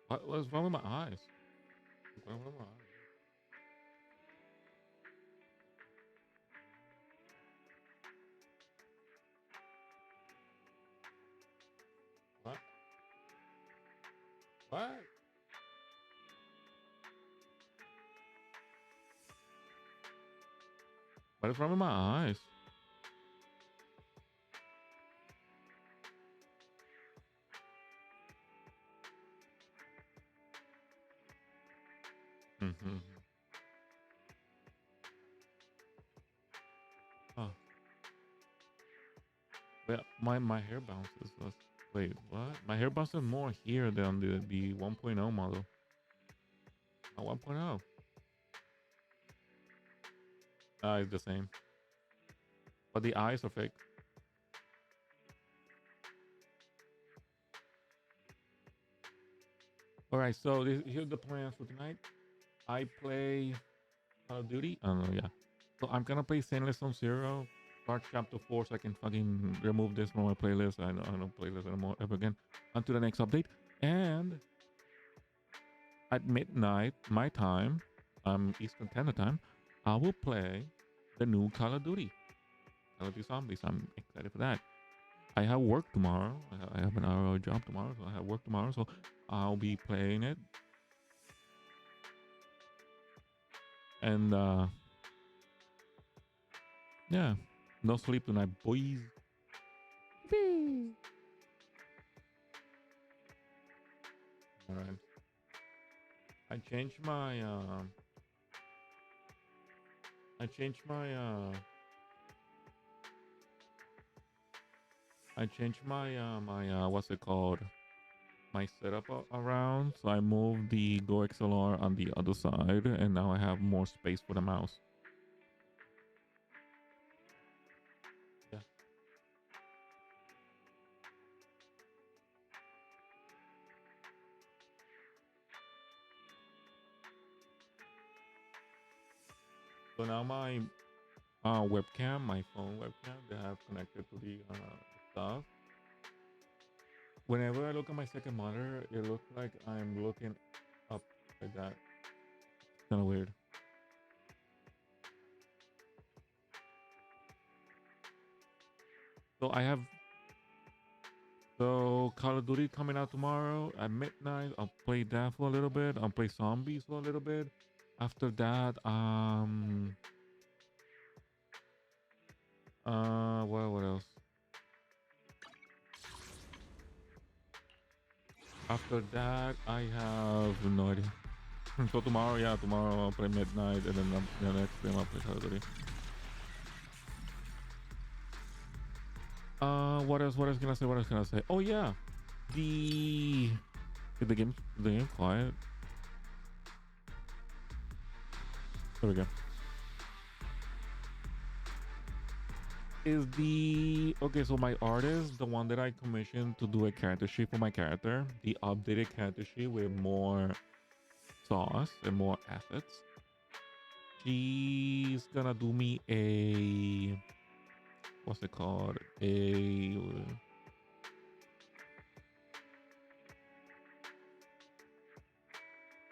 What's wrong with my eyes? What's wrong with my eyes? What? What? What is wrong with my eyes? Mm-hmm. Oh, well, my hair bounces. Wait, what? My hair bounces more here than the 1.0 model. 1.0. It's the same, but the eyes are fake. All right, so here's the plans for tonight. I play Call of Duty. I don't know, yeah. So I'm gonna play Stainless on Zero, start chapter 4, so I can fucking remove this from my playlist. I don't play this anymore ever again until the next update. And at midnight, my time, Eastern Standard Time, I will play the new Call of Duty, Call of Duty Zombies. I'm excited for that. I have work tomorrow. I have an hour job tomorrow, so I have work tomorrow. So I'll be playing it. And yeah, no sleep tonight, boys. All right. I changed my I changed my what's it called? My setup around. So I moved the Go XLR on the other side, and now I have more space for the mouse. Yeah. So now my webcam, my phone webcam, they have connected to the stuff. Whenever I look at my second monitor, it looks like I'm looking up like that. Kind of weird. So I have Call of Duty coming out tomorrow at midnight. I'll play that for a little bit. I'll play Zombies for a little bit. After that, what else? After that, I have no idea. So tomorrow, yeah, tomorrow I'll play midnight, and then the next game I'll play Call of Duty. What else? What else can I say? What else can I say? Oh yeah, the the game quiet. There we go. Is the okay? So my artist, the one that I commissioned to do a character sheet for my character, the updated character sheet with more sauce and more assets. She's gonna do me a what's it called?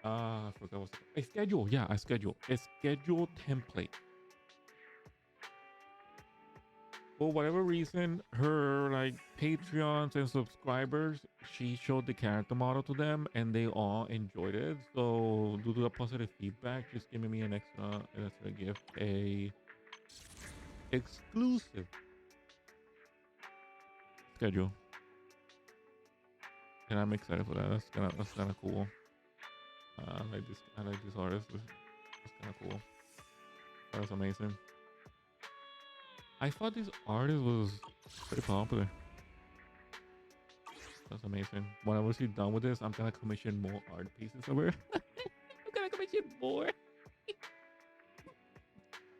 I forgot what's a schedule. Yeah, a schedule template. For whatever reason, her like Patreons and subscribers, she showed the character model to them, and they all enjoyed it. So due to the positive feedback, she's giving me an extra gift, a exclusive schedule, and I'm excited for that. That's kind of cool. I like this artist. It's kind of cool. That was amazing. I thought this artist was pretty popular. That's amazing. When I was done with this, I'm gonna commission more art pieces of her. I'm gonna commission more.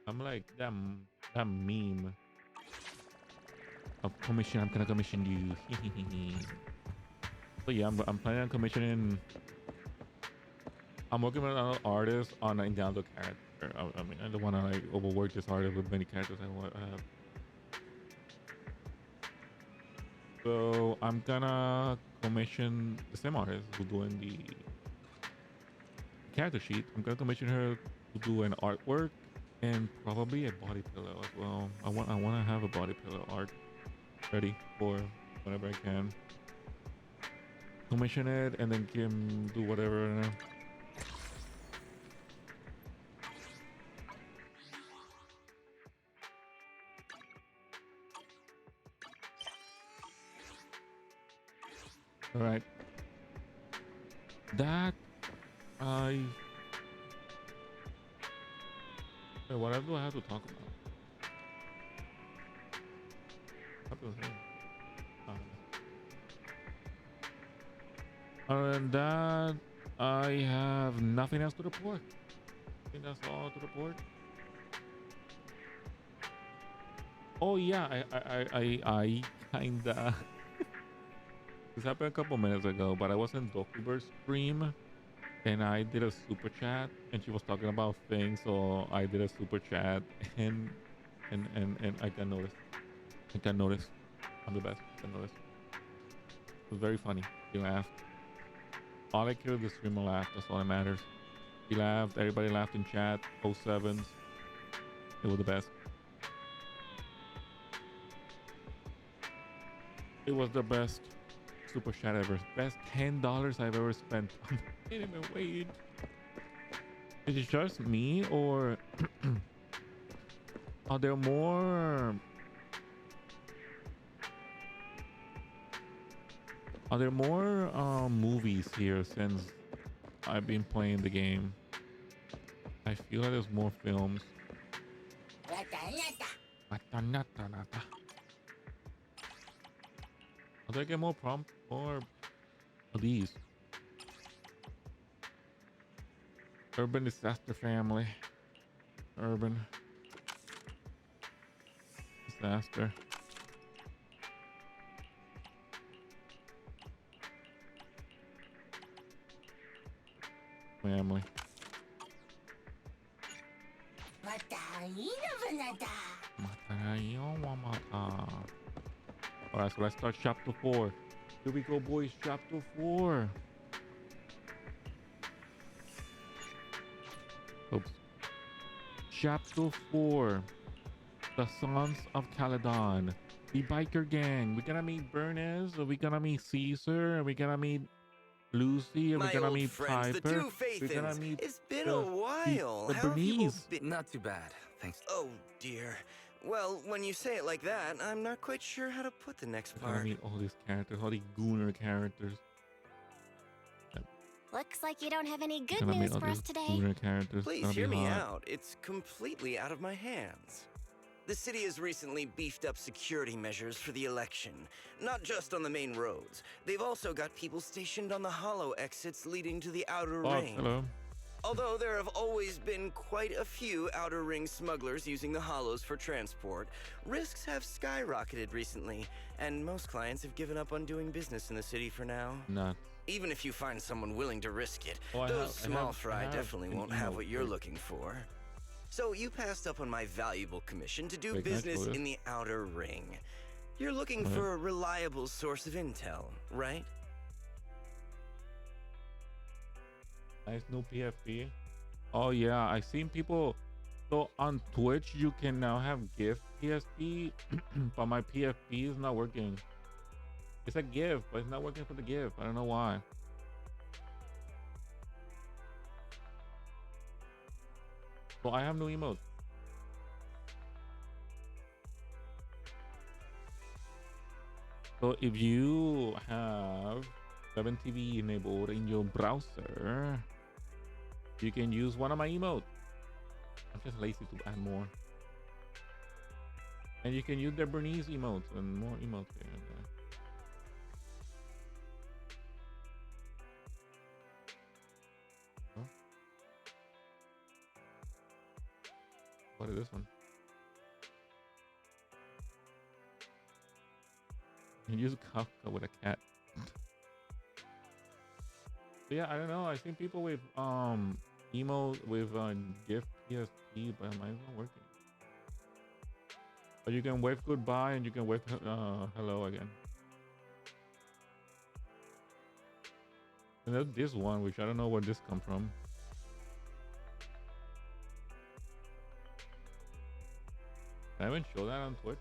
I'm like that meme of commission. I'm gonna commission you. So yeah, I'm planning on commissioning. I'm working with another artist on another character. I mean, I don't want to like overwork this artist with many characters I have. So I'm gonna commission the same artist who's doing the character sheet. I'm gonna commission her to do an artwork and probably a body pillow as well. I want to have a body pillow art ready for whenever I can. Commission it and then Kim do whatever. All right. That what else do I have to talk about? Other than that, I have nothing else to report. I think that's all to report. Oh yeah, I kinda this happened a couple minutes ago, but I was in Dokuber's stream and I did a super chat and she was talking about things, so I did a super chat and I got noticed. I got noticed. I'm the best. I got noticed. It was very funny. He laughed. All I care is the streamer laughed. That's all that matters. He laughed. Everybody laughed in chat. 07s. It was the best. It was the best super chat ever. Best $10 I've ever spent. I can't even wait. Is it just me or are there more? Are there more movies here since I've been playing the game? I feel like there's more films. How do I get more prompt or these? Urban disaster family. Urban disaster. Family. Alright, so let's start chapter 4. Here we go, boys. Chapter 4. Oops. Chapter 4. The Sons of Caledon. The biker gang. We're gonna meet Bernes. Are we gonna meet Caesar? Are we gonna meet Lucy? Are we gonna meet friends, Piper? the two Faithins. We're gonna meet It's been a while. the How have you Bernice. both been? Not too bad, thanks. Oh dear. Well, when you say it like that, I'm not quite sure how to put the next We're gonna part. meet all these characters, all these gooner characters. Looks like you don't have any good Gonna meet news all for us these today. gooner characters. Please Gonna be hear me hot. out. It's completely out of my hands. The city has recently beefed up security measures for the election. Not just on the main roads. They've also got people stationed on the hollow exits leading to the outer ring. Hello. Although there have always been quite a few outer ring smugglers using the hollows for transport, risks have skyrocketed recently, and most clients have given up on doing business in the city for now. Not. Even if you find someone willing to risk it, Oh, those small I fry have definitely an won't have emote what you're for- looking for. So you passed up on my valuable commission to do Wait, can I business show this? in the outer ring. You're looking Right. for a reliable source of intel, right? Nice new PFP. Oh yeah, I've seen people. So on Twitch, you can now have gift PSP, but my PFP is not working. It's a gift, but it's not working for the gift. I don't know why. So I have new emotes. So if you have 7TV enabled in your browser, you can use one of my emotes. I'm just lazy to add more. And you can use the Bernice emotes and more emotes here and there. Huh? What is this one? You use Kafka with a cat. But yeah, I don't know. I've seen people with emo with gift PSP, but mine's not working. But you can wave goodbye and you can wave hello again. And there's this one, which I don't know where this come from. I haven't shown that on Twitch.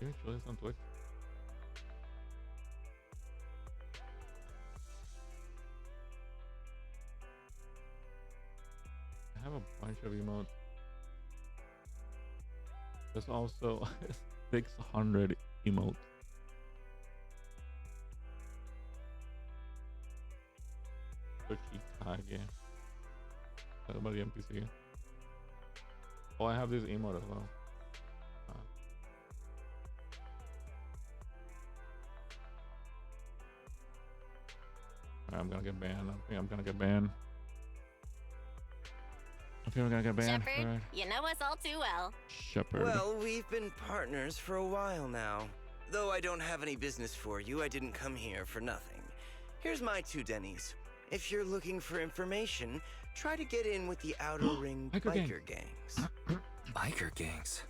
I haven't show this on Twitch. I have a bunch of emotes. There's also 600 emotes. Again. Talk about the NPC. Oh, I have this emote as well. I'm gonna get banned. I think I'm gonna get banned. I think I'm gonna get banned. Shepard, you know us all too well. Shepard. Well, we've been partners for a while now. Though I don't have any business for you, I didn't come here for nothing. Here's my 2 Denny's. If you're looking for information, try to get in with the Outer Ring biker gangs. Biker gangs?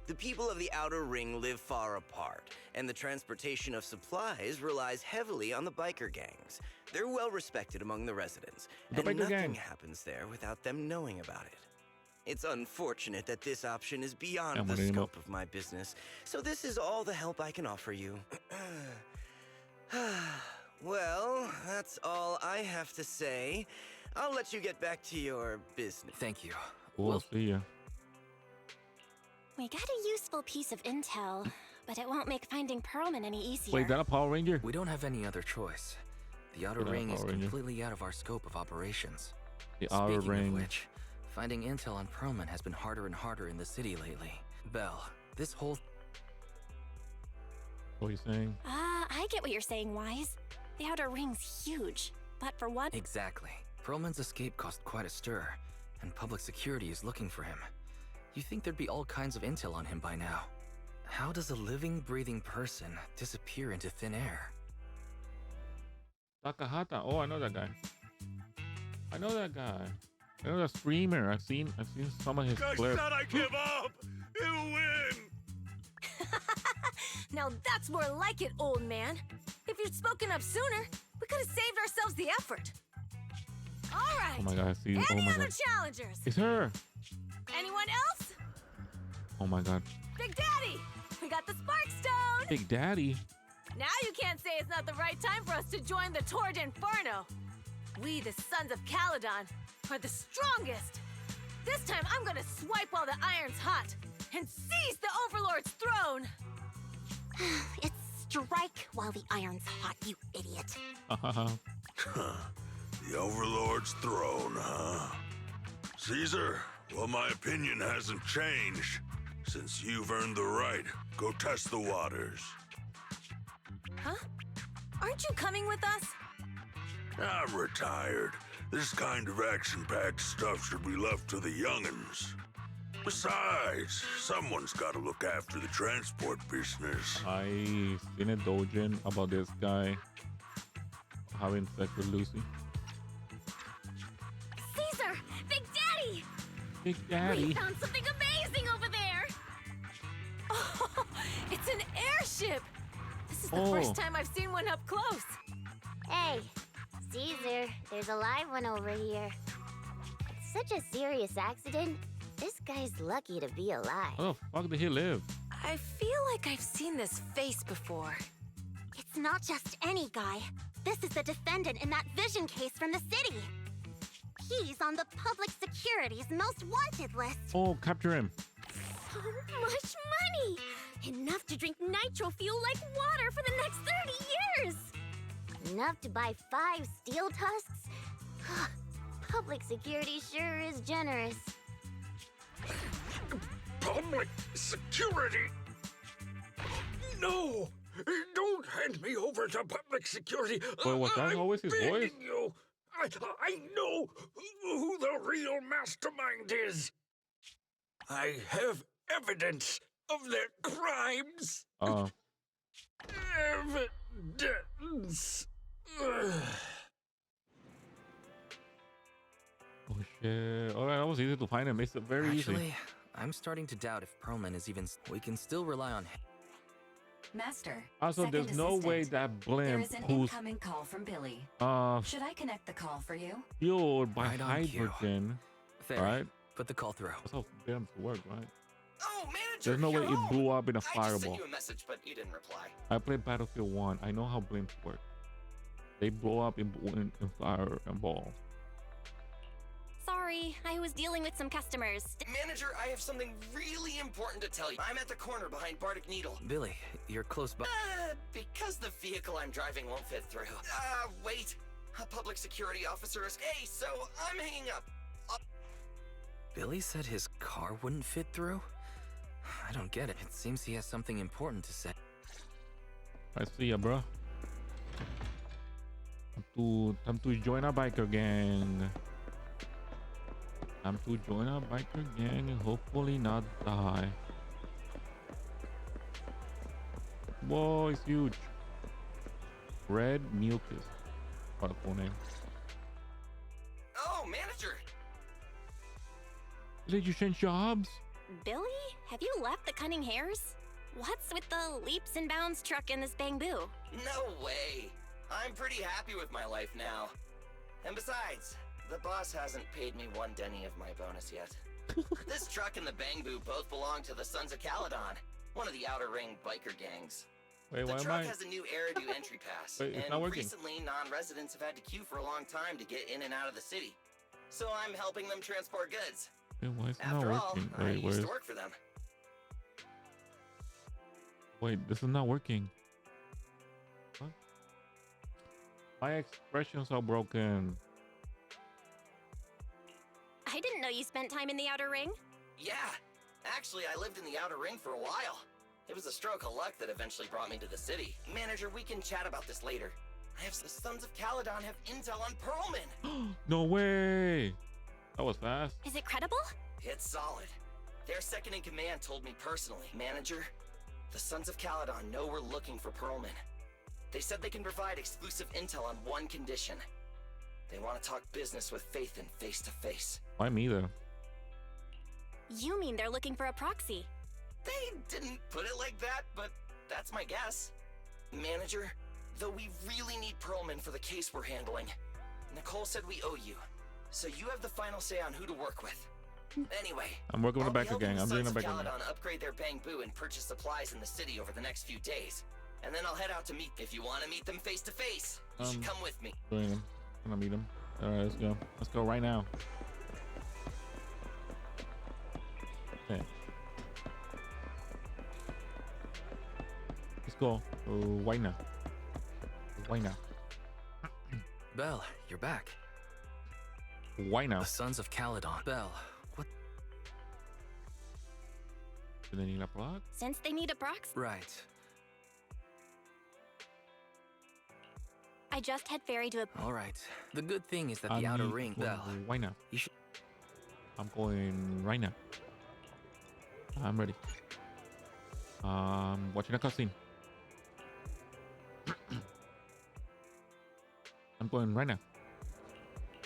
The people of the Outer Ring live far apart, and the transportation of supplies relies heavily on the biker gangs. They're well respected among the residents, and nothing happens there without them knowing about it. It's unfortunate that this option is beyond the scope of my business, so this is all the help I can offer you. Well, that's all I have to say. I'll let you get back to your business. Thank you. We'll see ya. We got a useful piece of intel, but it won't make finding Perlman any easier. Wait, that a Power Ranger? We don't have any other choice. The Outer Ring is completely out of our scope of operations. The Outer Ring. Speaking of which, finding intel on Perlman has been harder and harder in the city lately. Belle, this whole... What are you saying? I get what you're saying, Wise. The Outer Ring's huge, but for one... Exactly. Perlman's escape caused quite a stir, and public security is looking for him. You think there'd be all kinds of intel on him by now. How does a living, breathing person disappear into thin air? Takahata. Oh, I know that guy. I know that guy. I know that streamer. I've seen some of his clips. I give up. You win. Now that's more like it, old man. If you'd spoken up sooner, we could have saved ourselves the effort. All right. Oh my god, I see. Any Oh my other god. challengers? It's her. Anyone else? Oh my god. Big Daddy, we got the Spark Stone. Big Daddy. Now you can't say it's not the right time for us to join the Torrid Inferno. We, the Sons of Caledon, are the strongest. This time I'm gonna swipe while the iron's hot and seize the Overlord's throne. It's strike while the iron's hot, you idiot. The Overlord's throne, huh? Caesar, well, my opinion hasn't changed. Since you've earned the right, go test the waters. Huh? Aren't you coming with us? I'm retired. This kind of action-packed stuff should be left to the young'uns. Besides, someone's got to look after the transport business. I seen a doujin about this guy having sex with Lucy. Caesar! Big Daddy! Big Daddy. We found something amazing over there! Oh, it's an airship! This is the first time I've seen one up close. Hey, Caesar, there's a live one over here. It's such a serious accident. This guy's lucky to be alive. How the fuck did he live? I feel like I've seen this face before. It's not just any guy. This is the defendant in that vision case from the city. He's on the public security's most wanted list. Oh, capture him. So much money! Enough to drink nitro fuel like water for the next 30 years! Enough to buy 5 steel tusks? Public security sure is generous. Public security? No! Don't hand me over to public security. Wait, was that always his voice? begging you. I know who the real mastermind is. I have evidence of their crimes. Evidence. Oh shit. Alright, that was easy to find him. It's very easy. Actually, I'm starting to doubt if Perlman is even... We can still rely on him. Master. Also, second there's no way assistant. that There blimp is an who's incoming call from Billy. Should I connect the call for you? fueled by Right on cue. hydrogen, Fairy, right? put the call through. That's how blimps work, right? Oh, manager, There's no way you're it home. blew up in a I just fireball. sent you a message, but you didn't reply. I played Battlefield 1. I know how blimps work. They blow up in fire and balls. Sorry, I was dealing with some customers. Manager, I have something really important to tell you. I'm at the corner behind Bardic Needle. Billy, you're close by. Because the vehicle I'm driving won't fit through. Wait. A public security officer is... Hey, so I'm hanging up. Billy said his car wouldn't fit through? I don't get it. It seems he has something important to say. I see ya, bro. Time to join a biker gang. Time to join a biker gang and hopefully not die. Whoa, it's huge. Red Mucus. What a cool name. Oh, manager. Did you change jobs? Billy, have you left the Cunning Hares? What's with the leaps and bounds truck and this bamboo? No way. I'm pretty happy with my life now. And besides, the boss hasn't paid me 1 denny of my bonus yet. This truck and the Bangbu both belong to the Sons of Caledon, one of the Outer Ring biker gangs. Wait, The why am truck I? has a new Eridu entry pass, Wait, it's and not working. recently non-residents have had to queue for a long time to get in and out of the city. So I'm helping them transport goods. Wait, why is it not After all, working? I Wait, used where's? to work for them. Wait, this is not working. What? My expressions are broken. I didn't know you spent time in the Outer Ring. Yeah, actually I lived in the Outer Ring for a while. It was a stroke of luck that eventually brought me to the city. Manager, we can chat about this later. I have the Sons of Caledon have intel on Pearlman. No way. That was fast. Is it credible? It's solid. Their second in command told me personally, Manager, the Sons of Caledon know we're looking for Pearlman. They said they can provide exclusive intel on one condition. They want to talk business with Faithin face to face. Why me though? You mean they're looking for a proxy? They didn't put it like that, but that's my guess. Manager, though we really need Pearlman for the case we're handling, Nicole said we owe you, so you have the final say on who to work with. Anyway, I'm working with I'll the be biker helping gang. the I'm doing Sons the of biker gang. Caledon upgrade their Bangbu and purchase supplies in the city over the next few days. And then I'll head out to meet. If you want to meet them face to face, you should come with me. Doing them. I'm gonna meet him. All right, let's go. Let's go right now. Okay. Let's go. Right now. Right now. Belle, you're back. Why now? The Sons of Caledon. Belle, what? Do they need a plug? Since they need a proxy, Right. I just had Fairy to a... All right. The good thing is that the Outer Ring, Belle. Why now? You should. I'm going right now. I'm ready. Watching a cutscene. I'm going right now.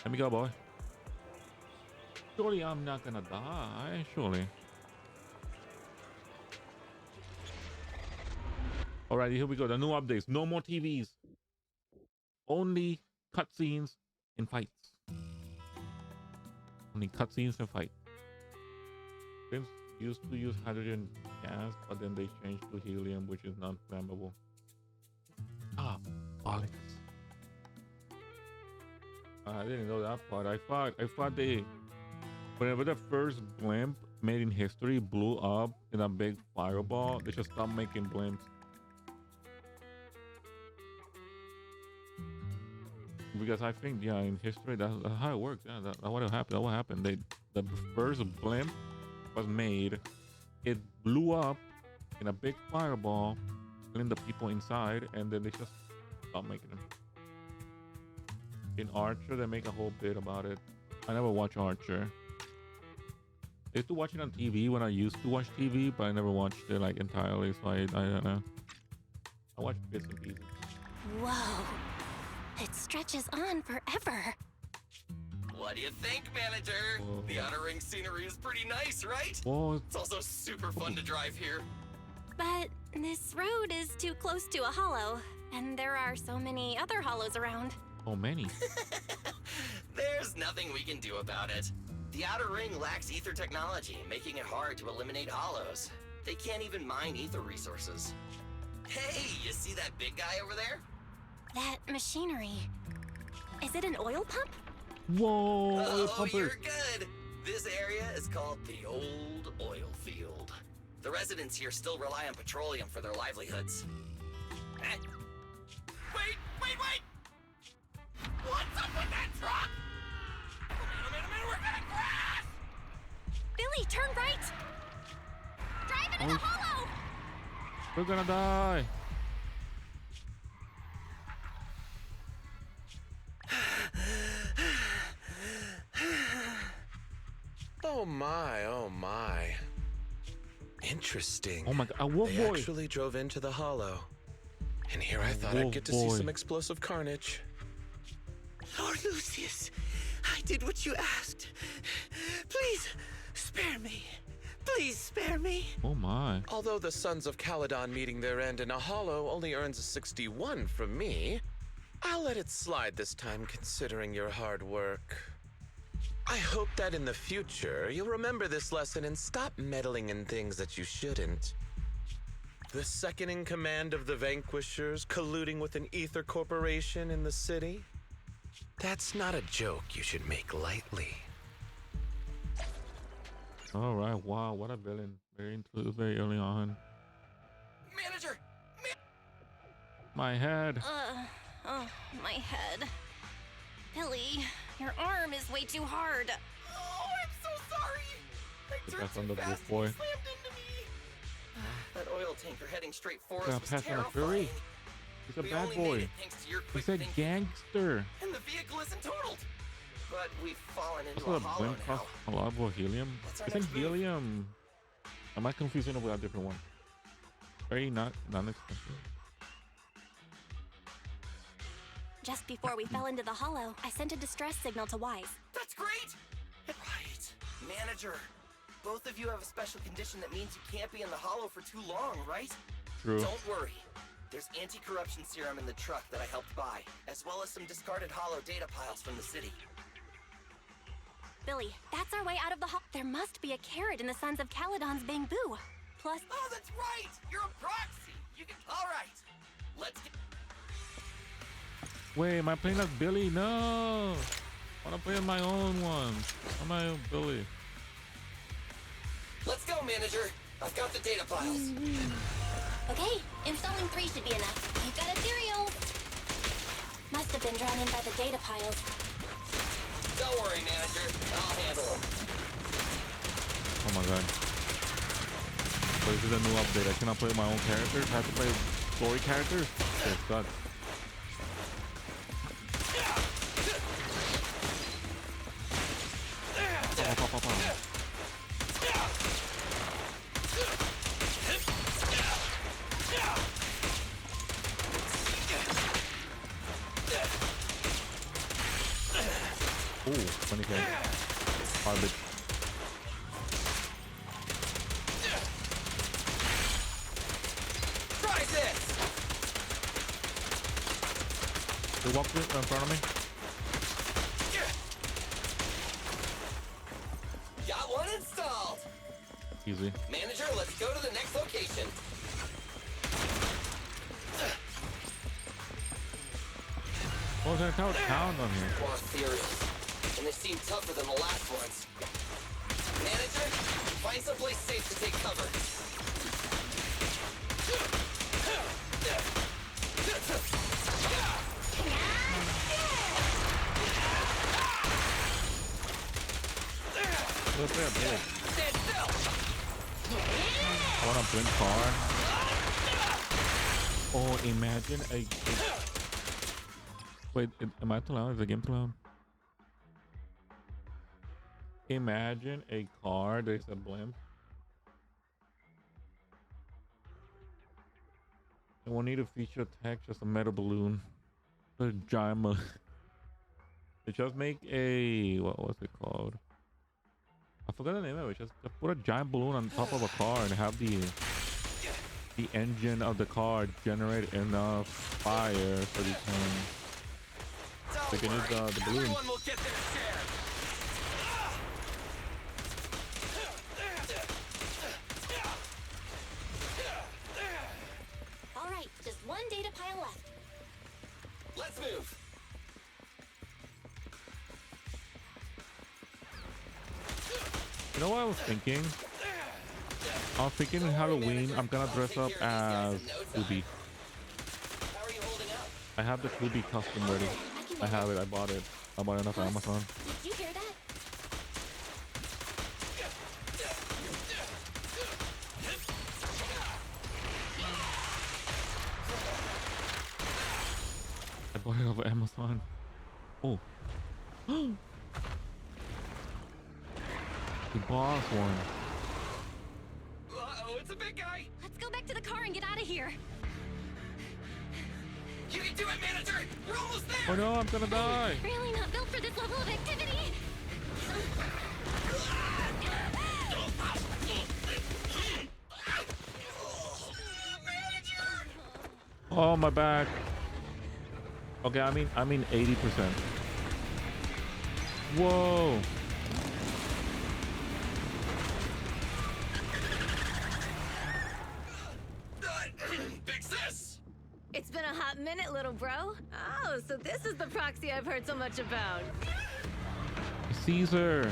Let me go, boy. Surely I'm not gonna die. Surely. Alrighty, here we go. The new updates. No more TVs. Only cutscenes and fights. Only cutscenes and fight. Games used to use hydrogen gas, but then they changed to helium, which is non-flammable. Ah, bollocks. I didn't know that part. I thought they, whenever the first blimp made in history blew up in a big fireball, they just stopped making blimps. Because I think, yeah, in history, that's how it works. Yeah, that's what happened. That's what happened. The first blimp was made. It blew up in a big fireball, killing the people inside, and then they just stopped making them. In Archer, they make a whole bit about it. I never watch Archer. I used to watch it on TV when I used to watch TV, but I never watched it like entirely, so I don't know. I watch bits and pieces. Whoa. It stretches on forever. What do you think, Manager? The Outer Ring scenery is pretty nice, right? Whoa, It's also super fun to drive here. But this road is too close to a hollow, and there are so many other hollows around. Oh, many. There's nothing we can do about it. The Outer Ring lacks ether technology, making it hard to eliminate hollows. They can't even mine ether resources. Hey, you see that big guy over there? That machinery. Is it an oil pump? Whoa, oil Oh, pumper. you're good. This area is called the Old Oil Field. The residents here still rely on petroleum for their livelihoods. Wait! What's up with that truck? Oh man, we're gonna crash! Billy, turn right! Drive into the hollow! We're gonna die. Oh my, oh my. Interesting. Oh my god, a wolf They boy. actually drove into the hollow. And here I thought Wolf I'd get to see boy. some explosive carnage. Lord Lucius, I did what you asked. Please, spare me. Please spare me. Oh my. Although the Sons of Caledon meeting their end in a hollow only earns a 61 from me, I'll let it slide this time considering your hard work. I hope that in the future, you'll remember this lesson and stop meddling in things that you shouldn't. The second in command of the Vanquishers colluding with an ether corporation in the city? That's not a joke you should make lightly. All right. Wow. What a villain. Very into very early on. Manager! My head. Oh, my head. Billy, your arm is way too hard. Oh, I'm so sorry! I turned That's on too the fast wolf and boy. he slammed into me. That oil tanker heading straight for Gonna us was pass on a terrifying. Fury. He's a We bad only made boy. it thanks to your quick He's a thinking, gangster. and the vehicle isn't totaled. But we've fallen into Also, a a hollow blimp now. costs a lot more helium. What's our It's like next move? helium. Am I confusing it with a different one? Very not expensive. Just before we fell into the hollow, I sent a distress signal to Wise. That's great! Right. Manager, both of you have a special condition that means you can't be in the hollow for too long, right? True. Don't worry. There's anti-corruption serum in the truck that I helped buy, as well as some discarded hollow data piles from the city. Billy, that's our way out of the hollow. There must be a carrot in the Sons of Caledon's bamboo. Plus, Oh, that's right! You're a proxy! You can... Alright! Let's get... Wait, am I playing as Billy? No. I want to play as my own one. I'm my own Billy. Let's go, manager! I've got the data piles. okay, installing 3 should be enough. You've got ethereal. Must have been drawn in by the data piles. Don't worry, manager. I'll handle them. Oh my god. So this is a new update. I cannot play my own characters. I have to play story characters. It sucks. Ooh, funny thing. Garbage. Try this! They walked in front of me. Got one installed! Easy. Manager, let's go to the next location. Oh, there's an entire town on here. More ethereals. And they seem tougher than the last ones. Manager, find someplace safe to take cover. Look there, big. Stand still! I want a blink car. Oh, imagine a... Wait, am I too loud? Is the game too loud? Imagine a car that's a blimp. And we'll need a feature text, just a metal balloon. A giant They just make a... What was it called? I forgot the name of it. Just put a giant balloon on top of a car and have the the engine of the car generate enough fire so they can use the balloon. Everyone will get their share. All right, just one data pile left. Let's move. You know what I was thinking? I was thinking in Halloween, I'm gonna dress up as Scooby. How are you holding up? I have the Scooby costume ready. I have it. I bought it. I bought it off Amazon. Did you hear that? I bought it off Amazon. Oh. The boss one. Uh-oh, it's a big guy. Let's go back to the car and get out of here. You can do it, manager. We're almost there. Oh no, I'm gonna die. Really not built for this level of activity. Oh, my back. Okay, I mean 80%. Whoa. Big sis. It's been a hot minute, little bro. Oh, so this is the proxy I've heard so much about. Caesar.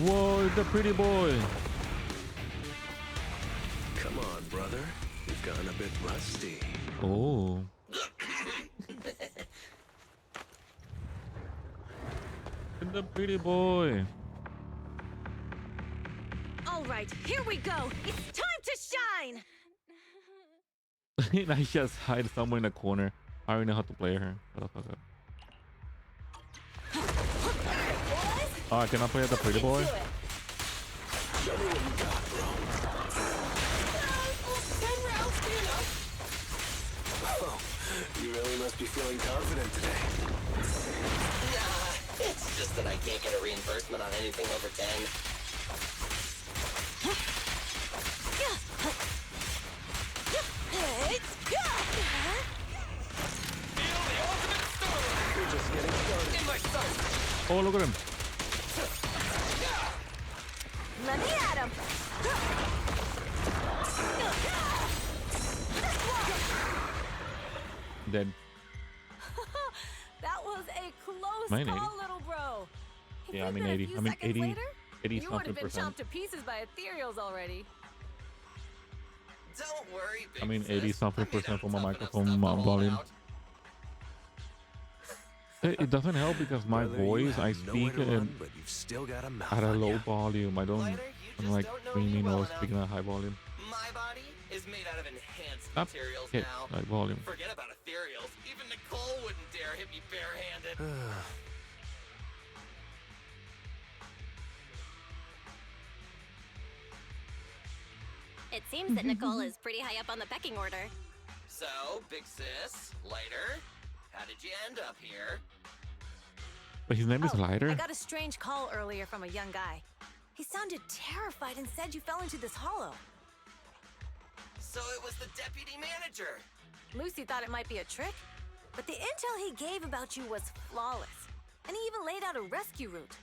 Whoa, the pretty boy. Come on, brother. You've gotten a bit rusty. Oh. The pretty boy. All right, here we go. It's time to shine. I just hide somewhere in the corner. I already know how to play her. Shut the fuck up. Oh, I cannot play as the pretty boy? Show me what you got, bro. Oh, you really must be feeling confident today. Nah, it's just that I can't get a reimbursement on anything over 10. You're just getting started. In my sight. Oh, look at him. Let me at him. Dead. That was a close Mine 80. call, little bro. If Yeah, I you'd mean been a 80. few I mean seconds 80. later, 80 you would something have been percent. chopped to pieces by ethereals already. Don't worry, big I mean sis. 80 something I made percent out for my tough enough microphone stuff to hold volume. out. It doesn't help because my Brother, you voice, have I nowhere speak to in, run, but you've still got a mouth at a on low ya. volume. I don't, Lighter, you I'm just like don't know me screaming well or enough. speaking at high volume. My body is made out of enhanced Up, materials hit, now. like volume. Forget about ethereals. Even Nicole wouldn't dare hit me barehanded. It seems that Nicole is pretty high up on the pecking order. So, big sis, lighter, how did you end up here? But his name is I Lighter? got a strange call earlier from a young guy. He sounded terrified and said you fell into this hollow. So it was the deputy manager. Lucy thought it might be a trick, but the intel he gave about you was flawless. And he even laid out a rescue route.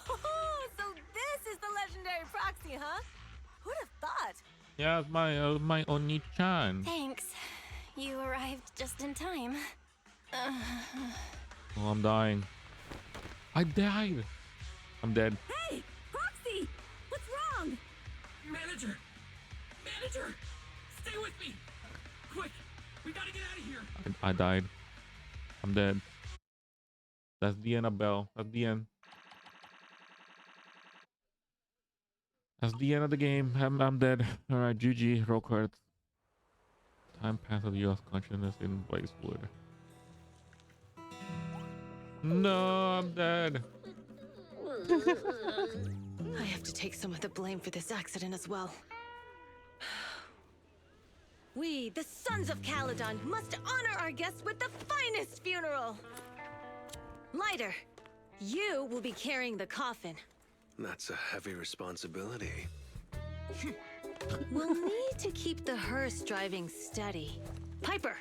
Oh, so this is the legendary proxy, huh? Who'd have thought? Yeah, it's my Oni-chan. Thanks. You arrived just in time. Oh, I'm dying. I died. I'm dead. Hey, Proxy! What's wrong? Manager! Manager! Stay with me! Quick! We gotta get out of here! I died. I'm dead. That's the end of Bell. That's the end. That's the end of the game. I'm dead. Alright, GG, roll cards. Time pass of U.S. consciousness in Blazewood. No, I'm dead. I have to take some of the blame for this accident as well. We, the Sons of Caledon, must honor our guests with the finest funeral! Lighter, You will be carrying the coffin. That's a heavy responsibility. We'll need to keep the hearse driving steady. Piper!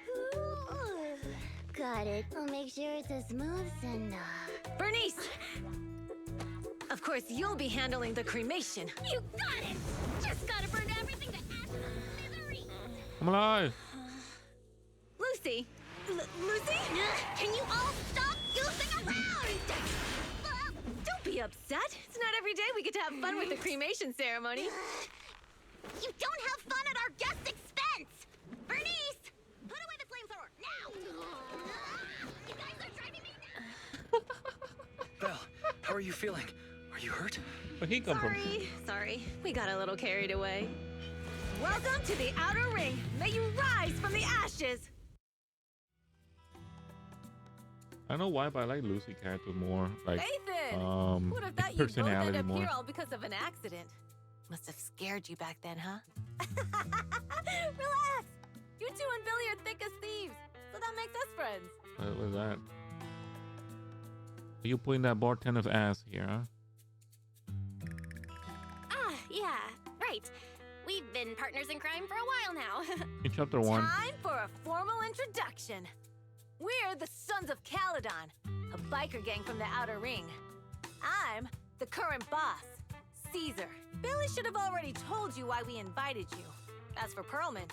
Got it. I'll make sure it's as smooth and Bernice! Of course, you'll be handling the cremation. You got it! Just gotta burn everything to ashes and misery! I'm alive. Lucy! Lucy? Can you all stop goofing around? Don't be upset. It's not every day we get to have fun with the cremation ceremony. You don't have fun at our guest expense! Bernice! Put away the flamethrower, now! You guys are driving me nuts! Belle, how are you feeling? Are you hurt? Where'd he come from? Sorry. We got a little carried away. Welcome to the Outer Ring. May you rise from the ashes. I don't know why, but I like Lucy character more. Like, Nathan! Would have thought you'd both end personality up more. here all because of an accident. Must have scared you back then, huh? Relax! You two and Billy are thick as thieves, so that makes us friends. What was that? Are you putting that bartender's ass here, huh? Yeah, right. We've been partners in crime for a while now. In chapter 1. Time for a formal introduction. We're the Sons of Caledon, a biker gang from the Outer Ring. I'm the current boss, Caesar. Billy should have already told you why we invited you. As for Perlman,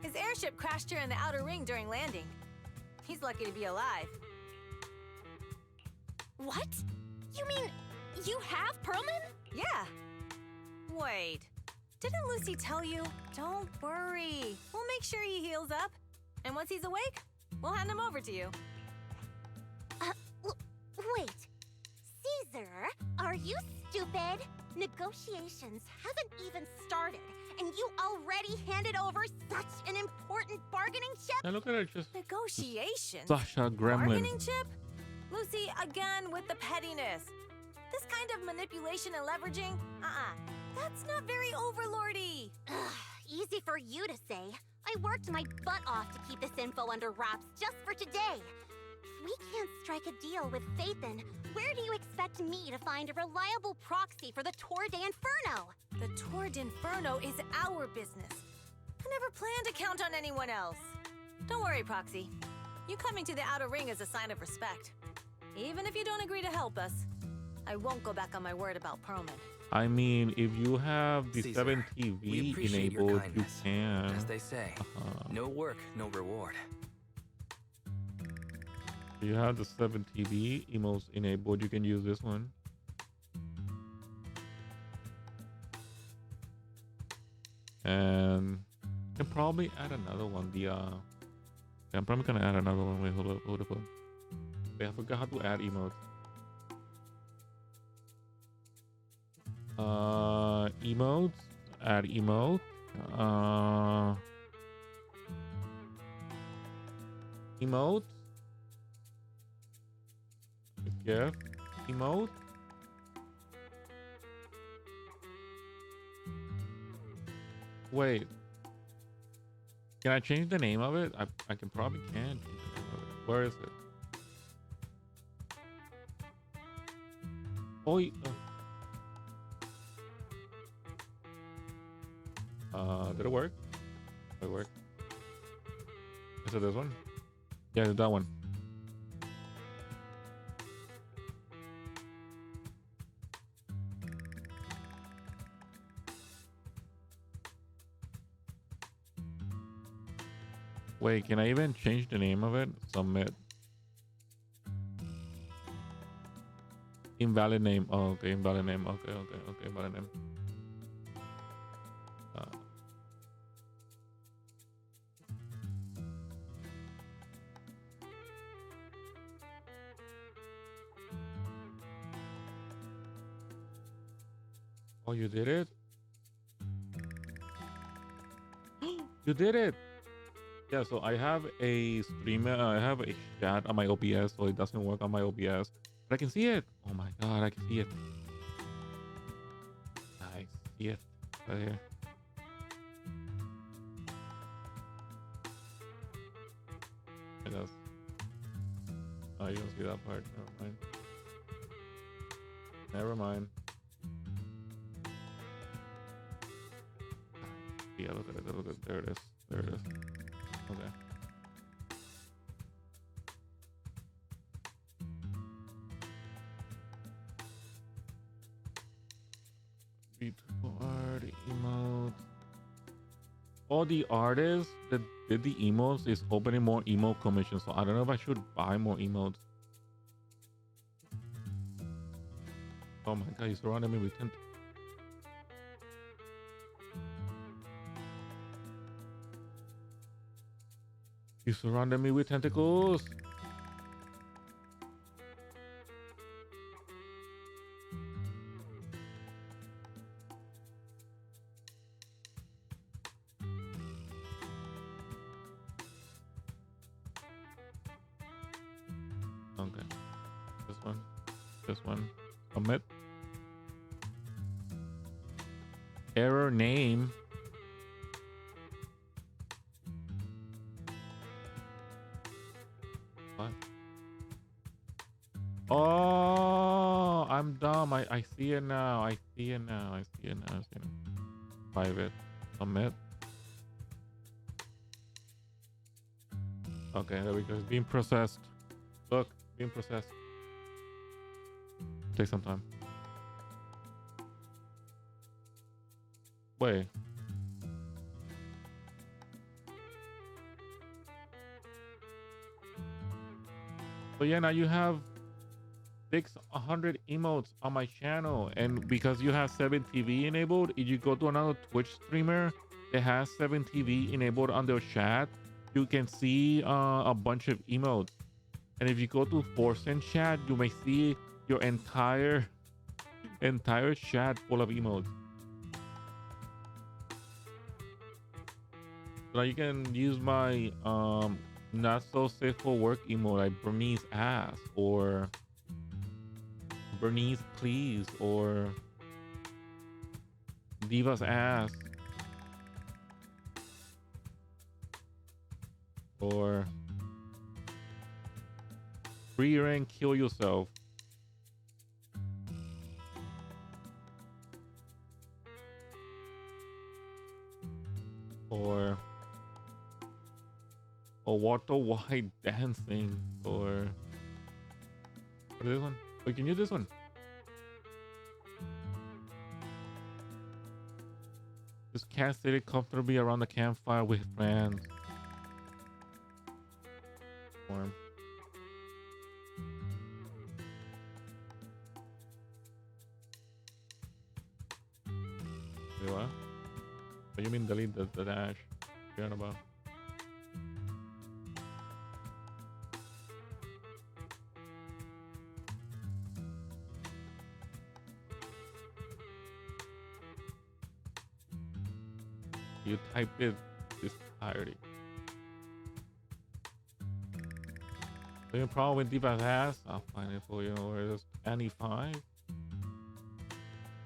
his airship crashed here in the Outer Ring during landing. He's lucky to be alive. What? You mean you have Perlman? Yeah. Wait, didn't Lucy tell you? Don't worry. We'll make sure he heals up. And once he's awake, we'll hand him over to you. Wait. Caesar, are you stupid? Negotiations haven't even started, and you already handed over such an important bargaining chip? Now look at her, just Negotiations? Sasha Gremlin. Bargaining chip? Lucy, again with the pettiness. This kind of manipulation and leveraging? That's not very overlordy. Easy for you to say. I worked my butt off to keep this info under wraps just for today. If we can't strike a deal with Phaethon, where do you expect me to find a reliable proxy for the Tour de Inferno? The Tour d'Inferno is our business. I never planned to count on anyone else. Don't worry, Proxy. You coming to the Outer Ring is a sign of respect. Even if you don't agree to help us, I won't go back on my word about Perlman. I mean, if you have the Caesar, 7 we TV appreciate your enabled, you kindness. can. As they say, no work, no reward. If you have the 7 TV emotes enabled, you can use this one. And you can probably add another one. I'm probably gonna add another one. Wait, hold up. Wait, I forgot how to add emotes. Emotes, add emote. Emote. Gift. Emote. Wait. Can I change the name of it? I can probably can change the name of it. Where is it? Oh, did it work? Did it work? Is it this one? Yeah, it's that one. Wait, can I even change the name of it? Submit. Invalid name. Oh, okay, invalid name. Okay, invalid name. Oh, you did it? You did it! Yeah, so I have a streamer, I have a chat on my OBS, so it doesn't work on my OBS. But I can see it! Oh my god, I can see it. I see it right here. It does. Oh, you don't see that part. Never mind. Never mind. Yeah, look at it. Look at it. There it is. There it is. Okay. Beautiful art, emotes. All the artists that did the emotes is opening more emote commissions, so I don't know if I should buy more emotes. Oh my god, you surrounded me with tentacles. You surrounded me with tentacles. Okay. This one. This one. Omit. Error name. What? Oh, I'm dumb. I see it now. I see it now. I see it now. I see it now. Private. Omit. Okay, there we go. It's being processed. Look, being processed. Take some time. Wait. So yeah, now you have 600 emotes on my channel, and because you have 7TV enabled, if you go to another Twitch streamer that has 7TV enabled on their chat, you can see a bunch of emotes. And if you go to Force and chat, you may see your entire chat full of emotes. So now you can use my not so safe for work emote like Bernice ass, or Bernice please, or Diva's ass, or free rank kill yourself, or water white dancing, or what is this one? We can use this one. Just can't sit comfortably around the campfire with friends. Warm. Wait, what? What do you mean delete the dash? You're on about. You typed it this entirety. So your problem with Diva's ass? I'll find it for you. Where is Annie 5?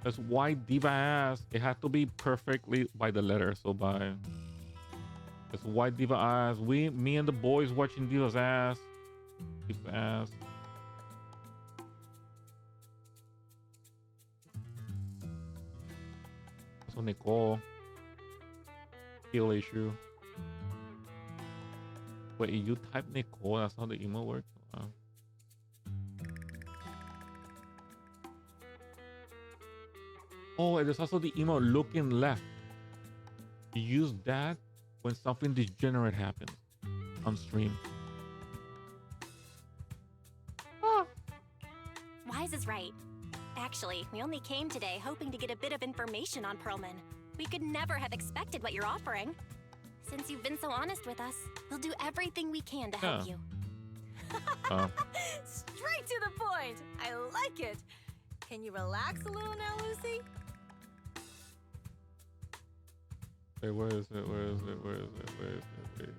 That's why Diva ass. It has to be perfectly by the letter. So by. That's why Diva ass. Me and the boys watching Diva's ass. Diva's ass. So Nicole. Skill issue. Wait, you type Nicole, that's how the email works? Wow. Oh, and there's also the email looking left. You use that when something degenerate happens on stream. Wise is right. Actually, we only came today hoping to get a bit of information on Perlman. We could never have expected what you're offering. Since you've been so honest with us, we'll do everything we can to help you. Straight to the point. I like it. Can you relax a little now, Lucy? Hey, where is it? Where is it? Where is it? Where is it? Where is it?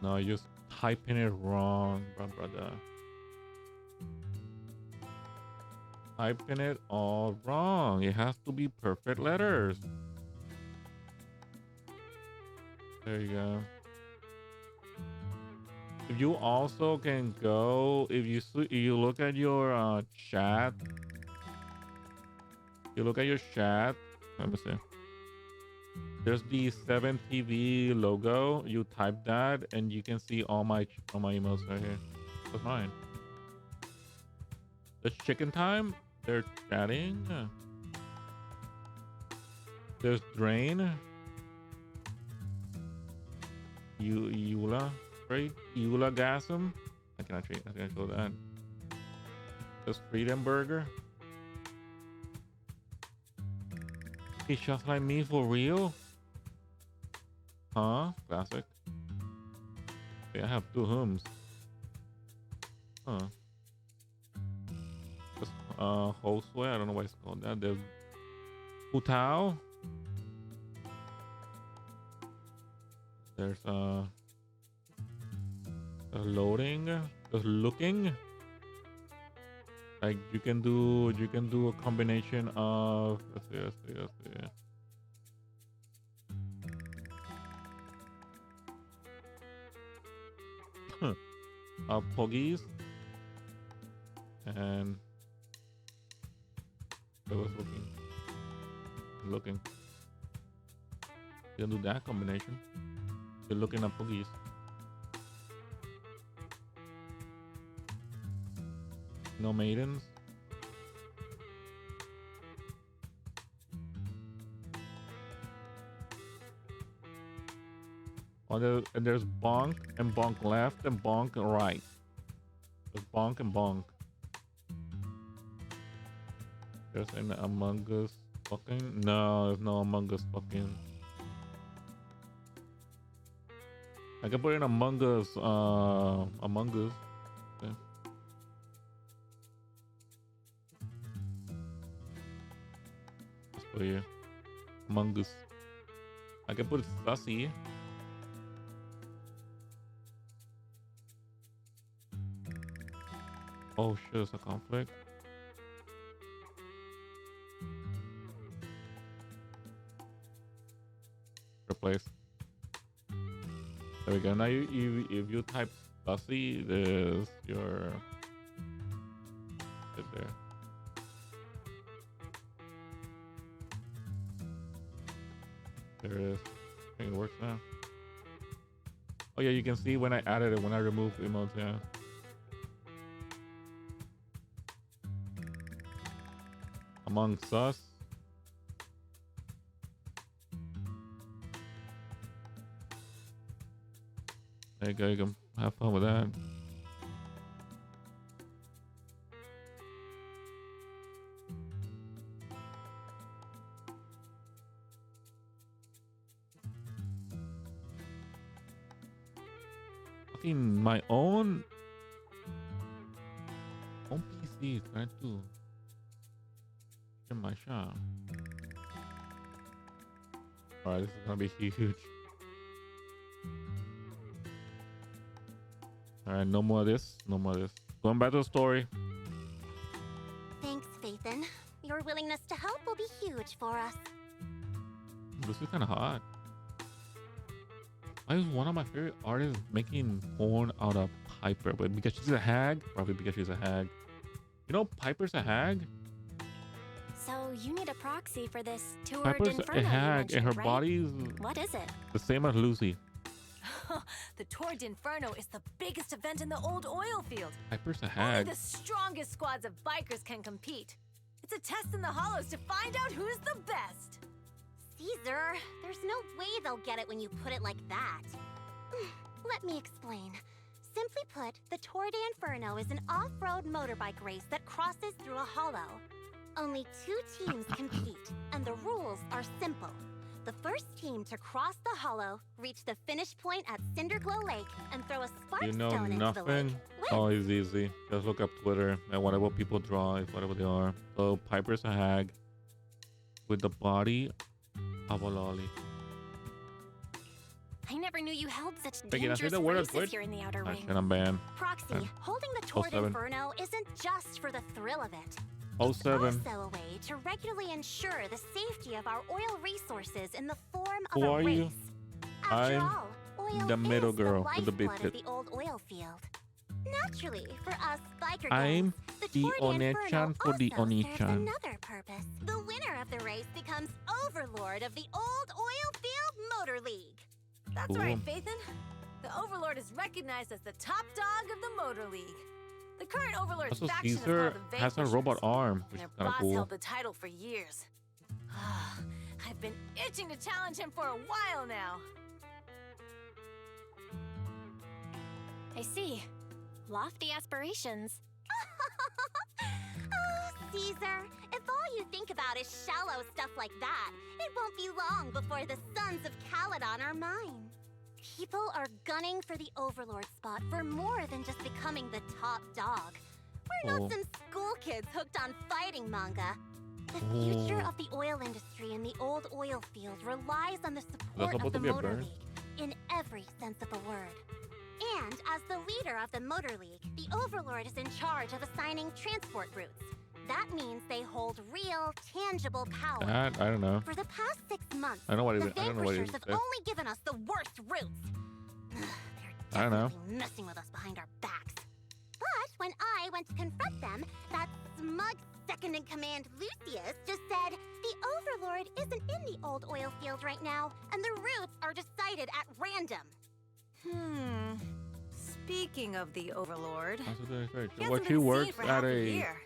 No, you're just typing it wrong, brother. Typing it all wrong. It has to be perfect letters. There you go. If you also can go, if you look at your chat, you look at your chat. Let me see. There's the 7TV logo. You type that, and you can see all my emails right here. That's mine. There's Chicken Time. They're chatting. There's Drain. Eula, right? Eula Gasm. I cannot show that. There's Freedom Burger. He's just like me for real? Huh? Classic. Yeah, I have two hums. Huh. This, Hostway, I don't know why it's called that. There's Putao. There's loading. There's looking. Like you can do a combination of let's see. Poggies and I was looking. You can do that combination. You're looking at Poggies. No maidens. And there's bonk and bonk left and bonk right. There's bonk and bonk. There's an Among Us fucking. No, there's no Among Us fucking. I can put in Among Us. Among Us. Okay. Let's put here. Among Us. I can put Sussy. Oh shit, it's a conflict. Replace. There we go. Now if you type Sussy, there's your right there. There it is. I think it works now. Oh yeah, you can see when I added it, when I removed emotes, yeah. Among Us. There you go, you can have fun with that. Fucking my own PC is trying to in my shop. Alright, this is gonna be huge. Alright, no more of this. No more of this. Going back to the story. Thanks, Phaethon. Your willingness to help will be huge for us. This is kind of hot. Why is one of my favorite artists making porn out of Piper? But because she's a hag? Probably because she's a hag. You know Piper's a hag? So you need a proxy for this tour Piper's d'Inferno a hag and her right? body's What is it? the same as Lucy. The Tour d'Inferno is the biggest event in the old oil field. Piper's a Only hag. the strongest squads of bikers can compete. It's a test in the hollows to find out who's the best. Caesar, there's no way they'll get it when you put it like that. Let me explain. Simply put, the Tour d'Inferno is an off-road motorbike race that crosses through a hollow. Only 2 teams compete, and the rules are simple. The first team to cross the hollow, reach the finish point at Cinderglow Lake, and throw a spark You know stone into the lake. nothing? Oh, it's easy. Just look up Twitter and whatever people draw is whatever they are. So Piper's a hag with the body of a lolly. I never knew you held such Wait, can I say dangerous the word on races Twitch? here in the Outer Ah, Ring. shit, I'm banned. Proxy, holding the Tour 07. d'Inferno isn't just for the thrill of it. 07. Also a way to regularly ensure the safety of our oil resources in the form of Who a are race. you? After I'm all, oil the middle is girl the with the big lifeblood of tit. the old oil oil field. Naturally, for us biker I'm gangs, the the Tour d'Inferno Onechan for the also serves Onichan. another purpose. The winner of the race becomes overlord of the Old Oil Field Motor League. That's right, Phaethon. The Overlord is recognized as the top dog of the Motor League. The current Overlord's Also, faction is Caesar called the has a Vanquishers, robot arm, and which their is kind of boss cool. held the title for years. I've been itching to challenge him for a while now. I see. Lofty aspirations. Oh, Caesar, if all you think about is shallow stuff like that, it won't be long before the sons of Caledon are mine. People are gunning for the Overlord spot for more than just becoming the top dog. We're not some school kids hooked on fighting manga. The future of the oil industry in the old oil field relies on the support of the Motor League in every sense of the word. And as the leader of the Motor League, the Overlord is in charge of assigning transport routes. That means they hold real, tangible power. That, I don't know. For the past 6 months, I don't know what the it, I don't know what it Vanquishers is. have only given us the worst routes. I don't know. They're messing with us behind our backs. But when I went to confront them, that smug second-in-command Lucius just said the Overlord isn't in the old oil field right now, and the routes are decided at random. Speaking of the Overlord, he Well, hasn't she been works seen for at half a a. year.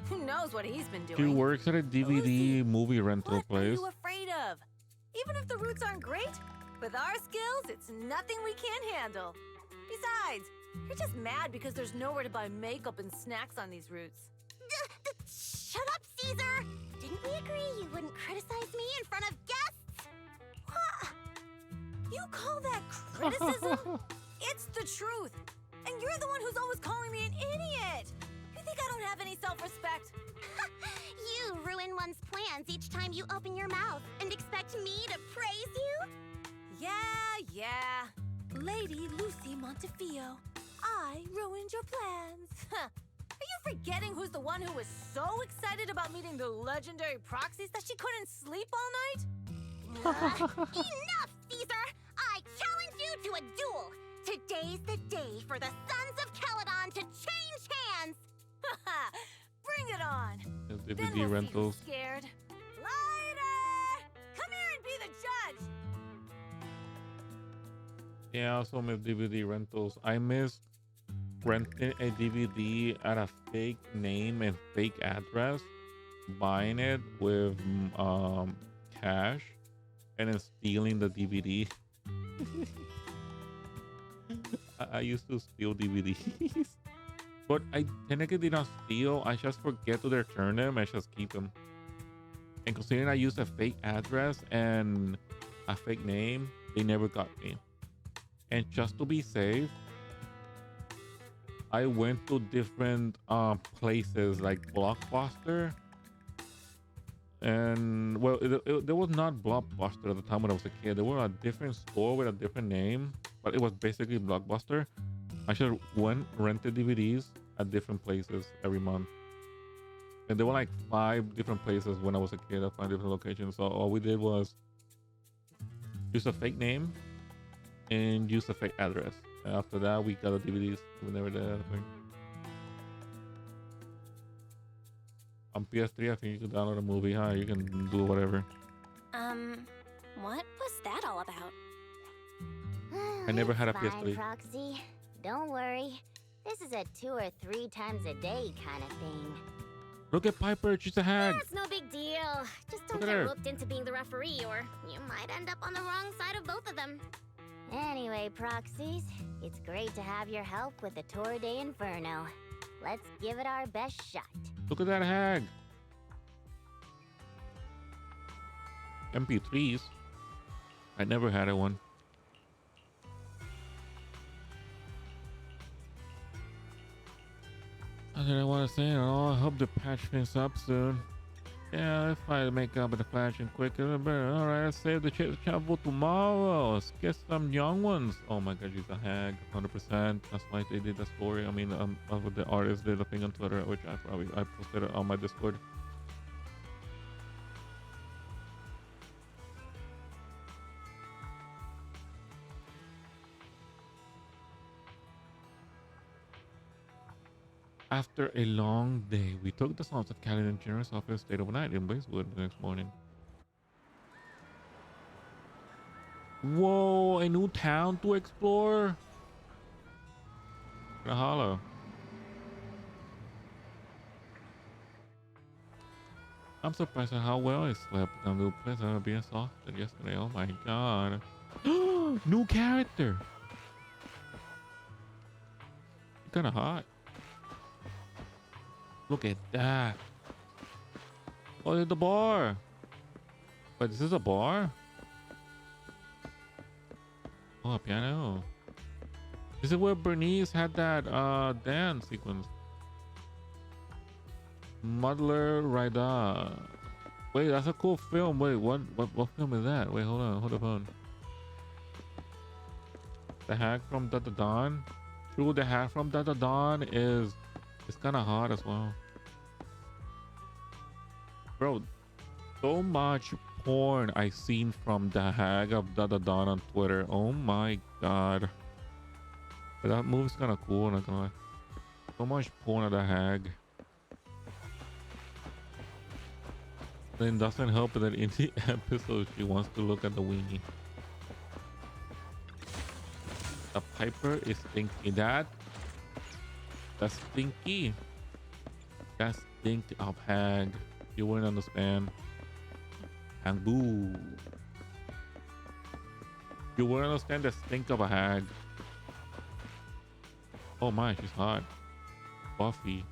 Who knows what he's been doing? She works at a DVD movie rental What are place. you afraid of? Even if the routes aren't great, with our skills, it's nothing we can't handle. Besides, you're just mad because there's nowhere to buy makeup and snacks on these routes. Shut up, Caesar! Didn't we agree you wouldn't criticize me in front of guests? What? You call that criticism? It's the truth. And you're the one who's always calling me an idiot. You think I don't have any self-respect? You ruin one's plans each time you open your mouth and expect me to praise you? Yeah. Lady Lucy Montefiore, I ruined your plans. Huh. Are you forgetting who's the one who was so excited about meeting the legendary proxies that she couldn't sleep all night? Enough, Caesar! I challenge you to a duel! Today's the day for the Sons of Caledon to change hands! Bring it on! DVD Then we'll rentals. see who's scared. Lighter! Come here and be the judge! Yeah, I also miss DVD rentals. I missed renting a DVD at a fake name and fake address, buying it with cash, and then stealing the DVD. I used to steal DVDs, but I technically did not steal. I just forget to return them. I just keep them. And considering I used a fake address and a fake name, they never got me. And just to be safe, I went to different places like Blockbuster. And well, there was not Blockbuster at the time when I was a kid. There was a different store with a different name, but it was basically Blockbuster. I just went rented DVDs at different places every month. And there were like 5 different places when I was a kid at 5 different locations. So all we did was use a fake name and use a fake address. And after that, we got the DVDs. We never did anything. On PS3, I think you can download a movie. You can do whatever. What was that all about? I never had a It's fine, PS3. Proxy. Don't worry. This is a 2 or 3 times a day kind of thing. Look at Piper, she's a hag. It's no big deal. Just don't Look at get her. roped into being the referee, or you might end up on the wrong side of both of them. Anyway, Proxies, it's great to have your help with the Tour de Inferno. Let's give it our best shot. Look at that hag. MP3s. I never had a one. I didn't want to say it all. I hope the patch things up soon. Yeah, if I make up the flashing quicker, better. Alright, let's save the chat for tomorrow. Let's get some young ones. Oh my god, she's a hag, 100%. That's why they did the story. I mean, the artist did a thing on Twitter, which I posted it on my Discord. After a long day, we took the Sons of Caledon General's office, stayed overnight in Basewood the next morning. Whoa, a new town to explore. The Hollow. I'm surprised at how well I slept. The new place I being exhausted yesterday. Oh my god. New character. Kinda hot. Look at that. Oh, it's the bar. Wait, this is a bar? Oh, a piano. This is where Bernice had that dance sequence. Muddler Rida. Wait, that's a cool film. Wait, what film is that? Wait, hold on, hold the phone. The hack from Dada Dawn. True, the hack from Dada Dawn is kind of hot as well. Bro, so much porn I seen from the hag of Dada Dawn on Twitter. Oh my god. But that movie's kind of cool, not gonna lie. So much porn of the hag. Then doesn't help that in the episode she wants to look at the weenie. The Piper is stinky. That's stinky. That's stink of hag. You wouldn't understand. And boo. You wouldn't understand the stink of a hag. Oh my, she's hot. Buffy.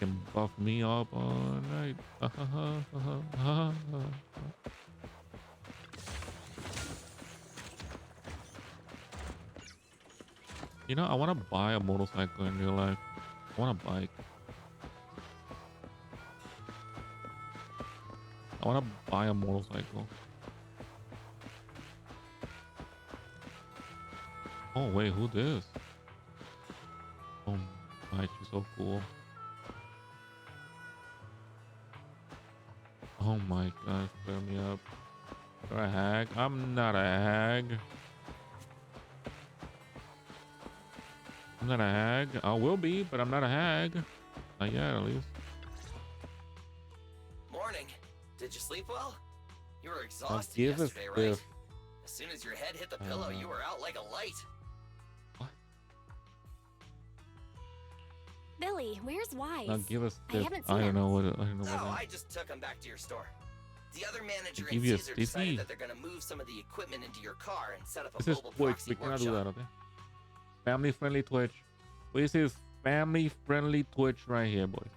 Can buff me up all night. You know, I want to buy a motorcycle in real life. I want a bike. I want to buy a motorcycle. Oh wait, who this? Oh my, she's so cool. Oh my gosh, clear me up. You're a hag? I'm not a hag. I'm not a hag. I will be, but I'm not a hag. Not yet, at least. Morning. Did you sleep well? You were exhausted yesterday, right? As soon as your head hit the pillow, you were out like a light. What? Billy, where's Wise? Now give us I this. haven't seen I don't him. know what. I don't know Oh, what. I just took him back to your store. The other manager Give and you a Caesar stiffy? decided that they're gonna move some of the equipment into your car and set up a This is mobile Twitch. proxy We cannot workshop. do that, okay? Family friendly Twitch. This is family friendly Twitch right here, boys.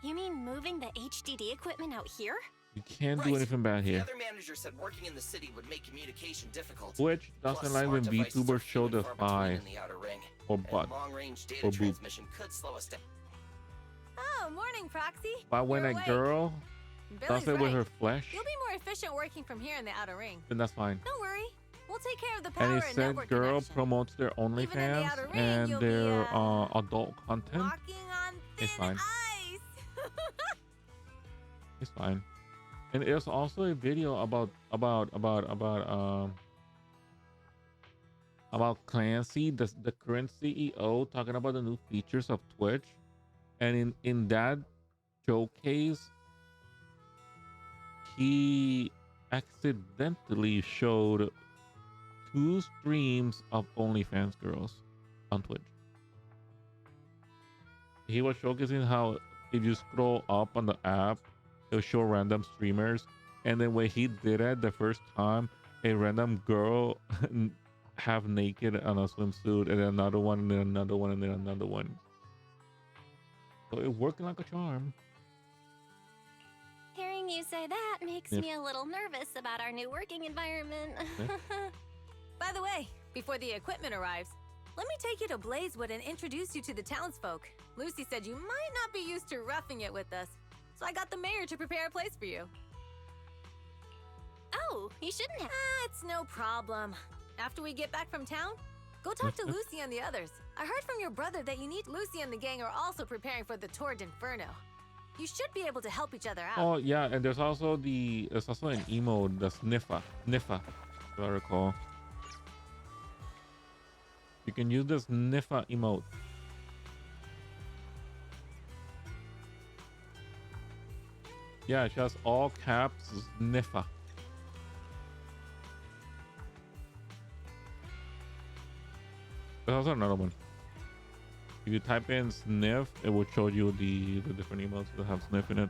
You mean moving the HDD equipment out here? You can't do anything bad The here. other manager said working in the city would make communication difficult. Twitch doesn't Plus, like when smart devices are VTubers show few the and far between thigh in the outer ring, or and butt long-range data or boob. transmission could slow us down. Oh, morning, Proxy. But when You're a awake. girl Billy's does it with right. her flesh, You'll be more efficient working from here in the outer ring. then that's fine. Don't worry. We'll take care of the power And and it said network girl connection. promotes their Even in the OnlyFans outer ring, and you'll be, their adult content. Walking on It's fine. ice. It's fine. And there's also a video about Clancy, the current CEO, talking about the new features of Twitch. And in that showcase, he accidentally showed 2 streams of OnlyFans girls on Twitch. He was showcasing how if you scroll up on the app, it'll show random streamers, and then when he did it the first time, a random girl half naked on a swimsuit, and then another one, and then another one, and then another one. So it worked like a charm. Hearing you say that makes Yeah. me a little nervous about our new working environment. By the way, before the equipment arrives, let me take you to Blazewood and introduce you to the townsfolk. Lucy said you might not be used to roughing it with us, so I got the mayor to prepare a place for you. Oh, you shouldn't have. It's no problem. After we get back from town, go talk to Lucy and the others. I heard from your brother that you need Lucy and the gang are also preparing for the Tour d'Inferno. You should be able to help each other out. Oh yeah, and there's also an emote, the sniffer, if I recall. You can use the sniffer emote. Yeah, she has all caps Sniffer. There's also another one. If you type in sniff, it will show you the different emails that have sniff in it.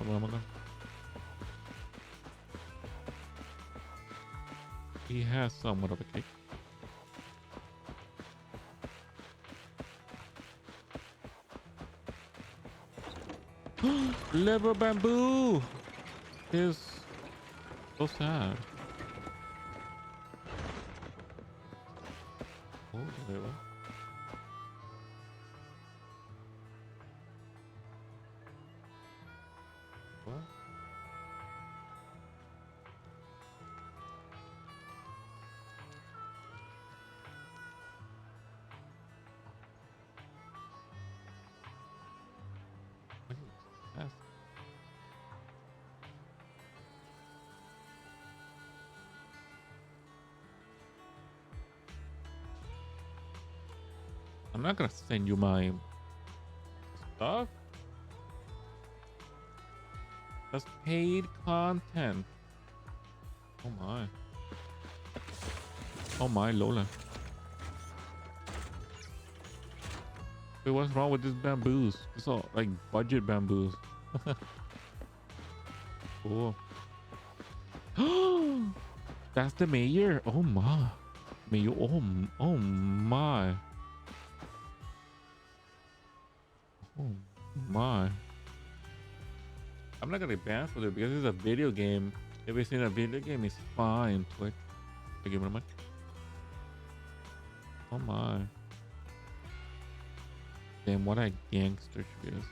Oh my God. He has somewhat of a cake. Liver bamboo is so sad. Oh, there we go. What? Yes. I'm not gonna send you my stuff. That's paid content. Oh my. Oh my, Lola. Wait, what's wrong with this bamboos? It's all like budget bamboos. Cool. That's the mayor. Oh my. Mayor. Oh my. Oh my. I'm not gonna ban for it because it's a video game. If it's in a video game, it's fine. Twitch. Thank you very much. Oh my. Damn, what a gangster she is.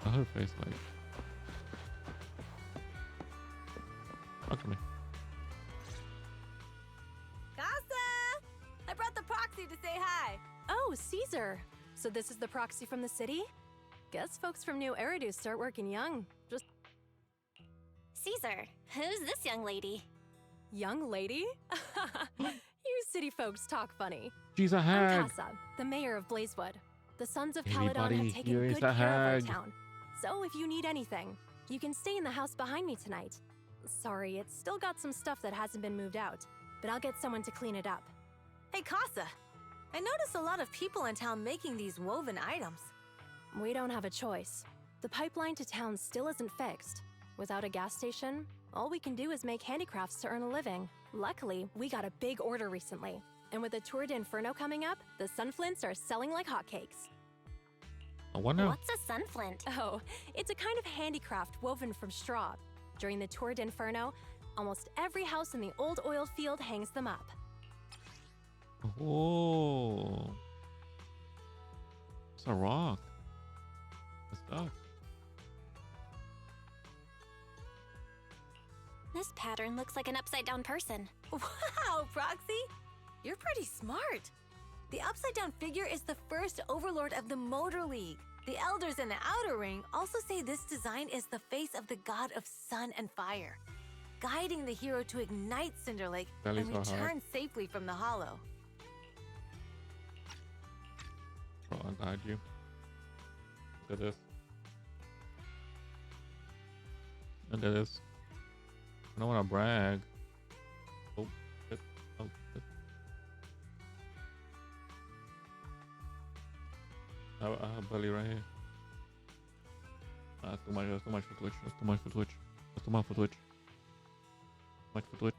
Look at her face like. Talk to me. Casa! I brought the proxy to say hi. Oh, Caesar. So this is the proxy from the city? Guess folks from New Eridu start working young. Just Caesar, who's this young lady? young lady? You city folks talk funny. She's a hag. I'm Casa, the mayor of Blazewood. The Sons of Everybody Caledon have taken here is good a care of our hag. town. So if you need anything, you can stay in the house behind me tonight. Sorry, it's still got some stuff that hasn't been moved out, but I'll get someone to clean it up. Hey, Casa. I notice a lot of people in town making these woven items. We don't have a choice. The pipeline to town still isn't fixed. Without a gas station, all we can do is make handicrafts to earn a living. Luckily, we got a big order recently. And with the Tour d'Inferno coming up, the sunflints are selling like hotcakes. I wonder. What's a sunflint? Oh, it's a kind of handicraft woven from straw. During the Tour d'Inferno, almost every house in the old oil field hangs them up. Oh. It's a rock. Good stuff. This pattern looks like an upside-down person. Wow, Proxy! You're pretty smart. The upside-down figure is the first overlord of the Motor League. The elders in the Outer Ring also say this design is the face of the god of sun and fire, guiding the hero to ignite Cinder Lake and Belly's so hard. return safely from the Hollow. Bro, I'll guide you. Look at this. Look at this. I don't want to brag. Oh, shit. Oh, shit. I have belly right here. That's too much. That's too much for Twitch. That's too much for Twitch. That's too much for Twitch. Too much for Twitch.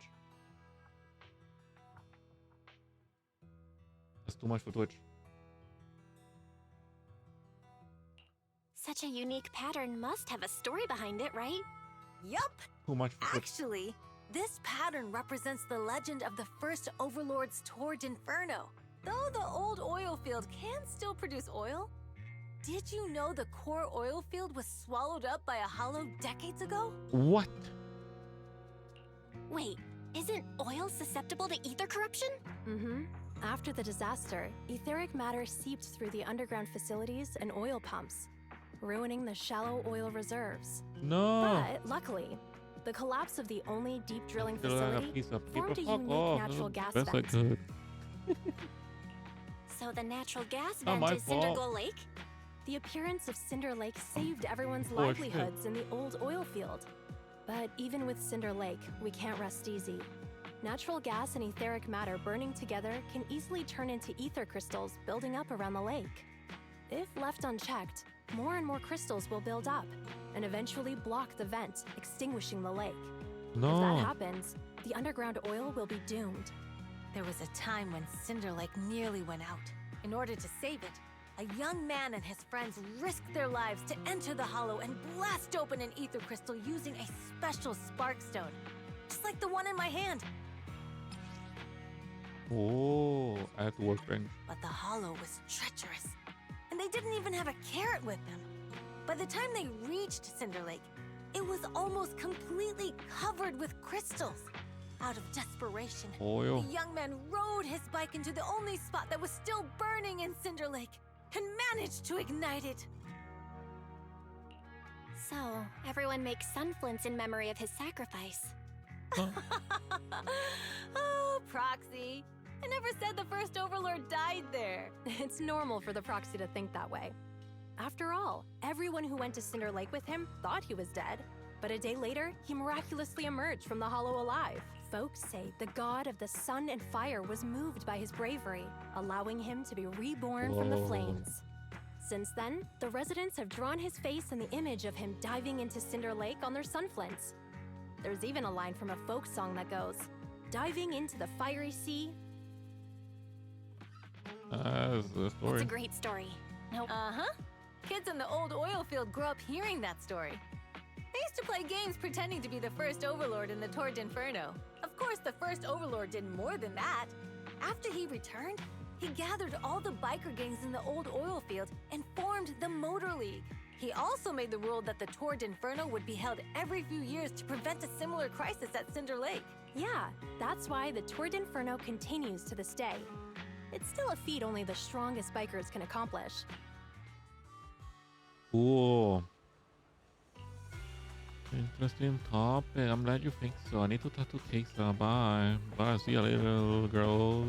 That's too much for Twitch. Such a unique pattern must have a story behind it, right? Yup! Too much for Twitch. Actually, this pattern represents the legend of the first Overlord's Tour d'Inferno. Though the old oil field can still produce oil, did you know the core oil field was swallowed up by a hollow decades ago? What? Wait, isn't oil susceptible to ether corruption? Mm-hmm. After the disaster, etheric matter seeped through the underground facilities and oil pumps, ruining the shallow oil reserves. No. But luckily, the collapse of the only deep drilling Feel like a facility piece of paper. formed a Fuck unique off. natural gas Best I vent. could. So the natural gas Not vent my is Cinder fault. Goal Lake? The appearance of Cinder Lake saved everyone's shit. livelihoods in the old oil field. But even with Cinder Lake, we can't rest easy. Natural gas and etheric matter burning together can easily turn into ether crystals building up around the lake. If left unchecked, more and more crystals will build up and eventually block the vent, extinguishing the lake. If that No. happens, the underground oil will be doomed. There was a time when Cinder Lake nearly went out. In order to save it, a young man and his friends risked their lives to enter the hollow and blast open an ether crystal using a special spark stone, just like the one in my hand. Oh, at workbench. But the hollow was treacherous, and they didn't even have a carrot with them. By the time they reached Cinder Lake, it was almost completely covered with crystals. Out of desperation, Oil. the young man rode his bike into the only spot that was still burning in Cinder Lake and managed to ignite it. So, everyone makes sunflints in memory of his sacrifice. Oh, Proxy. I never said the first Overlord died there. It's normal for the proxy to think that way. After all, everyone who went to Cinder Lake with him thought he was dead. But a day later, he miraculously emerged from the hollow alive. Folks say the god of the sun and fire was moved by his bravery, allowing him to be reborn from the Whoa. flames. Since then, the residents have drawn his face and the image of him diving into Cinder Lake on their sunflints. There's even a line from a folk song that goes, "Diving into the fiery sea." That's the It's story. a great story. Nope. Uh-huh. Kids in the old oil field grow up hearing that story. They used to play games pretending to be the first Overlord in the Torrid Inferno. Of course, the first Overlord did more than that. After he returned, he gathered all the biker gangs in the old oil field and formed the Motor League. He also made the rule that the Torrid Inferno would be held every few years to prevent a similar crisis at Cinder Lake. Yeah, that's why the Torrid Inferno continues to this day. It's still a feat only the strongest bikers can accomplish. Cool. Interesting topic. I'm glad you think so. I need to talk to Kesa. Bye. Bye. See you later, little girl.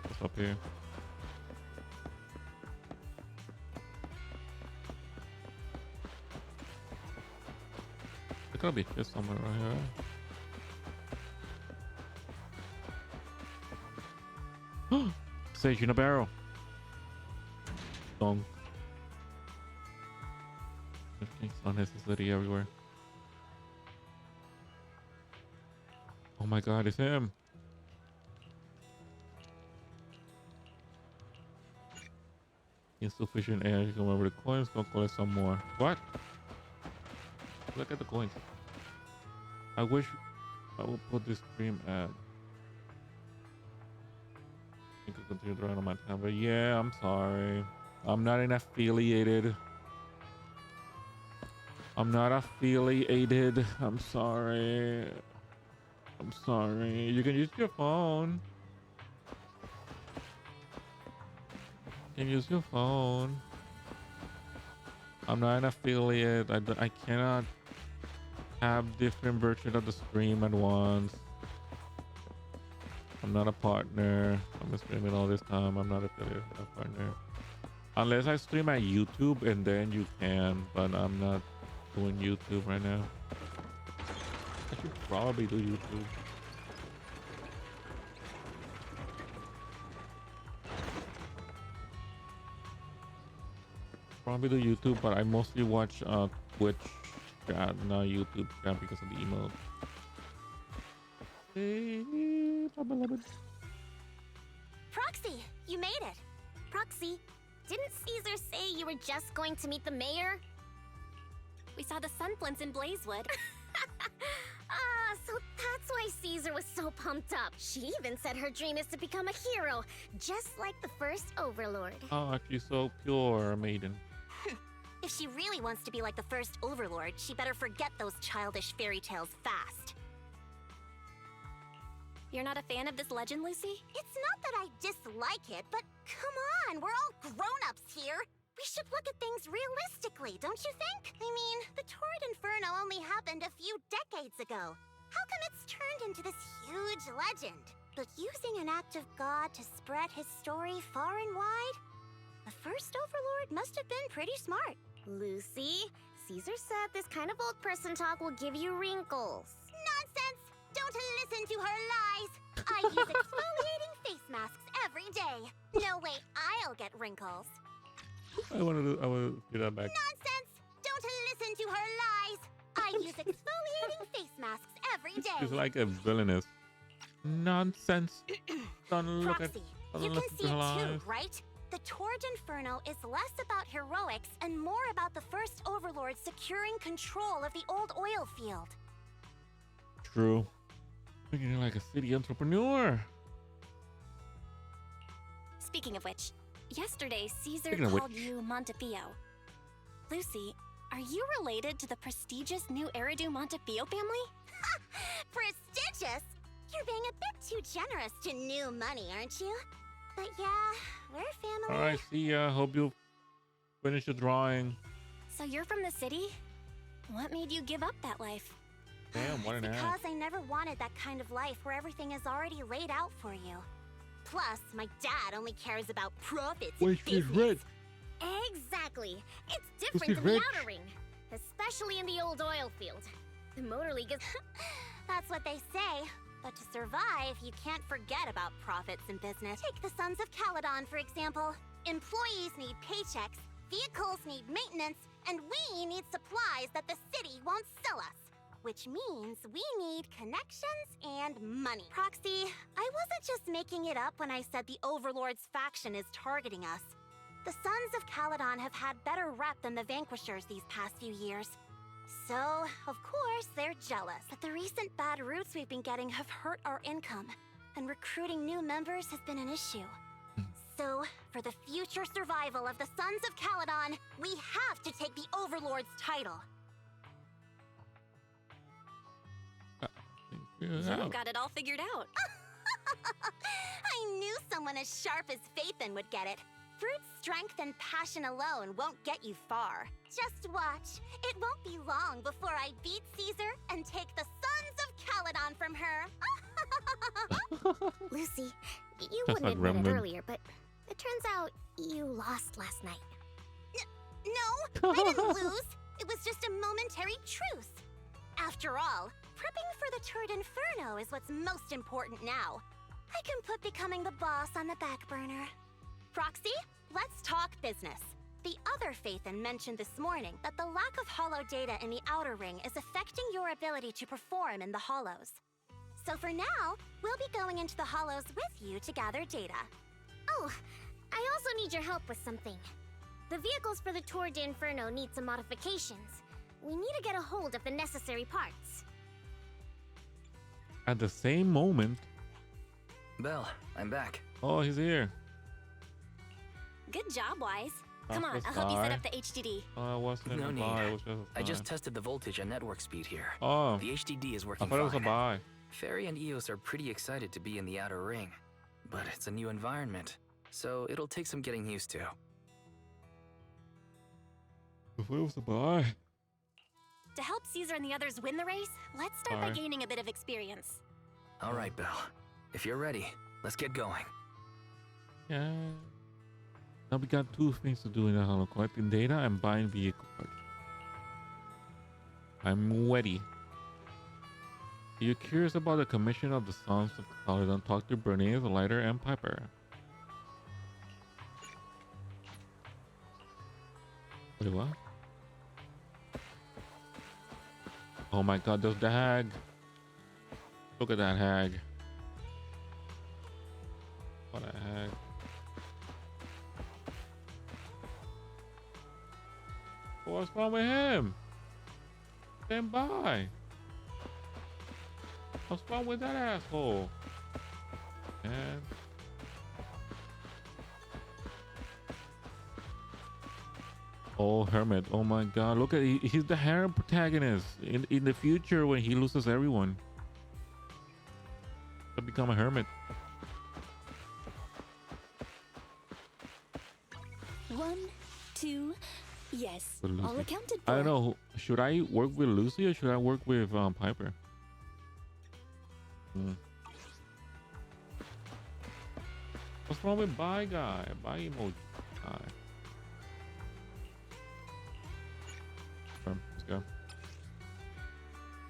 What's up here? There gotta be fish somewhere right here. Sage in a barrel. Dong. Things unnecessary everywhere. Oh my god, it's him. Insufficient air. You can remember the coins. Go collect some more. What? Look at the coins. I wish I would put this stream ad. I could continue to run on my time, but yeah, I'm sorry. I'm not an affiliated. I'm not affiliated. I'm sorry. I'm sorry. You can use your phone. You can use your phone. I'm not an affiliate. I cannot have different versions of the stream at once. I'm not a partner. I'm streaming all this time. I'm not affiliate. I'm a partner. Unless I stream at YouTube and then you can, but I'm not doing YouTube right now. I should probably do YouTube. Probably do YouTube, but I mostly watch Twitch chat, not YouTube chat because of the emote. Proxy, you made it. Proxy, didn't Caesar say you were just going to meet the mayor? We saw the sunflints in Blazewood. So that's why Caesar was so pumped up. She even said her dream is to become a hero, just like the first Overlord. Oh, she's so pure, maiden. If she really wants to be like the first Overlord, she better forget those childish fairy tales fast. You're not a fan of this legend, Lucy? It's not that I dislike it, but come on, we're all grown-ups here. We should look at things realistically, don't you think? I mean, the Torrid Inferno only happened a few decades ago. How come it's turned into this huge legend? But using an act of God to spread his story far and wide? The first Overlord must have been pretty smart. Lucy, Caesar said this kind of old person talk will give you wrinkles. Nonsense! Don't listen to her lies! I use exfoliating face masks every day. No way I'll get wrinkles. I want to get that back. Nonsense! Don't listen to her lies! I use exfoliating face masks every day. She's like a villainous. Nonsense. Don't look at. Proxy, Don't you can listen see to her it lies. too, right? The Torrid Inferno is less about heroics and more about the first Overlord securing control of the old oil field. True. Thinking like a city entrepreneur. Speaking of which, yesterday Caesar Speaking of called you Montefiore. Lucy, are you related to the prestigious new Eridu Montefiore family? Prestigious? You're being a bit too generous to new money, aren't you? But yeah, we're family. All right, see ya. Hope you finish your drawing. So you're from the city? What made you give up that life? Damn, what an ass. Because I never wanted that kind of life where everything is already laid out for you. Plus, my dad only cares about profits and Wait, she's business. rich. Exactly. It's Lucy's different in the rich. Outer Ring, especially in the old oil field. The Motor League is... That's what they say. But to survive, you can't forget about profits in business. Take the Sons of Caledon, for example. Employees need paychecks, vehicles need maintenance, and we need supplies that the city won't sell us. Which means we need connections and money. Proxy, I wasn't just making it up when I said the Overlord's faction is targeting us. The Sons of Caledon have had better rep than the Vanquishers these past few years. So, of course, they're jealous. But the recent bad routes we've been getting have hurt our income, and recruiting new members has been an issue. So, for the future survival of the Sons of Caledon, we have to take the Overlord's title. You've got it all figured out. I knew someone as sharp as Phaethon would get it. Brute strength and passion alone won't get you far. Just watch. It won't be long before I beat Caesar and take the Sons of Caledon from her. Lucy, you That's wouldn't like admit it Gremlin. earlier, but it turns out you lost last night. No, I didn't lose. It was just a momentary truce. After all, prepping for the Torrid Inferno is what's most important now. I can put becoming the boss on the back burner. Proxy, let's talk business. The other Phaethon mentioned this morning that the lack of hollow data in the Outer Ring is affecting your ability to perform in the hollows. So for now, we'll be going into the hollows with you to gather data. Oh, I also need your help with something. The vehicles for the Tour de Inferno need some modifications. We need to get a hold of the necessary parts. At the same moment. Belle, I'm back. Oh, he's here. Good job, Wise. Come on, Just I'll help you set bye. up the HDD. Oh, it wasn't No a need. buy. It was just a I just buy. tested the voltage and network speed here. Oh. The HDD is I working thought it was a fine. buy. Fairy and Eos are pretty excited to be in the Outer Ring, but it's a new environment, so it'll take some getting used to. I thought it was a buy. To help Caesar and the others win the race, let's start by Alright. gaining a bit of experience. All right, Belle. If you're ready, let's get going. Yeah. Now we got two things to do in the hollow: collecting data and buying vehicle parts. I'm ready. Are you curious about the commission of the Sons of Caledon? Talk to Bernays, Lighter, and Piper. Wait, what? Oh my god, there's the hag. Look at that hag. What a hag. What's wrong with him? Stand by. What's wrong with that asshole? And oh, Hermit. Oh my god. Look at he's the harem protagonist. In the future when he loses everyone. He'll become a hermit. 1, 2, yes. With Lucy. All accounted for. I don't know. Should I work with Lucy or should I work with Piper? What's wrong with bye guy? Bye emoji guy. Let's go.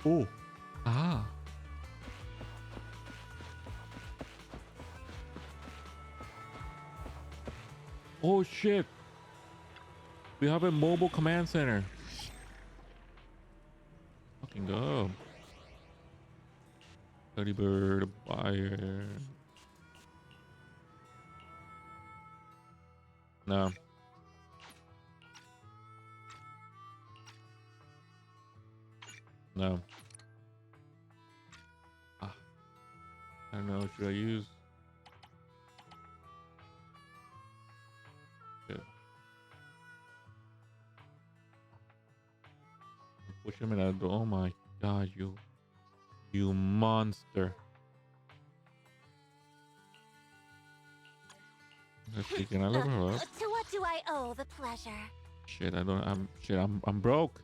Oh. Ah. Oh shit. We have a mobile command center. Fucking go. Dirty bird buyer. No. No. Ah. I don't know. Should I use? Good. Push him in that door. Oh my god, you monster. Let's see, can I level her up? To what do I owe the pleasure? Shit, I'm broke.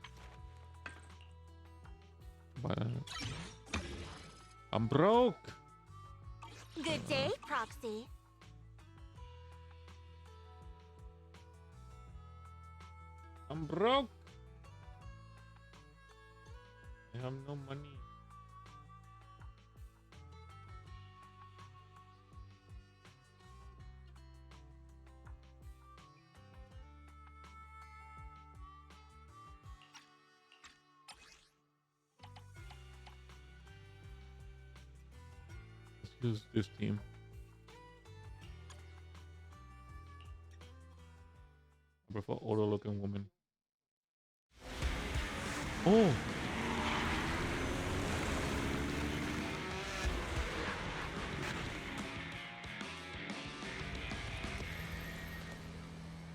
But I'm broke. Good day, Proxy. I'm broke. I have no money. Let's use this team. I prefer older looking woman. Oh.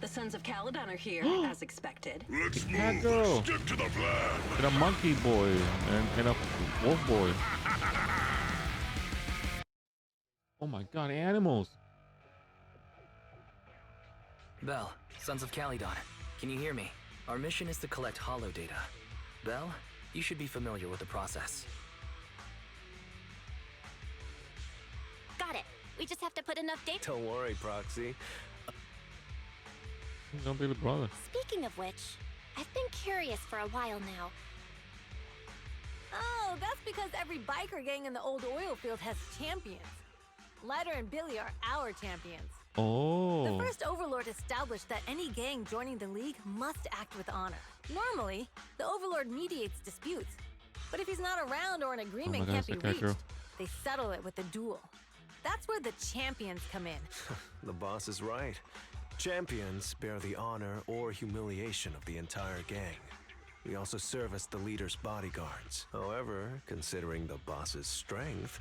The Sons of Caledon are here, as expected. Let's move. Let's stick to the plan. And a monkey boy and a wolf boy. Oh my god, animals. Bell, Sons of Caledon, can you hear me? Our mission is to collect holo data. Bell, you should be familiar with the process. Got it. We just have to put enough data. Don't worry, Proxy. Don't be the brother. Speaking of which, I've been curious for a while now. Oh, that's because every biker gang in the old oil field has champions. Lighter and Billy are our champions. Oh. The first Overlord established that any gang joining the League must act with honor. Normally, the Overlord mediates disputes, but if he's not around or an agreement can't be reached, they settle it with a duel. That's where the champions come in. The boss is right. Champions bear the honor or humiliation of the entire gang. We also serve as the leader's bodyguards. However, considering the boss's strength,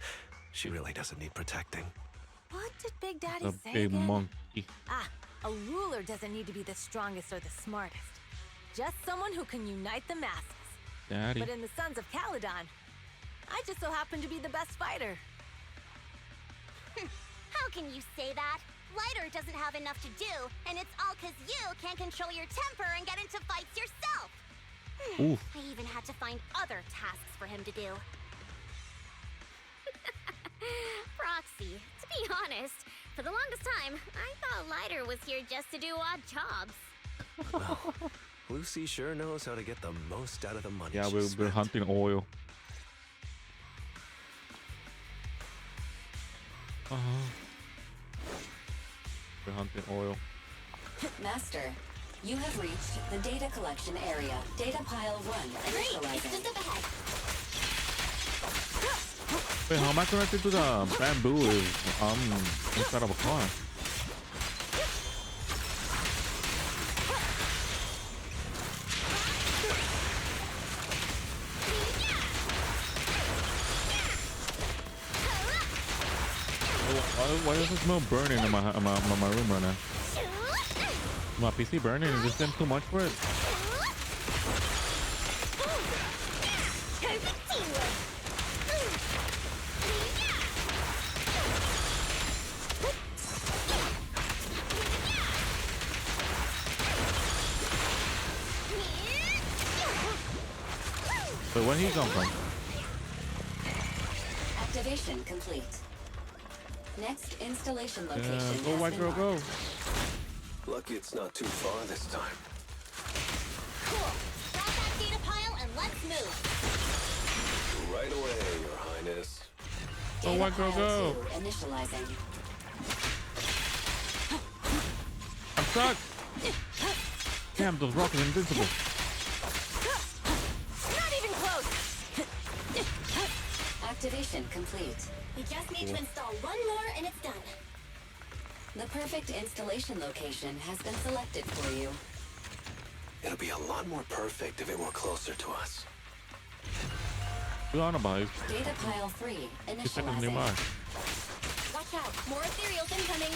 she really doesn't need protecting. What did Big Daddy A say big again? monkey. Ah, a ruler doesn't need to be the strongest or the smartest. Just someone who can unite the masses. Daddy. But in the Sons of Caledon, I just so happen to be the best fighter. How can you say that? Lighter doesn't have enough to do, and it's all because you can't control your temper and get into fights yourself. Oof. I even had to find other tasks for him to do. Proxy, to be honest, for the longest time, I thought Lighter was here just to do odd jobs. Well, Lucy sure knows how to get the most out of the money. Yeah, she we're spent. hunting oil. We're hunting oil. Master, you have reached the data collection area. Data pile 1 Great, it's just initializing. up ahead. Wait, how am I connected to the bamboo? Is inside of a car. Why does it smell burning in my room right now? My PC burning? Is this getting too much for it? Wait, where'd he come from? Activation complete. Next installation location. Go, white girl, go. Lucky it's not too far this time. Cool. Grab that data pile and let's move. Right away, Your Highness. Go, white girl, go. Initializing. I'm stuck. Damn, those rocks are invincible. Not even close. Activation complete. We just need to install one more and it's done. The perfect installation location has been selected for you. It'll be a lot more perfect if it were closer to us. We're on about it. Data pile 3 It's like nearby. initializing. Watch out. More ethereals incoming.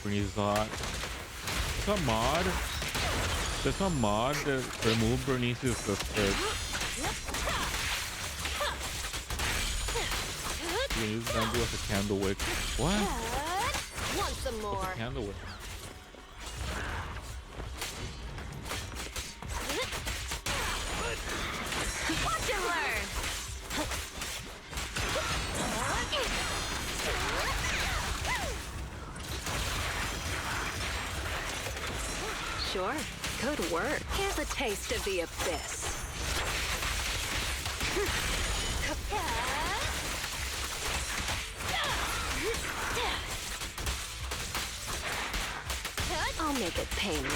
Bernice thought. There's a mod. There's a mod that remove Bernice's sister. You use bamboo as a candle wick. What? Want some more? Candle wick. Watch and learn. Sure, could work. Here's a taste of the abyss. I'll make it painless.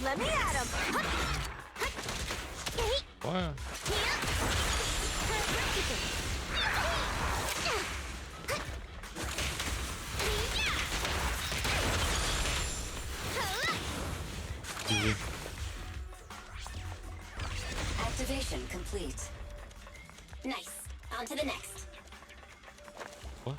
Let me at him. What? Easy. Activation complete. Nice. On to the next. What?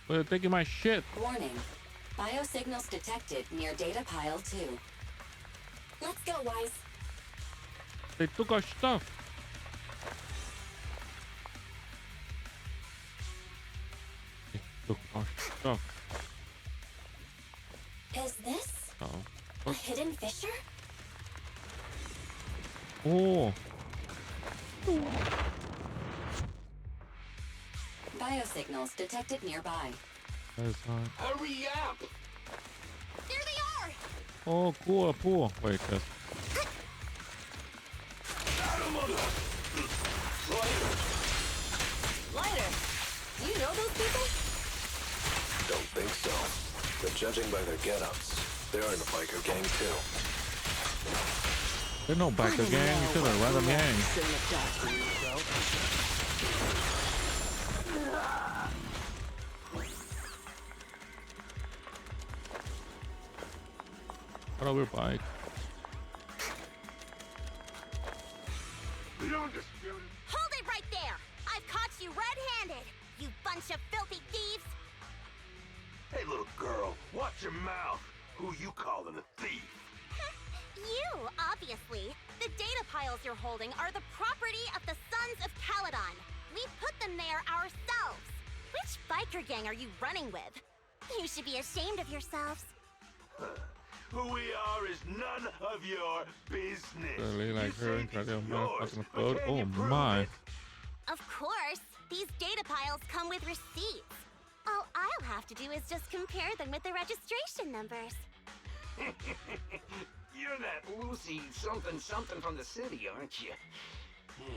Well, they're taking my shit. Warning. Biosignals detected near data pile 2. Let's go, Wise. They took our stuff. They took our stuff. Is this Oh. a hidden fissure? Oh. Biosignals detected nearby. That's hot. Hurry up! There they are! Oh, cool, cool. Wait, that's... Lighter. Do you know those people? Don't think so. But judging by their get-ups, they're in a biker gang too. There's no biker gang, it's just a random gang. What are we bike? Hold it right there! I've caught you red-handed, you bunch of filthy thieves! Hey, little girl, watch your mouth. Who you calling a thief? You, obviously. The data piles you're holding are the property of the Sons of Caledon. We put them there ourselves. Which biker gang are you running with? You should be ashamed of yourselves. Who we are is none of your business. Really like You her say and try to it's yours, motherfucking but code. can Oh you prove my. it? Of course, these data piles come with receipts. All I'll have to do is just compare them with the registration numbers. You're that Lucy something from the city, aren't you?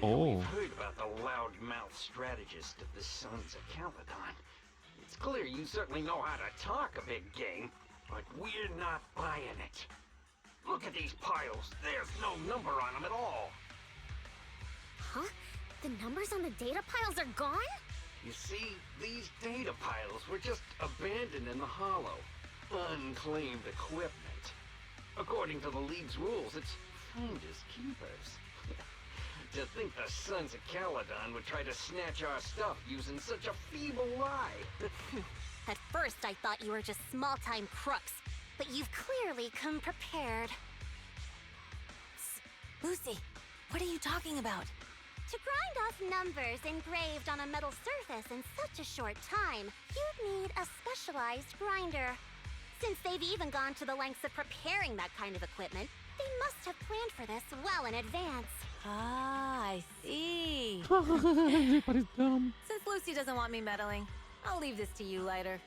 Oh. We've heard about the loudmouth strategist of the Sons of Caledon. It's clear you certainly know how to talk a big game, but we're not buying it. Look at these piles. There's no number on them at all. Huh? The numbers on the data piles are gone? You see, these data piles were just abandoned in the hollow. Unclaimed equipment. According to the League's rules, it's finders keepers. To think the Sons of Caledon would try to snatch our stuff using such a feeble lie. At first, I thought you were just small-time crooks, but you've clearly come prepared. Lucy, what are you talking about? To grind off numbers engraved on a metal surface in such a short time, you'd need a specialized grinder. Since they've even gone to the lengths of preparing that kind of equipment, they must have planned for this well in advance. Ah, I see. Everybody's dumb. Since Lucy doesn't want me meddling, I'll leave this to you, Lighter.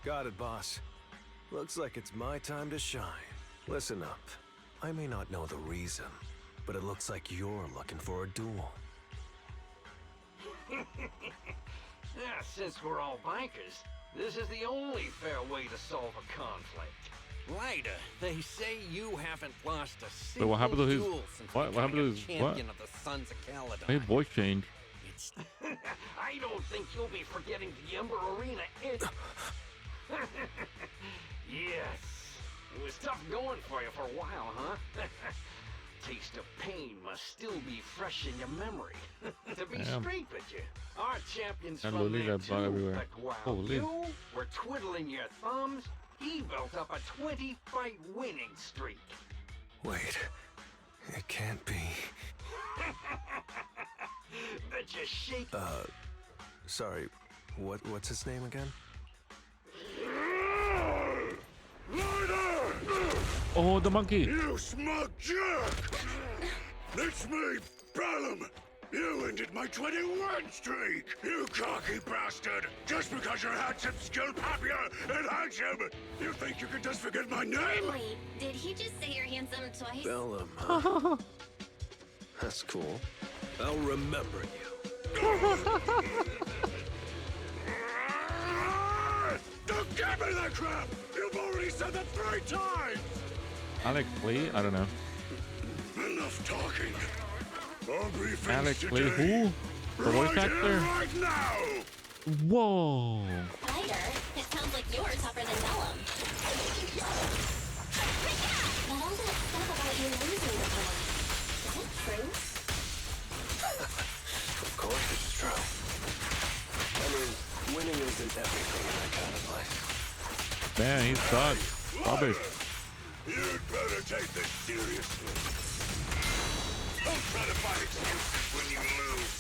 Got it, boss. Looks like it's my time to shine. Listen up. I may not know the reason, but it looks like you're looking for a duel. Yeah, since we're all bikers, this is the only fair way to solve a conflict. Ryder, they say you haven't lost a Wait, single what happened to his? duel since What happened to his? becoming What? champion of the Sons of Caledon. His voice changed. It's I don't think you'll be forgetting the Ember Arena. Yes, it was tough going for you for a while, huh? Taste of pain must still be fresh in your memory. To be Damn. straight with you, our champions And from Lily there got blood too, everywhere. but while Holy. you were twiddling your thumbs, he built up a 20-fight winning streak. Wait, it can't be. Bet you shake. Sorry, what's his name again? Oh, the monkey. You smug jerk! It's me, Bellum! You ended my 21 streak! You cocky bastard! Just because you're handsome, skilled, happier, and handsome! You think you can just forget my name? Wait, did he just say you're handsome twice? Bellum, huh? That's cool. I'll remember you. Don't give me that crap! You've already said that 3 times! Alex Lee? I don't know. Enough talking. I'll be finished Alex today. Lee who? The voice Right actor? here, right now! Whoa. Ryder, it sounds like you're tougher than Bellum. But all that stuff about you losing before, is it true? Of course it's true. I mean, winning isn't everything in that kind of place. Man, he sucks. Rubbish. You'd better take this seriously. Don't try to find excuses when you lose.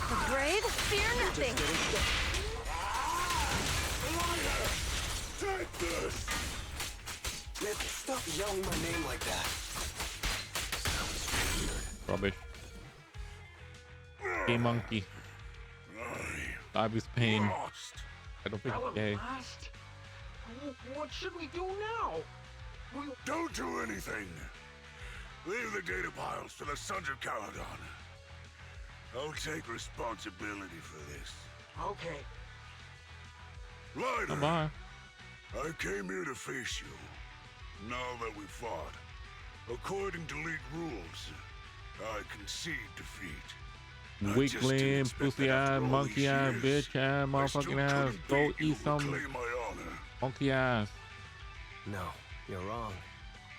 The brave fear nothing. Take this! Man, stop yelling my name like that. Sounds weird. Rubbish. Gay monkey. Dive his pain. Lost. I don't think Bellum gay. lost? What should we do now? Don't do anything. Leave the data piles to the Sons of Caledon. I'll take responsibility for this. Okay. Ryder, Bye. I came here to face you. Now that we fought, according to league rules, I concede defeat. Weakling, pussy ass, monkey ass, bitch ass, motherfucking ass. Go eat some Claim my honor. monkey ass. No, you're wrong.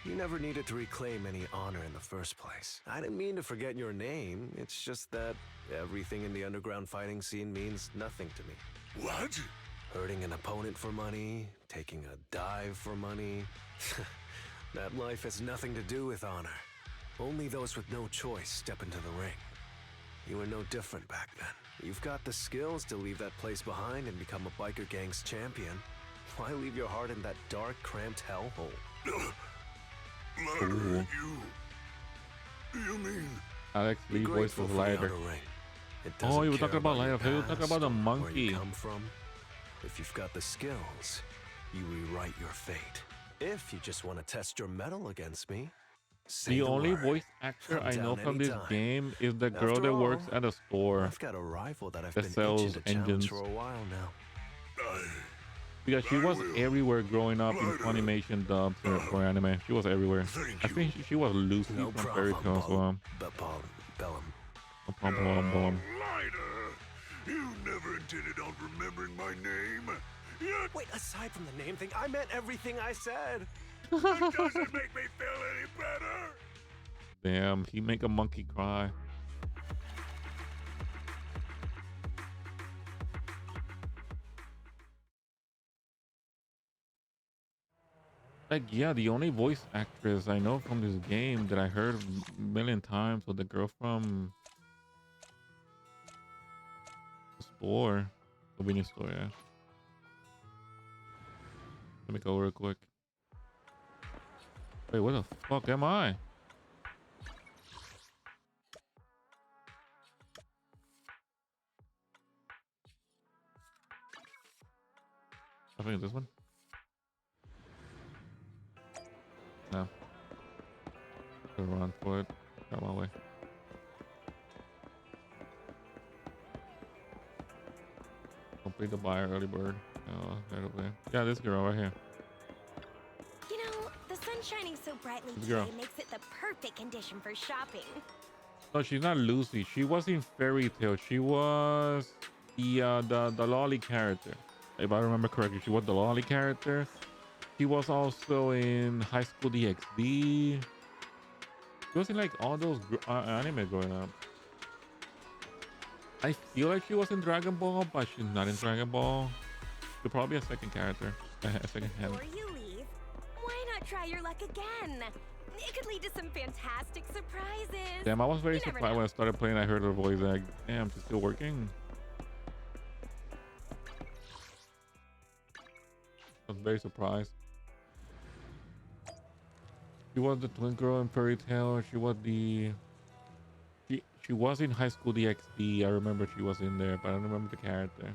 You never needed to reclaim any honor in the first place. I didn't mean to forget your name. It's just that everything in the underground fighting scene means nothing to me. What? Hurting an opponent for money, taking a dive for money. That life has nothing to do with honor. Only those with no choice step into the ring. You were no different back then. You've got the skills to leave that place behind and become a biker gang's champion. Why leave your heart in that dark, cramped hellhole? Ryder, you mean... Alex Lee voice Grateful was for the lighter. outer ring. It Oh, doesn't you were care talking about your lighter. He was talking past about the or Where monkey. you come from. If you've got the skills, you rewrite your fate. If you just want to test your mettle against me, say The the only word. voice actor I'm I know down from this anytime. game is the girl After that works all, at a store I've got a rival that I've that been sells itching to challenge engines. for a while now. Because she was everywhere growing up in Funimation dubs for anime. She was everywhere. I think she was Lucy No from Fairy problem, Tale as well. Bellum. Ryder, you never intended on remembering my name. Yet... Wait, aside from the name thing, I meant everything I said. That doesn't make me feel any better. Damn, he make a monkey cry. Like, yeah, the only voice actress I know from this game that I heard a million times was the girl from the store, convenience store. Yeah. Let me go real quick. Wait, where the fuck am I? I think it's this one. No. Gotta run for it. Got my way. Complete the buyer early bird. Oh, right over there. Yeah, this girl right here. You know, the sun shining so brightly This today girl. makes it the perfect condition for shopping. No, she's not Lucy. She was in Fairy Tale. She was the lolly character. If I remember correctly, she was the lolly character. She was also in High School DxD. She was in like all those anime growing up. I feel like she was in Dragon Ball, but she's not in Dragon Ball. She'll probably be a second character, a second hand. Before you leave, why not try your luck again? It could lead to some fantastic surprises. Damn, I was very You never surprised know. when I started playing. I heard her voice. Like, damn, she's still working. I was very surprised. She was the twin girl in Fairy Tale. She was the. She was in High School DxD. I remember she was in there, but I don't remember the character.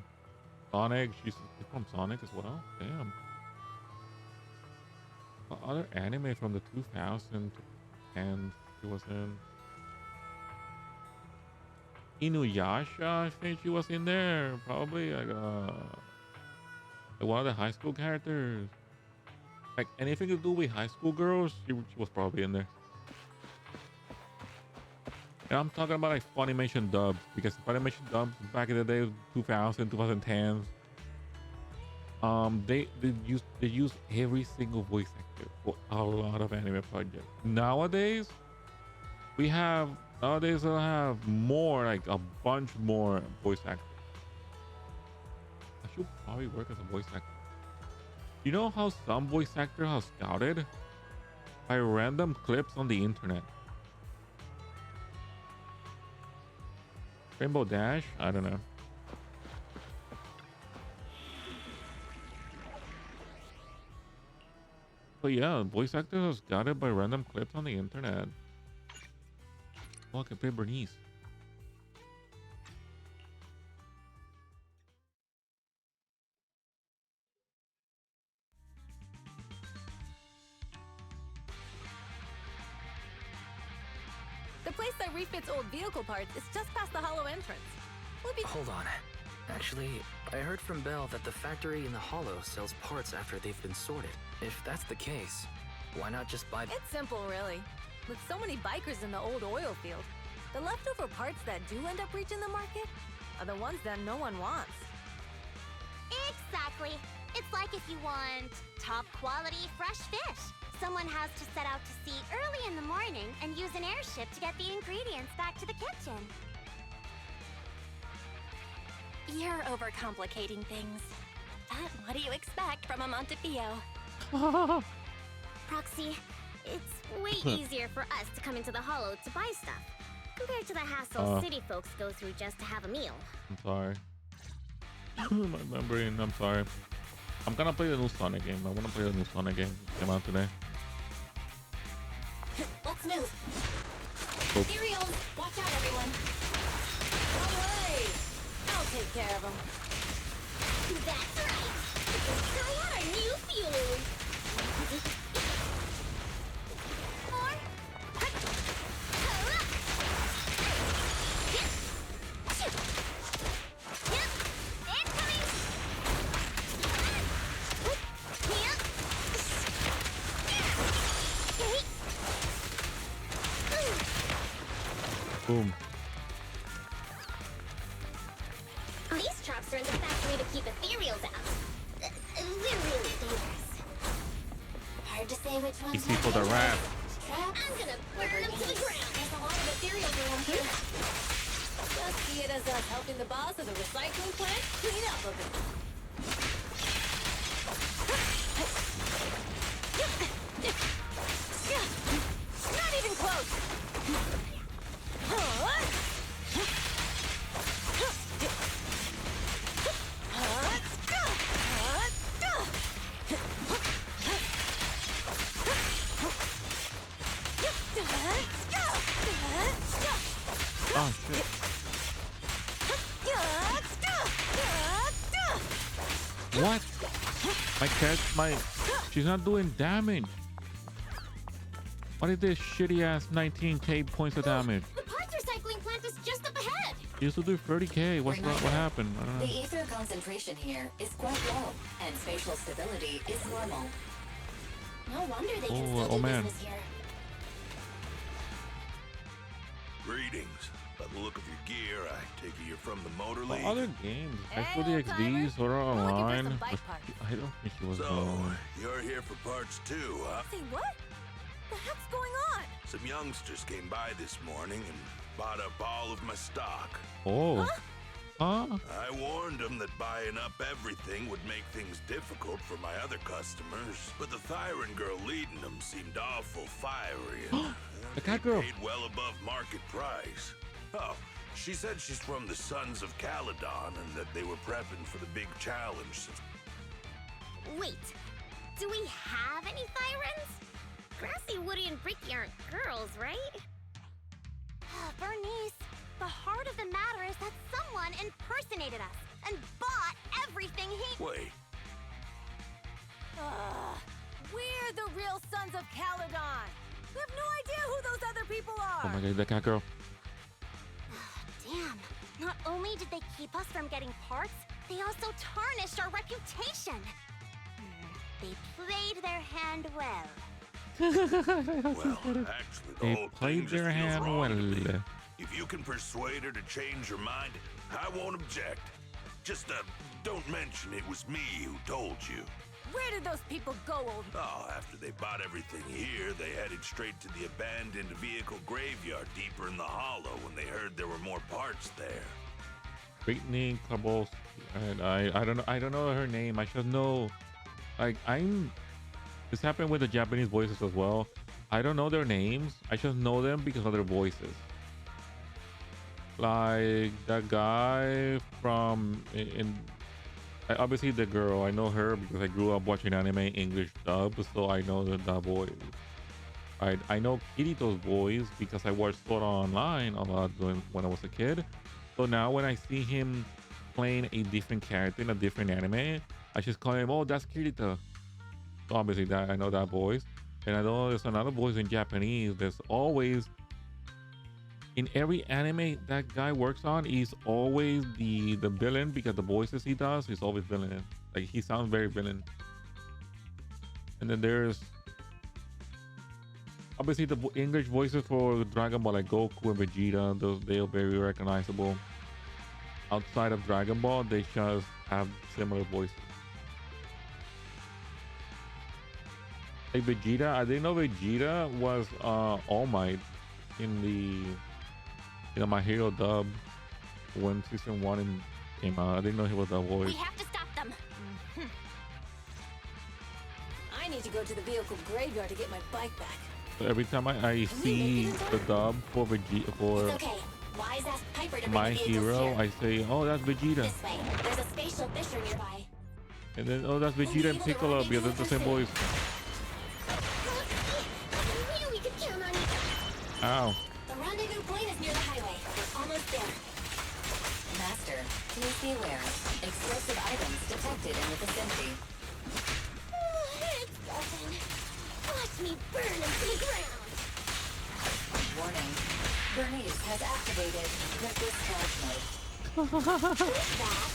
Sonic. She's from Sonic as well. Damn. What other anime from the 2000s and she was in Inuyasha? I think she was in there. Probably like one of the high school characters. Like anything to do with high school girls, she was probably in there. And I'm talking about like Funimation dubs, because Funimation dubs back in the day, 2000, 2010s, they use every single voice actor for a lot of anime projects. Nowadays we'll have more, like a bunch more voice actors. I should probably work as a voice actor. You know how some voice actor are scouted by random clips on the internet? Rainbow Dash? I don't know. But yeah, voice actors are scouted by random clips on the internet. Oh, I can play Bernice. The place that refits old vehicle parts is just past the hollow entrance. We'll be— Hold on. Actually, I heard from Belle that the factory in the hollow sells parts after they've been sorted. If that's the case, why not just buy— It's simple, really. With so many bikers in the old oil field, the leftover parts that do end up reaching the market are the ones that no one wants. Exactly. It's like if you want top quality fresh fish. Someone has to set out to sea early in the morning and use an airship to get the ingredients back to the kitchen. You're overcomplicating things. But what do you expect from a Montepillo? Proxy, it's way easier for us to come into the Hollow to buy stuff, compared to the hassle city folks go through just to have a meal. I'm sorry. My brain, I'm sorry. I'm gonna play the new Sonic game. I wanna play the new Sonic game. It came out today. Let's move. Oh. Ethereals, watch out, everyone. Don't worry. I'll take care of them. That's right. Try out our new fuel. Boom. These traps are in the factory to keep ethereals out. They're really dangerous. Hard to say say which one's Easy for the rat. I'm gonna burn them to the ground. There's a lot of materials around here. Just see it as us helping the boss of the recycling plant clean up a bit. Not even close. Oh shit. What? She's not doing damage. What is this shitty ass 19k points of damage? The parts recycling plant is just up ahead. She used to do 30k. What happened? I don't know. The ether concentration here is quite low, and spatial stability is normal. No wonder they can Oh, still oh do man. business here. Greetings. By the look of your gear, I take it you're from the Motor Oh, League. other games. I saw the Hey, XD, Sword Art We're looking for Online. some but bike parts. I don't think she was So, going. you're here for parts too, huh? Say what? The heck's going on? Some youngsters came by this morning and bought up all of my stock. Oh. Huh? I warned them that buying up everything would make things difficult for my other customers, but the Thyron girl leading them seemed awful fiery. And The they cat girl. paid well above market price. Oh, she said she's from the Sons of Caledon and that they were prepping for the big challenge. Wait, do we have any Thyrans? Grassy, Woody, and Bricky aren't girls, right? Bernice, the heart of the matter is that someone impersonated us and bought everything he... Wait, We're the real Sons of Caledon. We have no idea who those other people are. Oh my god, the cat girl. Damn. Not only did they keep us from getting parts, they also tarnished our reputation. They played their hand well. well, actually, the They whole played thing just their feels hand wrong to me. well. If you can persuade her to change her mind, I won't object. Just, don't mention it was me who told you. Where did those people go, old? Oh, after they bought everything here, they headed straight to the abandoned vehicle graveyard deeper in the hollow when they heard there were more parts there. Brittany Kabos. And I don't know her name. I should know. Like this happened with the Japanese voices as well. I don't know their names. I just know them because of their voices. Like that guy from obviously the girl. I know her because I grew up watching anime English dub, so I know that voice. I know Kirito's voice because I watched Sword Art Online a lot when I was a kid. So now when I see him playing a different character in a different anime, I just call him, oh, that's Kirito. So obviously that I know that voice. And I know there's another voice in Japanese. There's always, in every anime that guy works on, he's always the villain because the voices he does, he's always villain. Like he sounds very villain. And then there's obviously the English voices for Dragon Ball, like Goku and Vegeta. They are very recognizable. Outside of Dragon Ball, they just have similar voices. Like Vegeta, I didn't know Vegeta was All Might in the My Hero dub when season 1 came out. I didn't know he was that voice. We have to stop them. I need to go to the vehicle graveyard to get my bike back. So every time I see the dub for Vegeta for It's okay. Wise ask Piper to bring My the vehicles Hero, here. I say, oh, that's Vegeta. This way. There's a spatial fissure nearby. And then, oh, that's Vegeta and Piccolo because they're the same voice. I knew we could count on you. Ow. The rendezvous point is near the highway. We're almost there. Master, please be aware. Explosive items detected in the vicinity. It's open. Watch me burn them to the ground. Warning. Bernice has activated reckless charge mode. Who's that?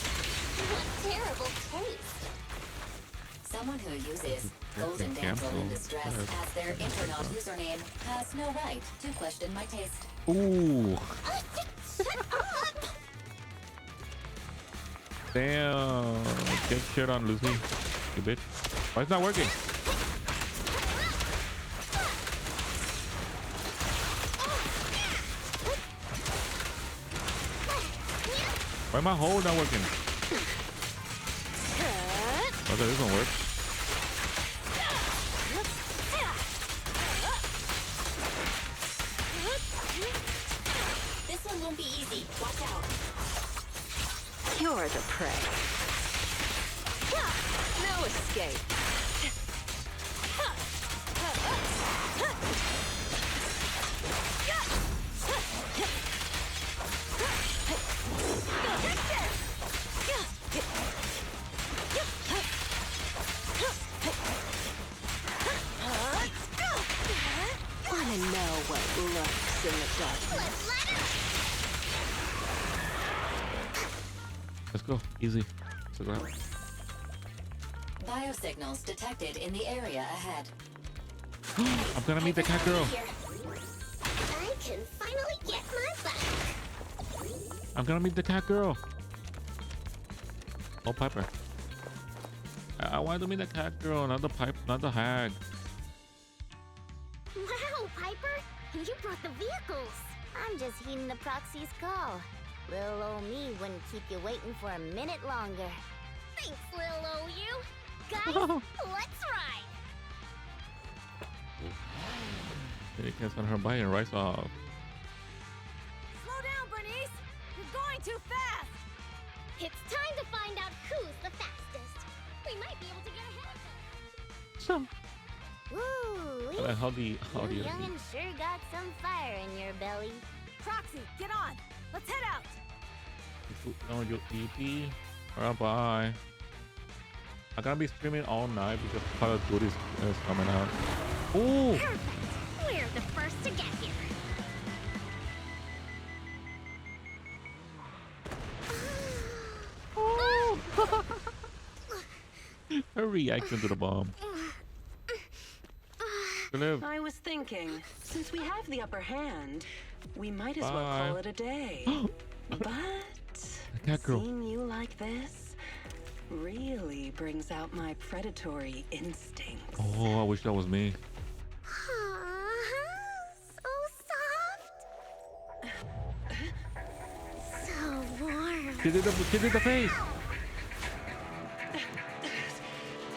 What terrible taste. Someone who uses Golden Damsel in Distress as their Internet username has no right to question my taste. Ooh. Shut up! Damn. Get shit on, Lucy. You bitch. Why it's not working? Why my hole not working? Oh, this one works. This one won't be easy. Watch out. You're the prey. No escape. Wanna know what lurks in the darkness? Let's go. Easy. So grab. Biosignals detected in the area ahead. I'm gonna meet the cat girl. I can finally get my back. I'm gonna meet the cat girl. Oh, Piper. I wanted to meet the cat girl, not the pipe, not the hag. Wow, Piper, you brought the vehicles. I'm just heeding the proxy's call. Little old me wouldn't keep you waiting for a minute longer. Thanks, little old you. Guys, let's ride. It gets on her bike and rides off. Slow down, Bernice! You're going too fast! It's time to find out who's the fastest. We might be able to get ahead of them. Some. Woo! How do you? You youngin' sure got some fire in your belly. Proxy, get on! Let's head out! No, you EP. Alright, bye. I'm gonna be streaming all night because Call of Duty is coming out. Ooh! Perfect. We're the first to get here. Her reaction to the bomb. Live. I was thinking, since we have the upper hand, we might as well Bye. call it a day. But cat girl. seeing you like this really brings out my predatory instincts. Oh, I wish that was me. So soft. So warm. She did the face.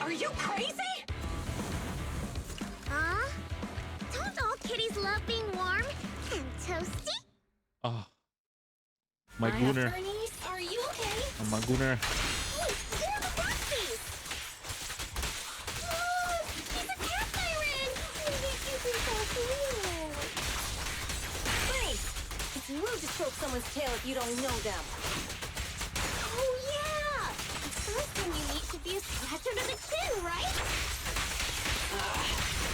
Are you crazy? Huh? Don't all kitties love being warm and toasty? Oh. My gooner. Bernice, are you okay? Oh, my gooner. Oh, they're the proxies! Look! He's a cat siren! Oh, he's so cool! Bernice! It's rude to stroke someone's tail if you don't know them. Oh, yeah! The first time you meet should be a scratch under the chin, right?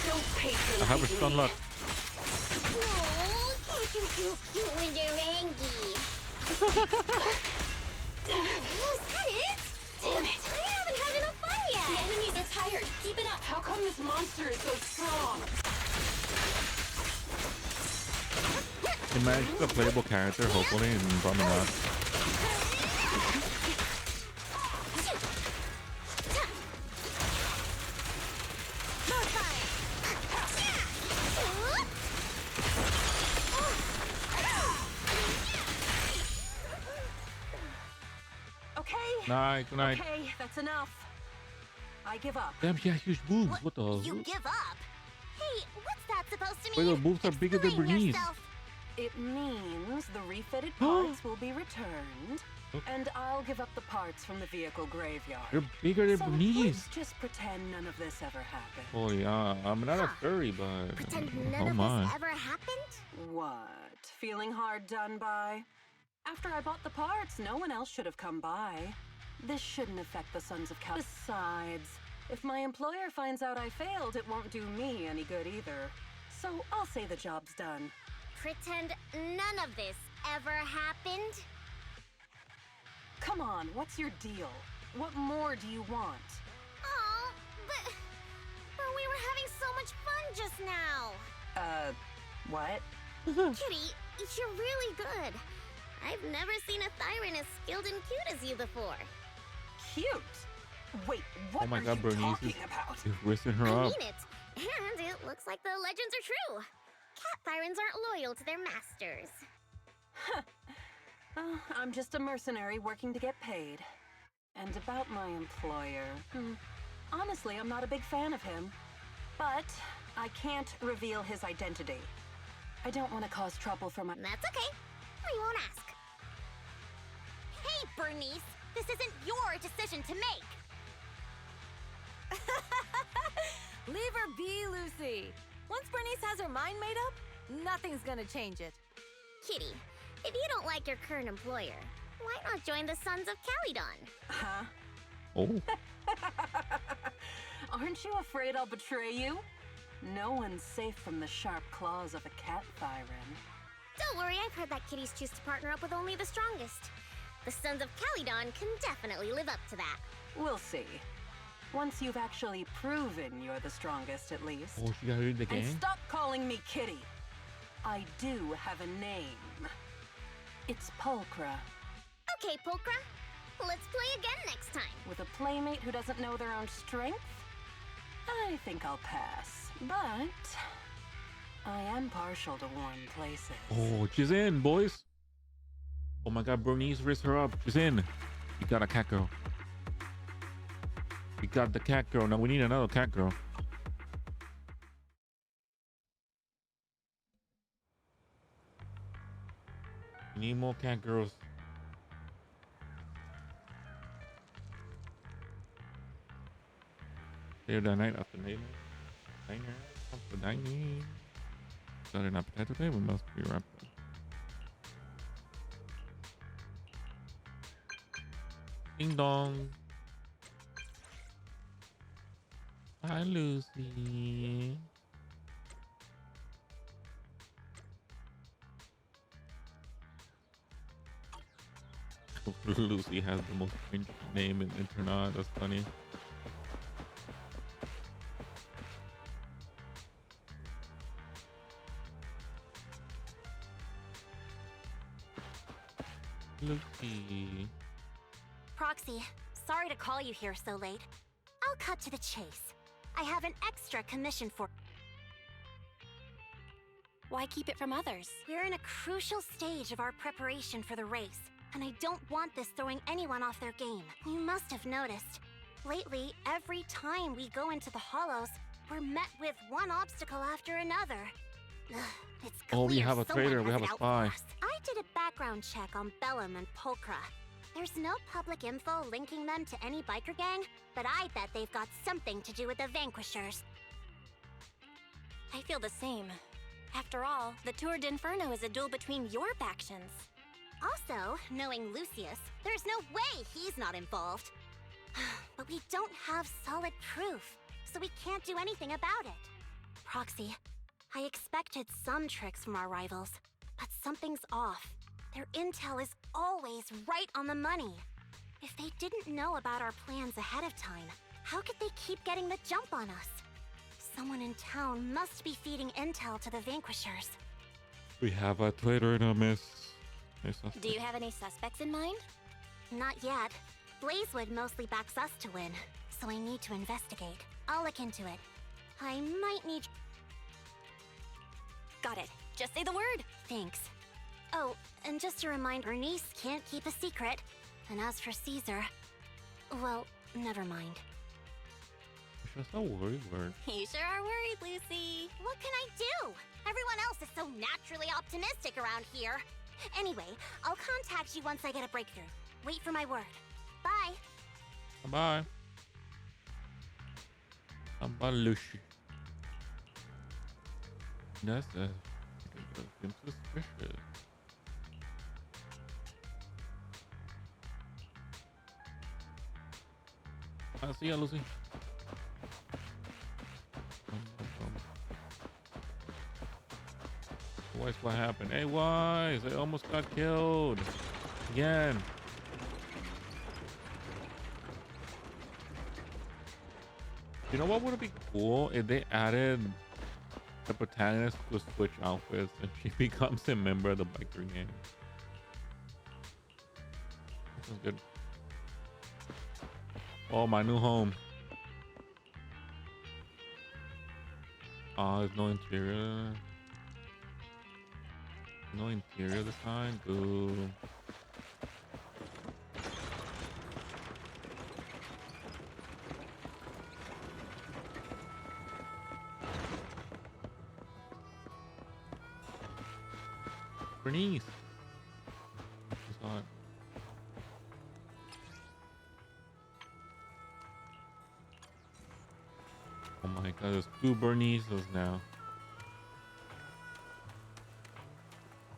Don't patronize I have a stun luck. Oh, can't you feel cute when you're angry? Oh, is that it? Damn it! I haven't had enough fun yet! The enemies are tired. Keep it up. How come this monster is so strong? Imagine a playable character, hopefully, and probably not. Night, good night. Okay, that's enough. I give up. Damn, she has huge boobs. What the? You give up? Hey, what's that supposed to Wait, mean? the boobs are bigger than Explain Bernice. yourself. It means the refitted parts will be returned, and I'll give up the parts from the vehicle graveyard. You're bigger than So Bernice. let's just pretend none of this ever happened. Oh yeah, I'm not a furry, but Pretend oh none of my. this ever happened? What? Feeling hard done by? After I bought the parts, no one else should have come by. This shouldn't affect the Sons of Cal. Besides, if my employer finds out I failed, it won't do me any good either. So I'll say the job's done. Pretend none of this ever happened? Come on, what's your deal? What more do you want? Oh, but we were having so much fun just now. What? Kitty, you're really good. I've never seen a Thyran as skilled and cute as you before. Cute? Wait, what Oh my are God, you Bernice talking is about? risking her I up. mean it. And it looks like the legends are true. Cat Thyrans aren't loyal to their masters. I'm just a mercenary working to get paid. And about my employer, honestly, I'm not a big fan of him. But I can't reveal his identity. I don't want to cause trouble for my... That's okay. We won't ask. Hey, Bernice! This isn't your decision to make! Leave her be, Lucy. Once Bernice has her mind made up, nothing's gonna change it. Kitty, if you don't like your current employer, why not join the Sons of Calydon? Huh? Oh. Aren't you afraid I'll betray you? No one's safe from the sharp claws of a cat, Thyron. Don't worry, I've heard that kitties choose to partner up with only the strongest. The Sons of Calydon can definitely live up to that. We'll see. Once you've actually proven you're the strongest, at least. Oh, she got rid of the gang? And stop calling me Kitty. I do have a name. It's Pulchra. Okay, Pulchra. Let's play again next time. With a playmate who doesn't know their own strength? I think I'll pass. But I am partial to warm places. Oh, she's in, boys. Oh my god, Bernice raised her up. She's in. You got a cat girl. We got the cat girl. Now we need another cat girl. We need more cat girls. Day the night after dinner. Diner after dining. Saturday night potato day. We must be wrapped up. Ding dong. Hi, Lucy. Lucy has the most cringe name in internet. That's funny. Lucy. Proxy, sorry to call you here so late. I'll cut to the chase. I have an extra commission for... Why keep it from others? We're in a crucial stage of our preparation for the race, and I don't want this throwing anyone off their game. You must have noticed. Lately, every time we go into the hollows, we're met with one obstacle after another. Ugh, it's clear Oh, we have a someone traitor. We has have a it out for spy. us. I did a background check on Bellum and Pulchra. There's no public info linking them to any biker gang, but I bet they've got something to do with the Vanquishers. I feel the same. After all, the Tour d'Inferno is a duel between your factions. Also, knowing Lucius, there's no way he's not involved. But we don't have solid proof, so we can't do anything about it. Proxy, I expected some tricks from our rivals, but something's off. Their intel is always right on the money. If they didn't know about our plans ahead of time, how could they keep getting the jump on us? Someone in town must be feeding intel to the Vanquishers. We have a traitor in our midst. Do you have any suspects in mind? Not yet. Blazewood mostly backs us to win, so I need to investigate. I'll look into it. I might need... Got it. Just say the word. Thanks. Oh, and just a reminder, Bernice can't keep a secret. And as for Caesar, well, never mind. She's so worried. You sure are worried, Lucy. What can I do? Everyone else is so naturally optimistic around here. Anyway, I'll contact you once I get a breakthrough. Wait for my word. Bye. Bye. Bye, Lucy. That's suspicious. I see ya, Lucy. Wise, what happened? Hey, Wise, I almost got killed again. You know what would be cool if they added the protagonist to switch outfits and she becomes a member of the biker gang. This is good. Oh, my new home. Oh, there's no interior. No interior this time. Boo. Bernice. It's on. Oh my god, there's 2 Bernices now.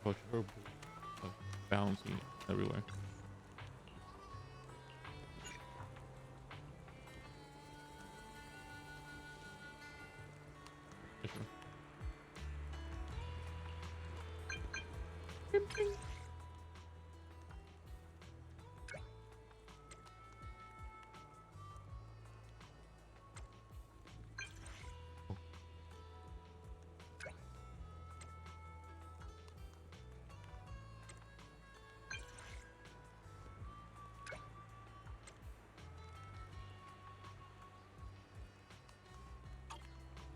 Push her bouncy everywhere.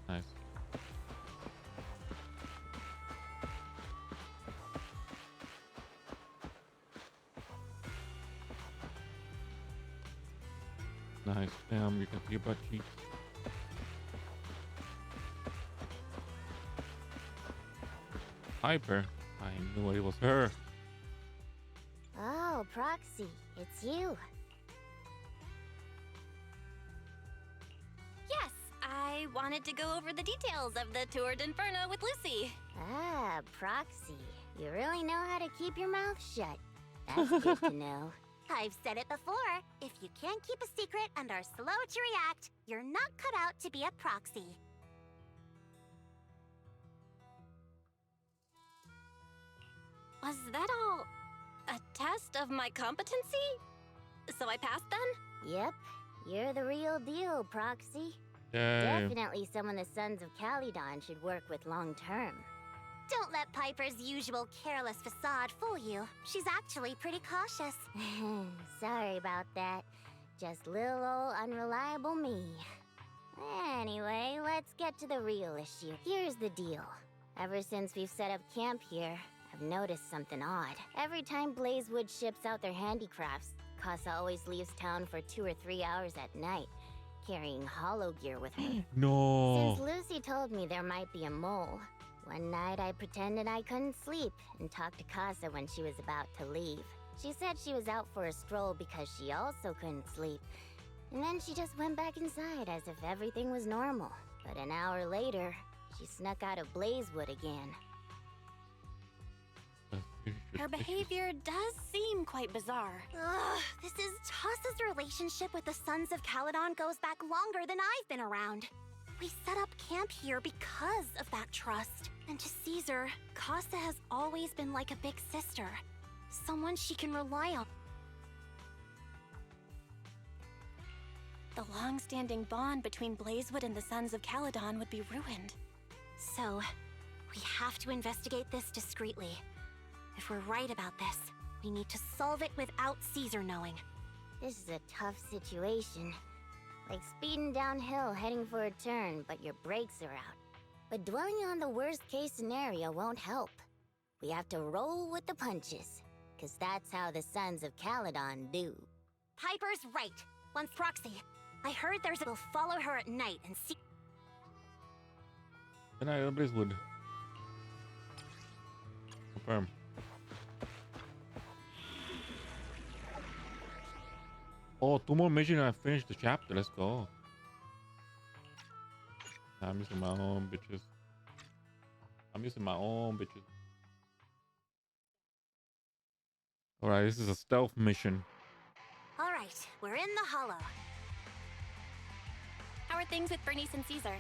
Nice. Nice. Damn, you can see your butt cheeks. Hyper. I knew it was her. Oh, Proxy, it's you. Yes, I wanted to go over the details of the Tour d'Inferno with Lucy. Ah, Proxy, you really know how to keep your mouth shut. That's good to know. I've said it before. If you can't keep a secret and are slow to react, you're not cut out to be a proxy. Was that all a test of my competency? So I passed then? Yep, you're the real deal, Proxy. Damn. Definitely someone the Sons of Caledon should work with long term. Don't let Piper's usual careless facade fool you. She's actually pretty cautious. Sorry about that. Just little old unreliable me. Anyway, let's get to the real issue. Here's the deal. Ever since we've set up camp here, I've noticed something odd. Every time Blazewood ships out their handicrafts, Casa always leaves town for 2 or 3 hours at night, carrying hollow gear with her. No. Since Lucy told me there might be a mole, one night I pretended I couldn't sleep and talked to Casa when she was about to leave. She said she was out for a stroll because she also couldn't sleep. And then she just went back inside as if everything was normal. But an hour later, she snuck out of Blazewood again. Her behavior does seem quite bizarre. Ugh, this is Tassa's relationship with the Sons of Caledon goes back longer than I've been around. We set up camp here because of that trust. And to Caesar, Casa has always been like a big sister. Someone she can rely on. The long-standing bond between Blazewood and the Sons of Caledon would be ruined. So, we have to investigate this discreetly. If we're right about this, we need to solve it without Caesar knowing. This is a tough situation. Like speeding downhill heading for a turn, but your brakes are out. But dwelling on the worst-case scenario won't help. We have to roll with the punches, because that's how the Sons of Caledon do. Piper's right. Once Proxy, I heard there's a... We'll follow her at night and see... Good night, Blazewood. Confirm. Oh, 2 more missions and I finished the chapter. Let's go. I'm using my own bitches. Alright, this is a stealth mission. All right, we're in the hollow. How are things with Bernice and Caesar?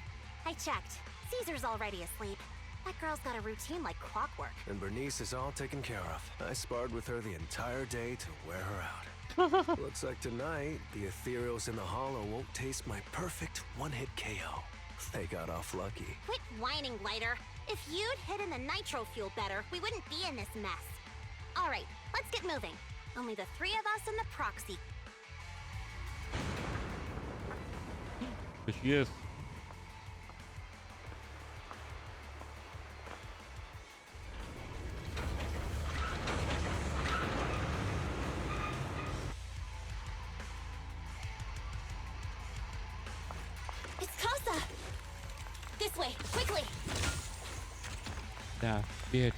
I checked. Caesar's already asleep. That girl's got a routine like clockwork. And Bernice is all taken care of. I sparred with her the entire day to wear her out. Looks like tonight, the ethereals in the hollow won't taste my perfect one-hit KO. They got off lucky. Quit whining, Lighter. If you'd hidden the nitro fuel better, we wouldn't be in this mess. All right, let's get moving. Only the 3 of us and the proxy. There she is. It's Casa! This way, quickly! Yeah, bitch.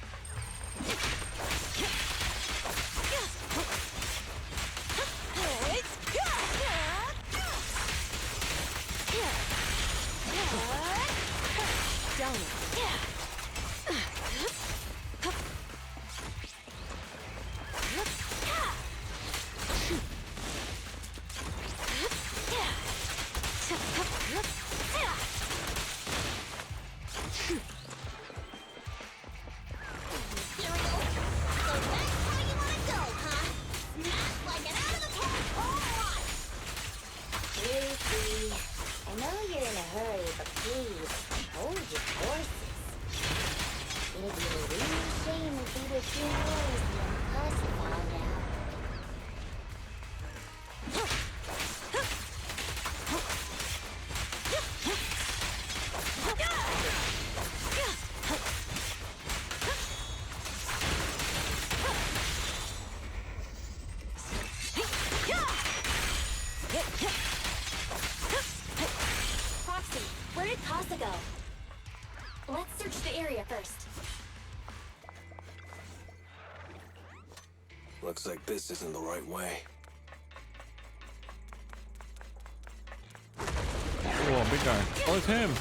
telling you. I know you're in a hurry, but please, hold your horses. It'd be a real shame if we were too noisy and Casa found out. Proxy, where did Casa go? Let's search the area first. Looks like this isn't the right way. Oh, big guy. Oh, it's him.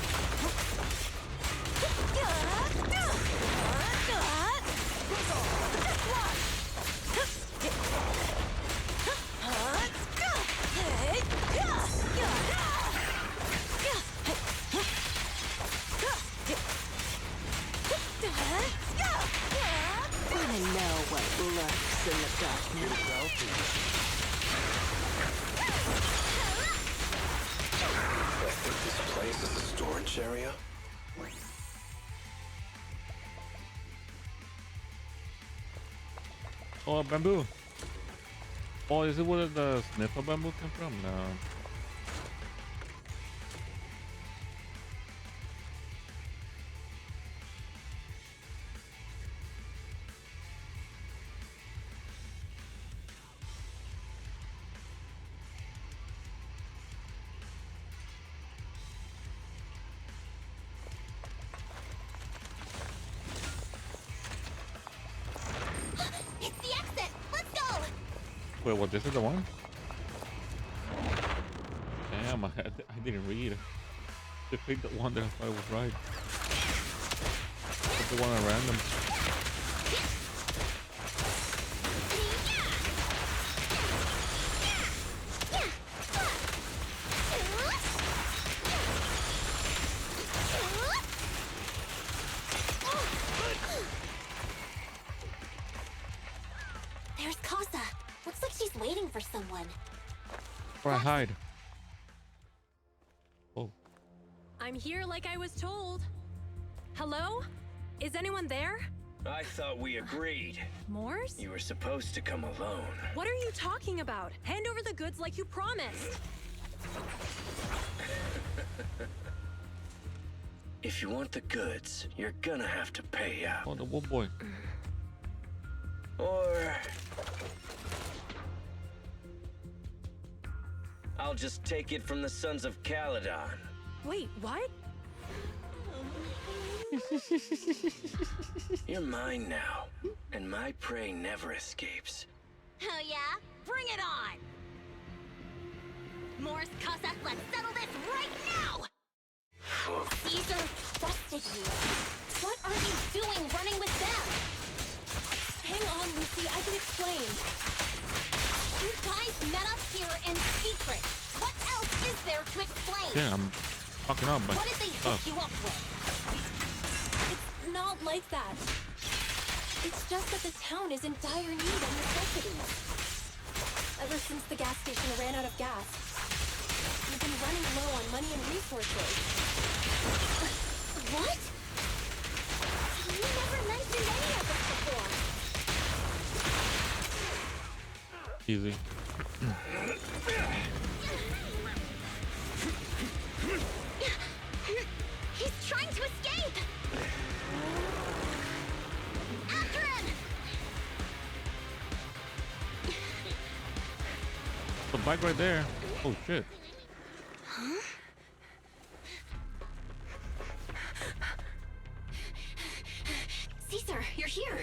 I know what lurks in the darkness. I think this place is a storage area. Oh, bamboo. Oh, is it where the sniffer bamboo come from? No. It's the exit! Let's go! Wait, what? This is the one? Damn, I didn't read. They picked the one that I thought was right. Picked the one at random. There's Casa. Looks like she's waiting for someone. Or I hide. Oh. I'm here like I was told. Hello? Is anyone there? I thought we agreed. Morse? You were supposed to come alone. What are you talking about? Hand over the goods like you promised. If you want the goods, you're gonna have to pay up. Oh, the wolf boy. Or I'll just take it from the Sons of Caledon. Wait, what? You're mine now, and my prey never escapes. Oh yeah? Bring it on! Morse, Casa, let's settle this right now! Caesar trusted you. What are you doing running with them? Hang on, Lucy, I can explain. You guys met up here in secret. What else is there to explain? Yeah, I'm fucking up, but What did they hook you up with? It's not like that. It's just that the town is in dire need of necessities. Ever since the gas station ran out of gas, we've been running low on money and resources. What? You never mentioned any of this before. easy. He's trying to escape! After him! The bike right there. Oh shit. Huh? Caesar, you're here!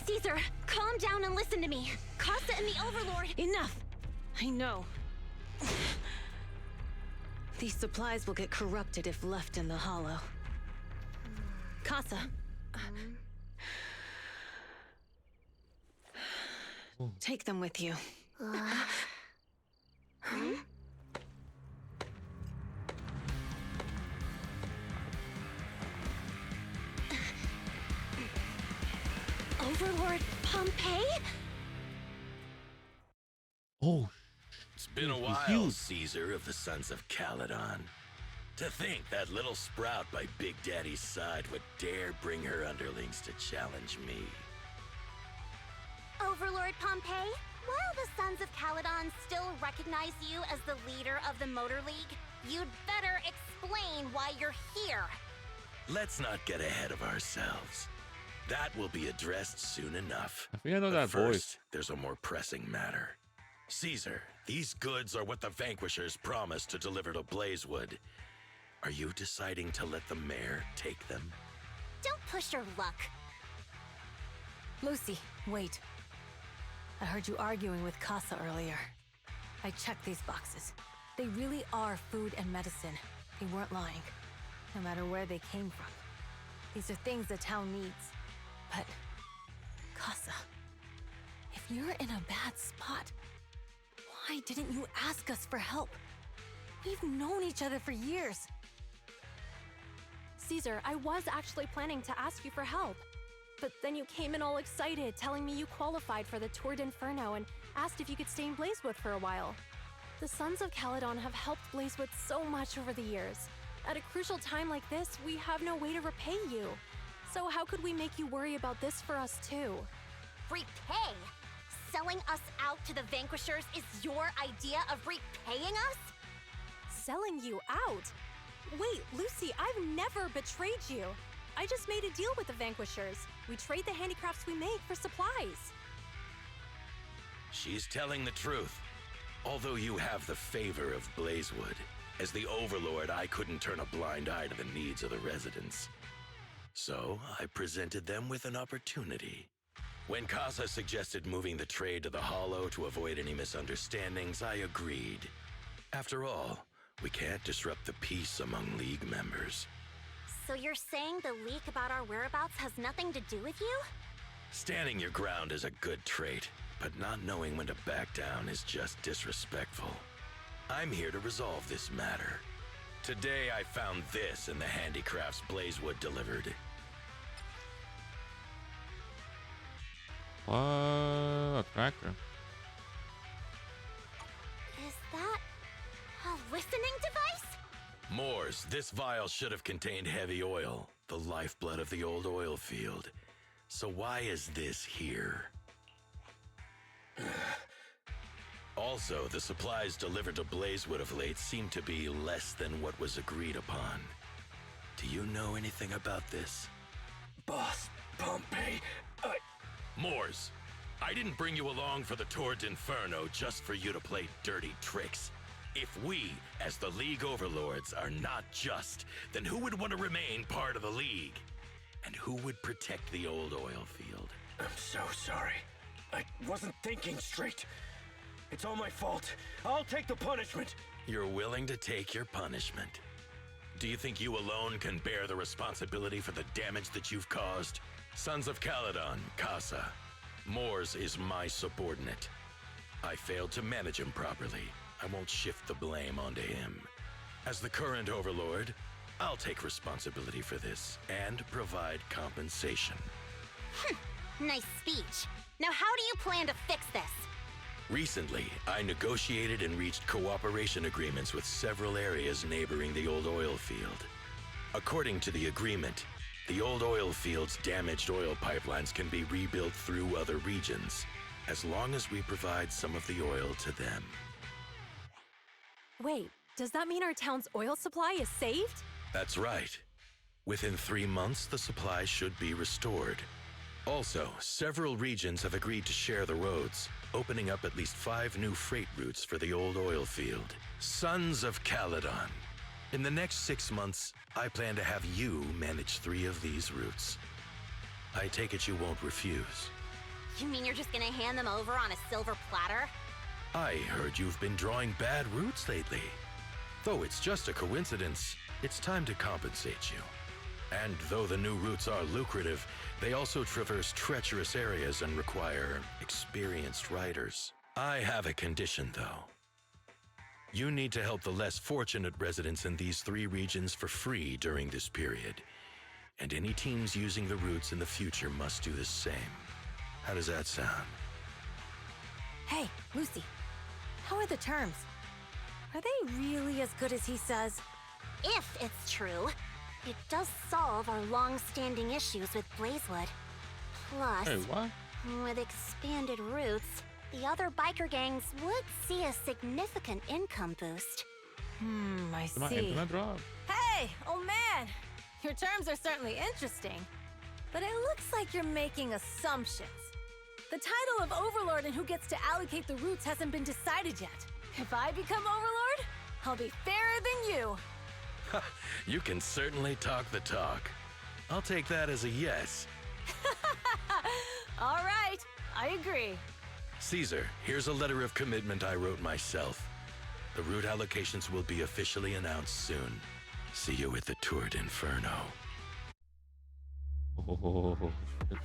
Caesar, calm down and listen to me. Costa and the Overlord... Enough! I know. These supplies will get corrupted if left in the hollow. Casa. Take them with you. Overlord Pompeii? Oh, it's been a while, huge. Caesar of the Sons of Caledon. To think that little sprout by Big Daddy's side would dare bring her underlings to challenge me. Overlord Pompeii, while the Sons of Caledon still recognize you as the leader of the Motor League, you'd better explain why you're here. Let's not get ahead of ourselves. That will be addressed soon enough. I think I know But that first, voice. there's a more pressing matter. Caesar, these goods are what the Vanquishers promised to deliver to Blazewood. Are you deciding to let the mayor take them? Don't push your luck. Lucy, wait. I heard you arguing with Casa earlier. I checked these boxes. They really are food and medicine. They weren't lying, no matter where they came from. These are things the town needs. But, Casa, if you're in a bad spot, why didn't you ask us for help? We've known each other for years. Caesar, I was actually planning to ask you for help. But then you came in all excited, telling me you qualified for the Tour d'Inferno and asked if you could stay in Blazewood for a while. The Sons of Caledon have helped Blazewood so much over the years. At a crucial time like this, we have no way to repay you. So how could we make you worry about this for us too? Repay? Selling us out to the Vanquishers is your idea of repaying us? Selling you out? Wait, Lucy, I've never betrayed you. I just made a deal with the Vanquishers. We trade the handicrafts we make for supplies. She's telling the truth. Although you have the favor of Blazewood, as the Overlord, I couldn't turn a blind eye to the needs of the residents. So I presented them with an opportunity. When Casa suggested moving the trade to the Hollow to avoid any misunderstandings, I agreed. After all, we can't disrupt the peace among League members. So you're saying the leak about our whereabouts has nothing to do with you? Standing your ground is a good trait, but not knowing when to back down is just disrespectful. I'm here to resolve this matter. Today I found this in the handicrafts Blazewood delivered. A tracker. Is that a listening device? Moors, this vial should have contained heavy oil, the lifeblood of the old oil field. So why is this here? Also, the supplies delivered to Blazewood of late seem to be less than what was agreed upon. Do you know anything about this? Boss, Pompeii, Moors, I didn't bring you along for the Tour d'Inferno just for you to play dirty tricks. If we, as the League Overlords, are not just, then who would want to remain part of the League? And who would protect the old oil field? I'm so sorry. I wasn't thinking straight. It's all my fault. I'll take the punishment. You're willing to take your punishment. Do you think you alone can bear the responsibility for the damage that you've caused? Sons of Caledon, Casa. Moors is my subordinate. I failed to manage him properly. I won't shift the blame onto him. As the current Overlord, I'll take responsibility for this and provide compensation. Nice speech. Now how do you plan to fix this? Recently, I negotiated and reached cooperation agreements with several areas neighboring the old oil field. According to the agreement, the old oil field's damaged oil pipelines can be rebuilt through other regions, as long as we provide some of the oil to them. Wait, does that mean our town's oil supply is saved? That's right. Within 3 months, the supply should be restored. Also, several regions have agreed to share the roads, opening up at least 5 new freight routes for the old oil field. Sons of Caledon. In the next 6 months, I plan to have you manage 3 of these routes. I take it you won't refuse. You mean you're just gonna hand them over on a silver platter? I heard you've been drawing bad routes lately. Though it's just a coincidence, it's time to compensate you. And though the new routes are lucrative, they also traverse treacherous areas and require experienced riders. I have a condition, though. You need to help the less fortunate residents in these 3 regions for free during this period. And any teams using the routes in the future must do the same. How does that sound? Hey, Lucy. How are the terms? Are they really as good as he says? If it's true, it does solve our long-standing issues with Blazewood. Plus, Hey, what? with expanded routes, the other biker gangs would see a significant income boost. I My see. internet dropped. Hey, old man! Your terms are certainly interesting, but it looks like you're making assumptions. The title of Overlord and who gets to allocate the routes hasn't been decided yet. If I become Overlord, I'll be fairer than you. You can certainly talk the talk. I'll take that as a yes. All right, I agree. Caesar, here's a letter of commitment I wrote myself. The route allocations will be officially announced soon. See you at the Tour d'Inferno. Oh, shit.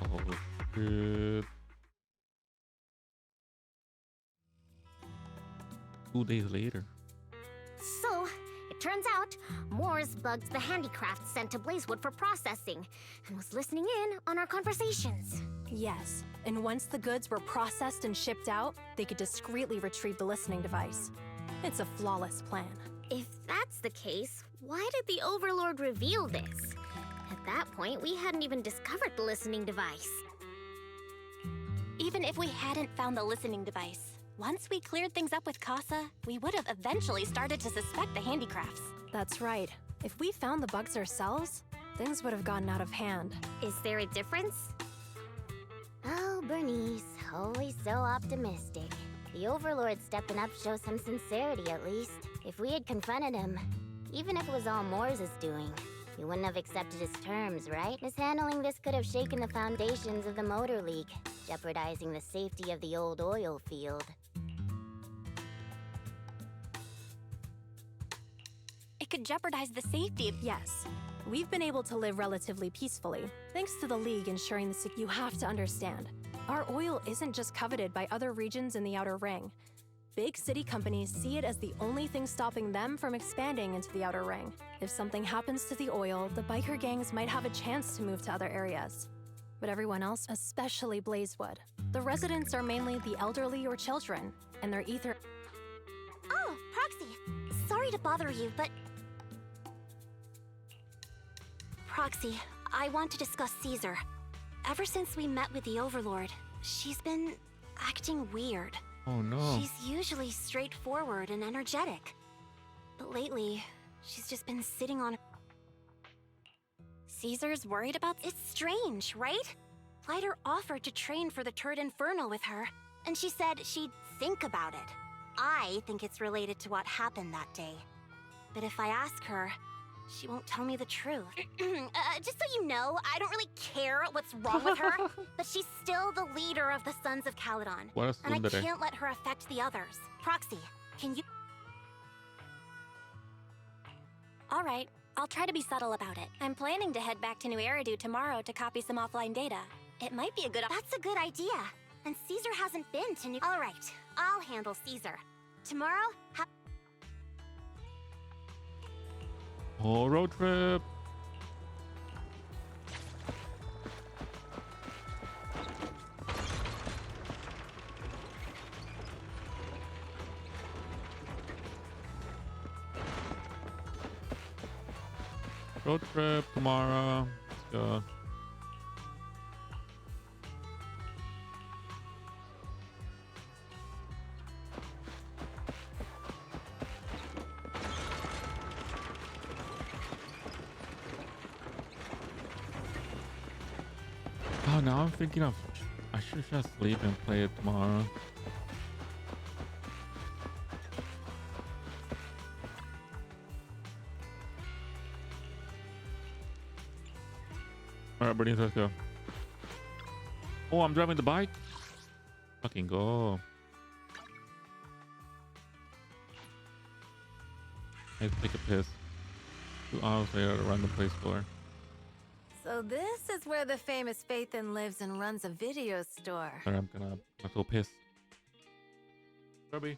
Oh, shit. 2 days later. So, it turns out, Moores bugged the handicraft sent to Blazewood for processing, and was listening in on our conversations. Yes, and once the goods were processed and shipped out, they could discreetly retrieve the listening device. It's a flawless plan. If that's the case, why did the Overlord reveal this? At that point, we hadn't even discovered the listening device. Even if we hadn't found the listening device, once we cleared things up with Casa, we would have eventually started to suspect the handicrafts. That's right. If we found the bugs ourselves, things would have gotten out of hand. Is there a difference? Oh, Bernice, always so optimistic. The Overlord stepping up shows some sincerity, at least. If we had confronted him, even if it was all Moore's doing, he wouldn't have accepted his terms, right? Mishandling this could have shaken the foundations of the Motor League, jeopardizing the safety of the old oil field. It could jeopardize the safety of... Yes. We've been able to live relatively peacefully, thanks to the League ensuring the You have to understand, our oil isn't just coveted by other regions in the Outer Ring. Big city companies see it as the only thing stopping them from expanding into the Outer Ring. If something happens to the oil, the biker gangs might have a chance to move to other areas. But everyone else, especially Blazewood, the residents are mainly the elderly or children, and they're either... Oh, Proxy! Sorry to bother you, but... Proxy, I want to discuss Caesar. Ever since we met with the Overlord, she's been acting weird. Oh no. She's usually straightforward and energetic. But lately, she's just been sitting on... Caesar's worried about... It's strange, right? Lighter offered to train for the Turd Inferno with her, and she said she'd think about it. I think it's related to what happened that day. But if I ask her, she won't tell me the truth. Just so you know, I don't really care what's wrong with her, but she's still the leader of the Sons of Caledon. What a And I tsundere. can't let her affect the others. Proxy, can you... All right, I'll try to be subtle about it. I'm planning to head back to New Eridu tomorrow to copy some offline data. It might be a good... That's a good idea. And Caesar hasn't been to New... All right, I'll handle Caesar. Tomorrow, Oh, road trip. Road trip tomorrow. Let's go. Oh, now I'm thinking of... I should just sleep and play it tomorrow. Alright, Bernice, let's go. Oh, I'm driving the bike? Fucking go. I take a piss. 2 hours later at a random play store. So this is where the famous Phaethon lives and runs a video store. Sorry, I'm gonna go piss. Kirby.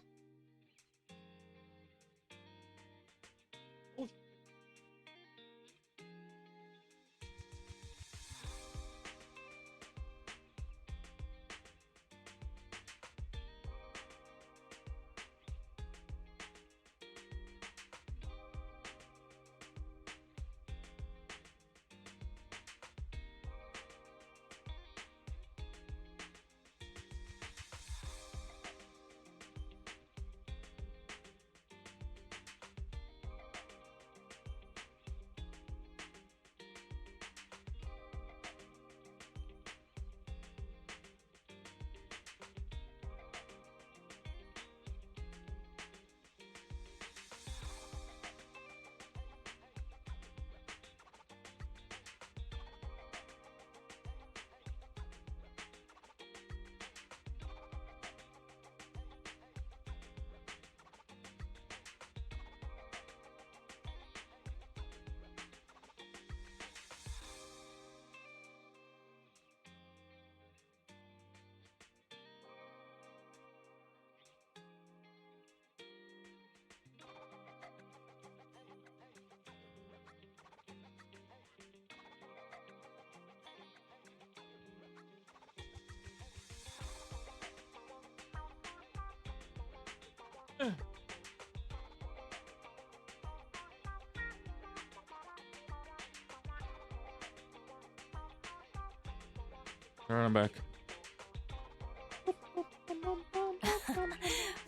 Alright, I'm back.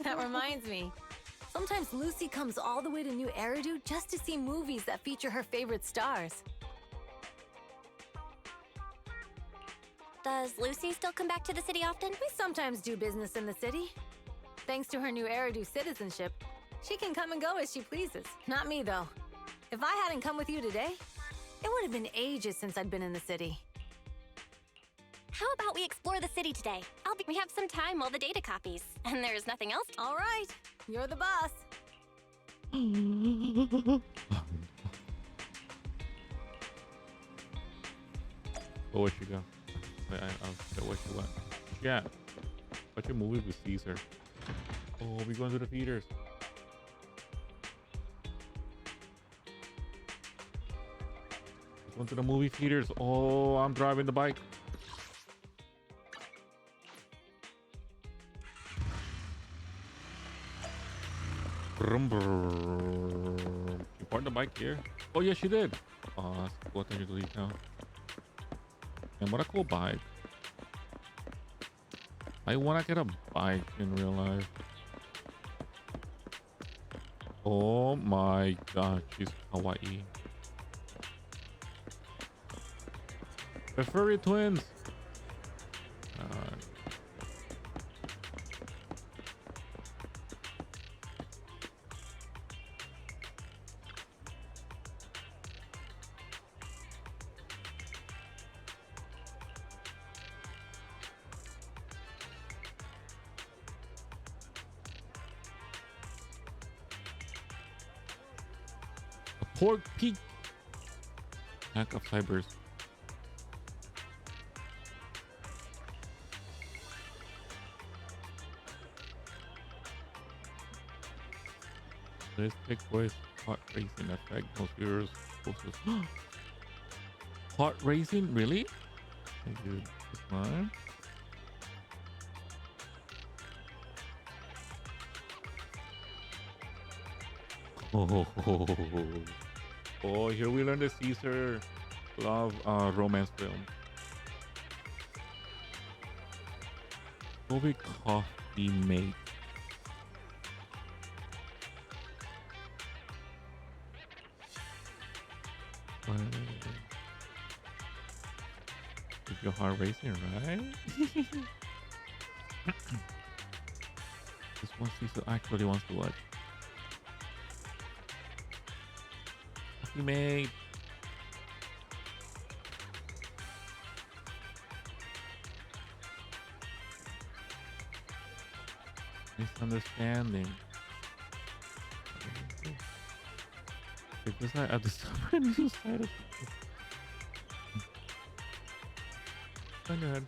That reminds me. Sometimes Lucy comes all the way to New Eridu just to see movies that feature her favorite stars. Does Lucy still come back to the city often? We sometimes do business in the city. Thanks to her New Eridu citizenship, she can come and go as she pleases. Not me, though. If I hadn't come with you today, it would have been ages since I'd been in the city. How about we explore the city today? We have some time while the data copies, and there's nothing else. All right, you're the boss. Oh, where'd she go? Wait, I'll get where she went. Yeah. Watch a movie with Caesar. Oh, we going to the theaters. Going to the movie theaters. Oh, I'm driving the bike. Brum, brum. You parked the bike here? Oh, yes, you did. Oh, that's cool. Thank you to leave now. And what a cool bike. I want to get a bike in real life. Oh my god, she's Hawaii. The furry twins. Pork peak. Pack of fibers. This takes place hot racing effect. Most viewers hot racing? Really? Thank you. This one. Oh, here we learn the Caesar love romance film. Movie Coffee Mate. If you're hard racing, right? This one Caesar actually wants to watch. Coffee Mate. Misunderstanding. Take this at the side. And just side it. Turn your head.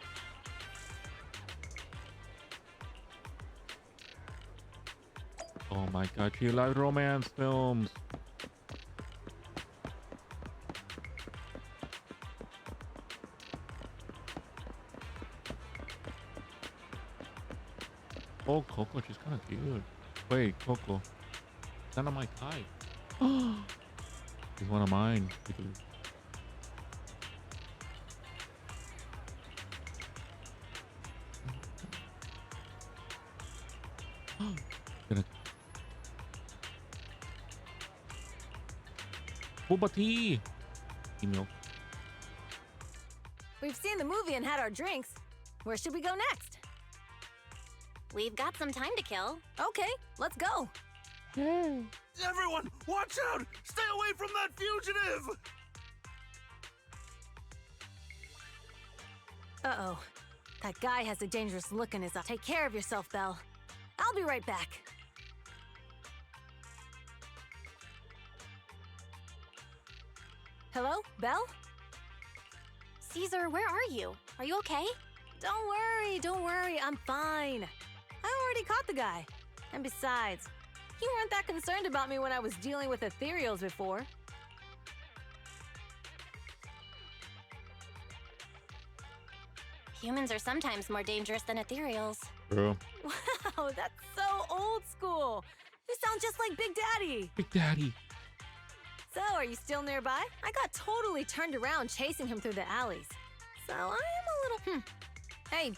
Oh my god, you like romance films. Oh, Coco, she's kind of cute. Wait, Coco. That's not my type. She's one of mine. Boba tea. Email. We've seen the movie and had our drinks. Where should we go next? We've got some time to kill. Okay, let's go. Everyone, watch out! Stay away from that fugitive! Uh-oh. That guy has a dangerous look in his eye. Take care of yourself, Belle. I'll be right back. Hello, Belle? Caesar, where are you? Are you okay? Don't worry, I'm fine. I already caught the guy. And besides, you weren't that concerned about me when I was dealing with ethereals before. Humans are sometimes more dangerous than ethereals. Bro. Wow, that's so old school. You sound just like Big Daddy. Big Daddy. So, are you still nearby? I got totally turned around chasing him through the alleys. So, I am a little... Hey.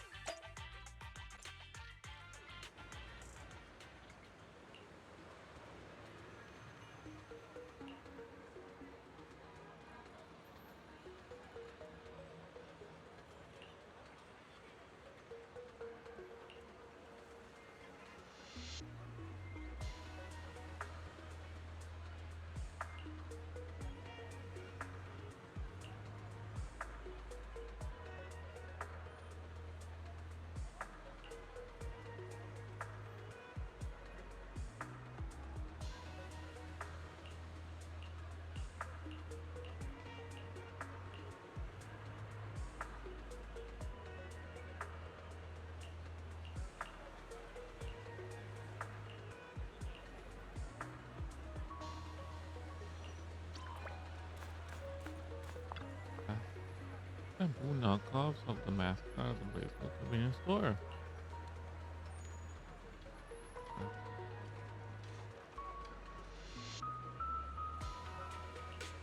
Shampoo knockoffs of the mascot of the baseball convenience store.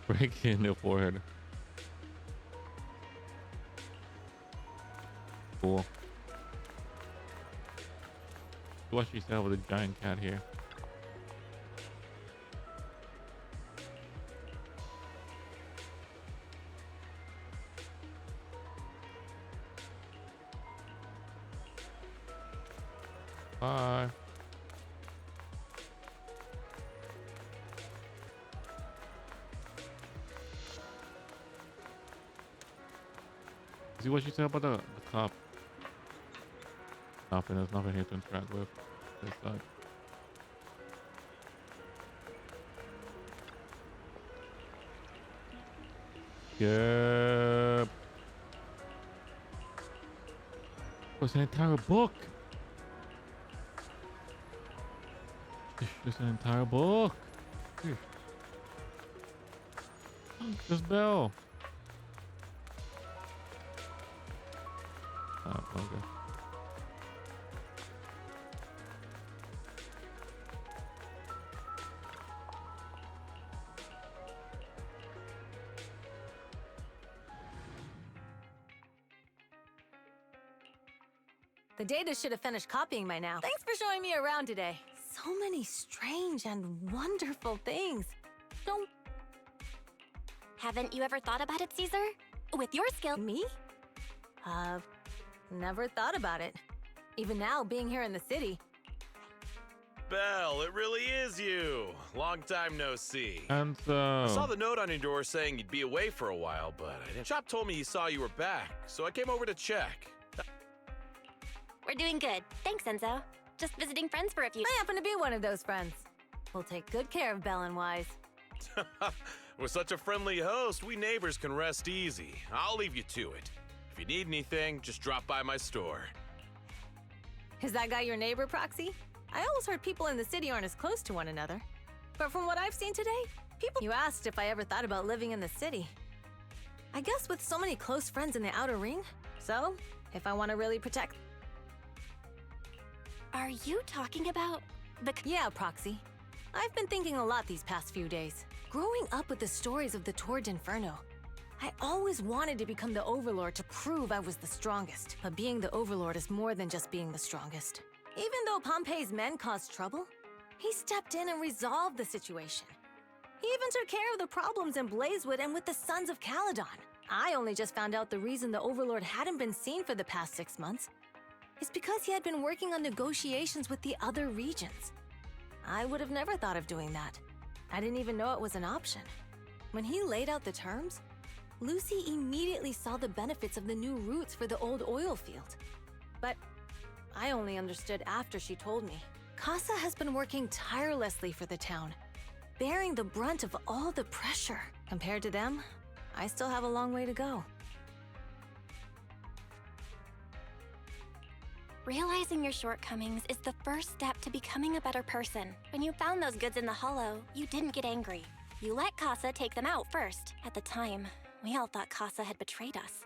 Break in the forehead. Cool. What she said with a giant cat here. Bye. See what she said about the cop. Nothing. There's nothing here to interact with. This side. Yep. It's an entire book. Just an entire book. Here. Just Belle. Oh, okay. The data should have finished copying by now. Thanks for showing me around today. So many strange and wonderful things. No. Haven't you ever thought about it, Caesar? With your skill. Me? Never thought about it. Even now, being here in the city. Belle, it really is you. Long time no see. And I saw the note on your door saying you'd be away for a while, but I didn't. Shop told me he saw you were back, so I came over to check. We're doing good. Thanks, Enzo. Just visiting friends for a few. I happen to be one of those friends. We'll take good care of Belle and Wise. With such a friendly host, we neighbors can rest easy. I'll leave you to it. If you need anything, just drop by my store. Is that guy your neighbor, Proxy? I always heard people in the city aren't as close to one another. But from what I've seen today, You asked if I ever thought about living in the city. I guess with so many close friends in the outer ring, so if I want to really protect... Are you talking about the... Yeah, Proxy. I've been thinking a lot these past few days. Growing up with the stories of the Torrid Inferno, I always wanted to become the Overlord to prove I was the strongest. But being the Overlord is more than just being the strongest. Even though Pompey's men caused trouble, he stepped in and resolved the situation. He even took care of the problems in Blazewood and with the Sons of Caledon. I only just found out the reason the Overlord hadn't been seen for the past 6 months is because he had been working on negotiations with the other regions. I would have never thought of doing that. I didn't even know it was an option. When he laid out the terms, Lucy immediately saw the benefits of the new routes for the old oil field. But I only understood after she told me. Casa has been working tirelessly for the town, bearing the brunt of all the pressure. Compared to them, I still have a long way to go. Realizing your shortcomings is the first step to becoming a better person. When you found those goods in the Hollow, you didn't get angry. You let Casa take them out first. At the time, we all thought Casa had betrayed us.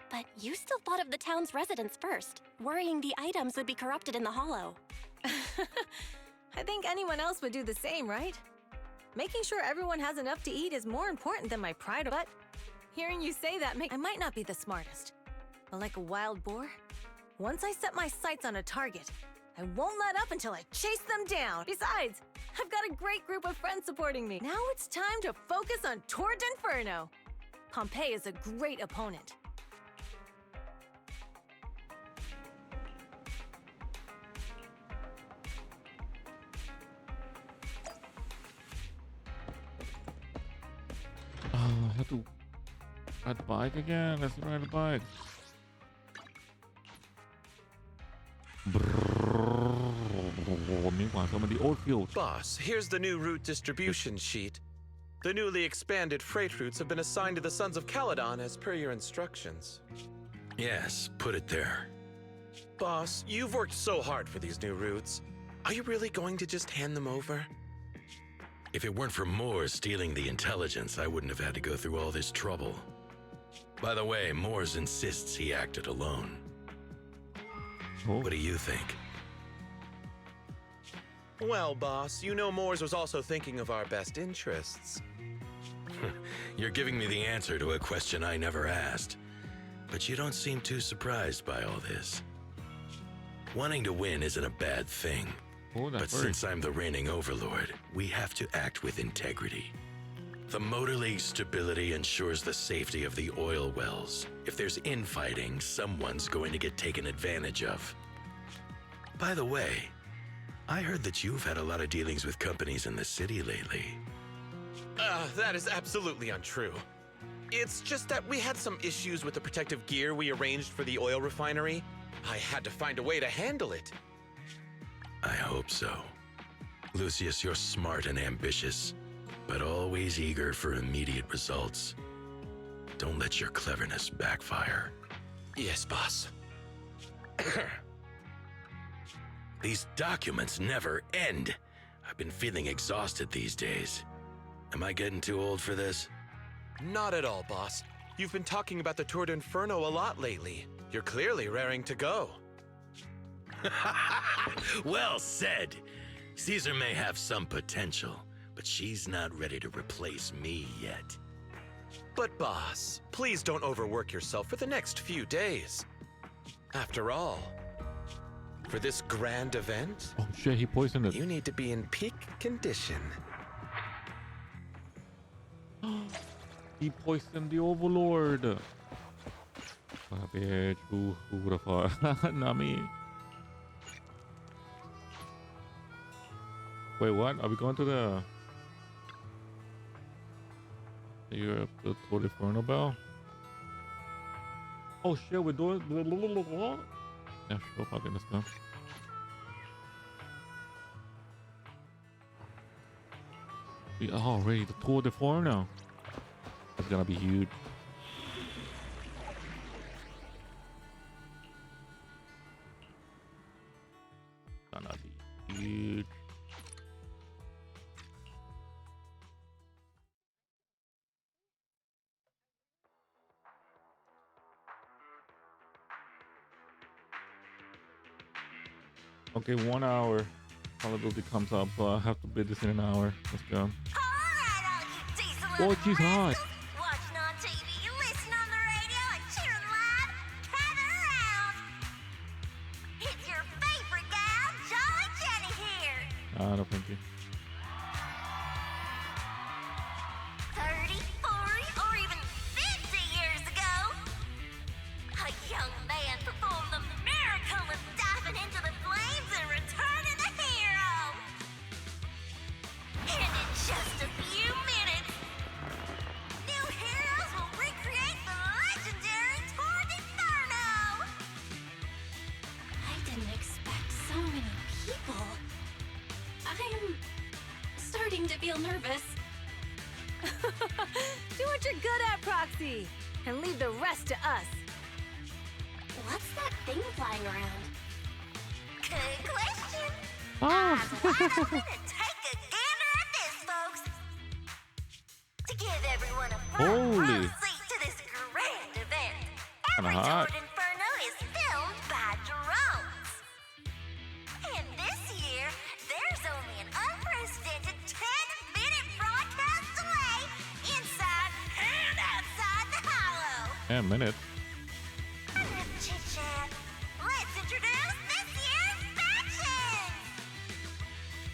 But you still thought of the town's residents first, worrying the items would be corrupted in the Hollow. I think anyone else would do the same, right? Making sure everyone has enough to eat is more important than my pride, but hearing you say that I might not be the smartest. But like a wild boar, once I set my sights on a target, I won't let up until I chase them down. Besides, I've got a great group of friends supporting me. Now it's time to focus on Torrid Inferno. Pompey is a great opponent. I have to ride the bike again. Let's ride the bike. Meanwhile, some of the old fields. Boss, here's the new route distribution sheet. The newly expanded freight routes have been assigned to the Sons of Caledon as per your instructions. Yes, put it there. Boss, you've worked so hard for these new routes. Are you really going to just hand them over? If it weren't for Moores stealing the intelligence, I wouldn't have had to go through all this trouble. By the way, Moores insists he acted alone. Oh. What do you think? Well, boss, you know Moores was also thinking of our best interests. You're giving me the answer to a question I never asked. But you don't seem too surprised by all this. Wanting to win isn't a bad thing. Oh, but since I'm the reigning overlord, we have to act with integrity. The Motor League's stability ensures the safety of the oil wells. If there's infighting, someone's going to get taken advantage of. By the way, I heard that you've had a lot of dealings with companies in the city lately. That is absolutely untrue. It's just that we had some issues with the protective gear we arranged for the oil refinery. I had to find a way to handle it. I hope so. Lucius, you're smart and ambitious, but always eager for immediate results. Don't let your cleverness backfire. Yes, boss. These documents never end. I've been feeling exhausted these days. Am I getting too old for this? Not at all, boss. You've been talking about the Torrid Inferno a lot lately. You're clearly raring to go. Well said. Caesar may have some potential, but she's not ready to replace me yet. But boss, please don't overwork yourself for the next few days. After all, for this grand event, oh shit, he poisoned it. You need to be in peak condition. He poisoned the Overlord. Bitch, who would have thought? Not me. Wait, what? Are we going to the Europe, the Torrid Inferno Bell? Oh shit, we're doing. Yeah, sure, fucking let's go. We already the Tour de Forno. That's gonna be huge. Gonna be huge. Okay, 1 hour. Call of Duty comes up, so I have to bid this in an hour. Let's go. Oh, she's hot. Watching on TV, listening on the radio, and cheering live, gather around. It's your favorite gal, Jolly Jenny here. No, thank you. 30, 40, or even 50 years ago, a young man performed the miracle of diving into the flames and returning a hero. And in just a few minutes, new heroes will recreate the legendary Tour de Inferno. I didn't expect so many people. I'm starting to feel nervous. Do what you're good at, Proxy, and leave the rest to us. What's that thing flying around? Good question. Oh. Take a gander at this, folks. To give everyone a front Holy. row seat to this grand event, Kinda every hot. Tour Inferno is filmed by drones. And this year, there's only an unprecedented 10-minute broadcast delay inside and outside the hollow. 10 minutes. Enough chit-chat. Let's introduce this year's factions.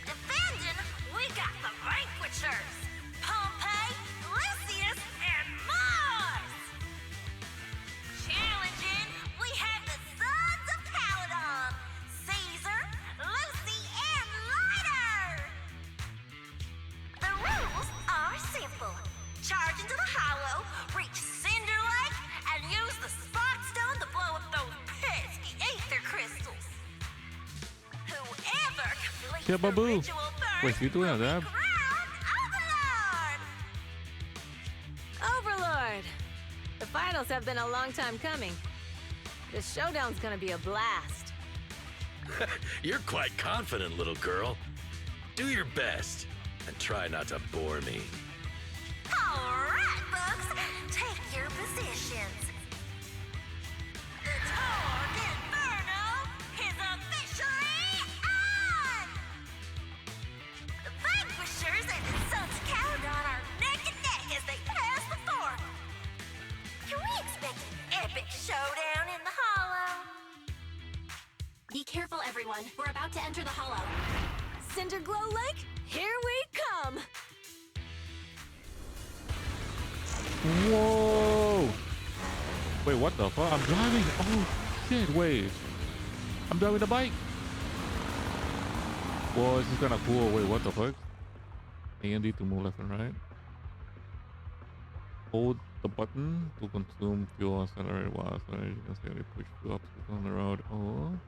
Defending, we got the Vanquishers, Pompey, Lucius, and Mars. Challenging, we have the Sons of Caledon, Caesar, Lucy, and Lighter. The rules are simple. Charge into the hollow, reach Cinder Lake, and use the Spark Stone to blow up those pesky ether crystals. Whoever completes Yeah, the Babu. ritual Wait, first you doing that? Overlord! The finals have been a long time coming. This showdown's gonna be a blast. You're quite confident, little girl. Do your best and try not to bore me. All right, folks, take your positions. The Tour de Inferno is officially on! The Vanquishers and the Sons of Caledon are neck and neck as they pass the fort. Can we expect an epic showdown in the hollow? Be careful, everyone. We're about to enter the hollow. Cinderglow Lake, here we come! Whoa! Wait, what the fuck? I'm driving. Oh shit! Wait, I'm driving the bike. Whoa, this is kind of cool. Wait, what the fuck? A and D to move left and right. Hold the button to consume fuel, accelerate while accelerating. You can safely push fuel obstacles on the road. Oh.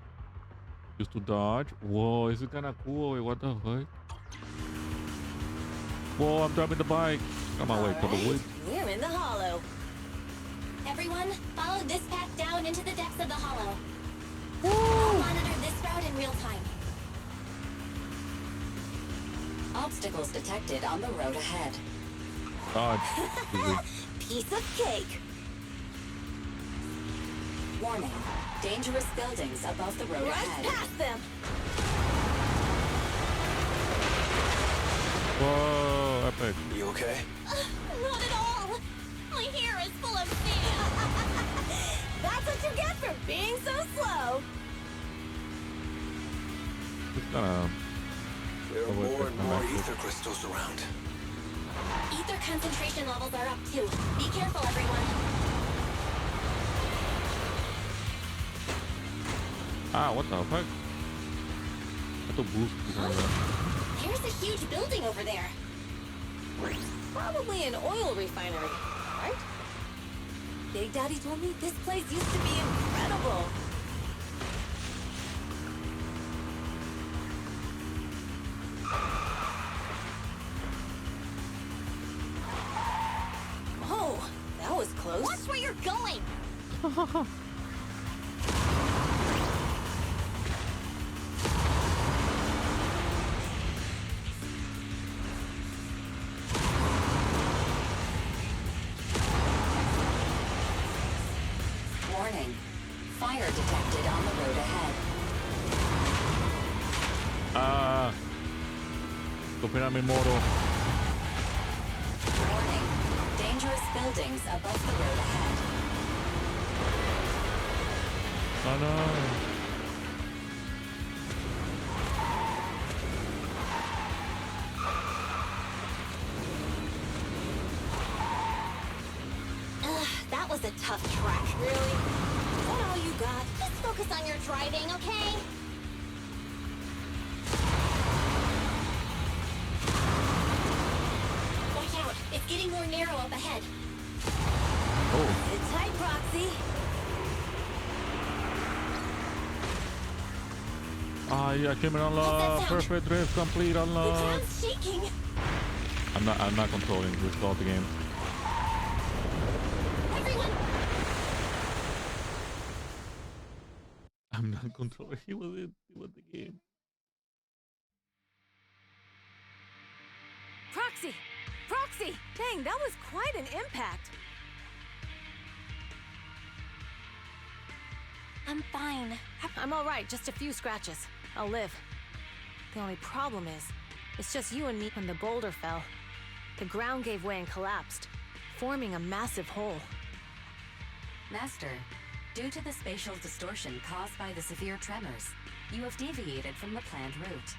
Use to dodge. Whoa, this is kind of cool. Wait, what the fuck? Whoa, I'm driving the bike. Come on, wait, couple wait. We're in the hollow. Everyone, follow this path down into the depths of the hollow. I'll monitor this route in real time. Obstacles detected on the road ahead. Dodge. Piece of cake. Warning. Dangerous buildings above the road Right ahead. past them. Whoa, epic. You okay? Not at all. My hair is full of sand. That's what you get for being so slow. Just gonna. There are Oh, wait, more and I'm more back. ether crystals around. Ether concentration levels are up too. Be careful, everyone. Ah, what the fuck? I have to boost because of that. There's a huge building over there. Probably an oil refinery, right? Big Daddy told me this place used to be incredible. you're going! Warning. Fire detected on the road ahead. Ah. Supera mi moro. Warning. Dangerous buildings above the road ahead. Oh no. Ugh, that was a tough track. Really? Is that all you got? Just focus on your driving, okay? Watch out! It's getting more narrow up ahead. Oh. Sit tight, Proxy. Ah, yeah, came in on the perfect drift, complete The unlock. ground's shaking. I'm not controlling. Restart the game. Everyone, I'm not controlling. He was the game. Proxy! Proxy! Dang, that was quite an impact. I'm fine. I'm all right, just a few scratches. I'll live. The only problem is, it's just you and me. When the boulder fell, the ground gave way and collapsed, forming a massive hole. Master, due to the spatial distortion caused by the severe tremors, you have deviated from the planned route.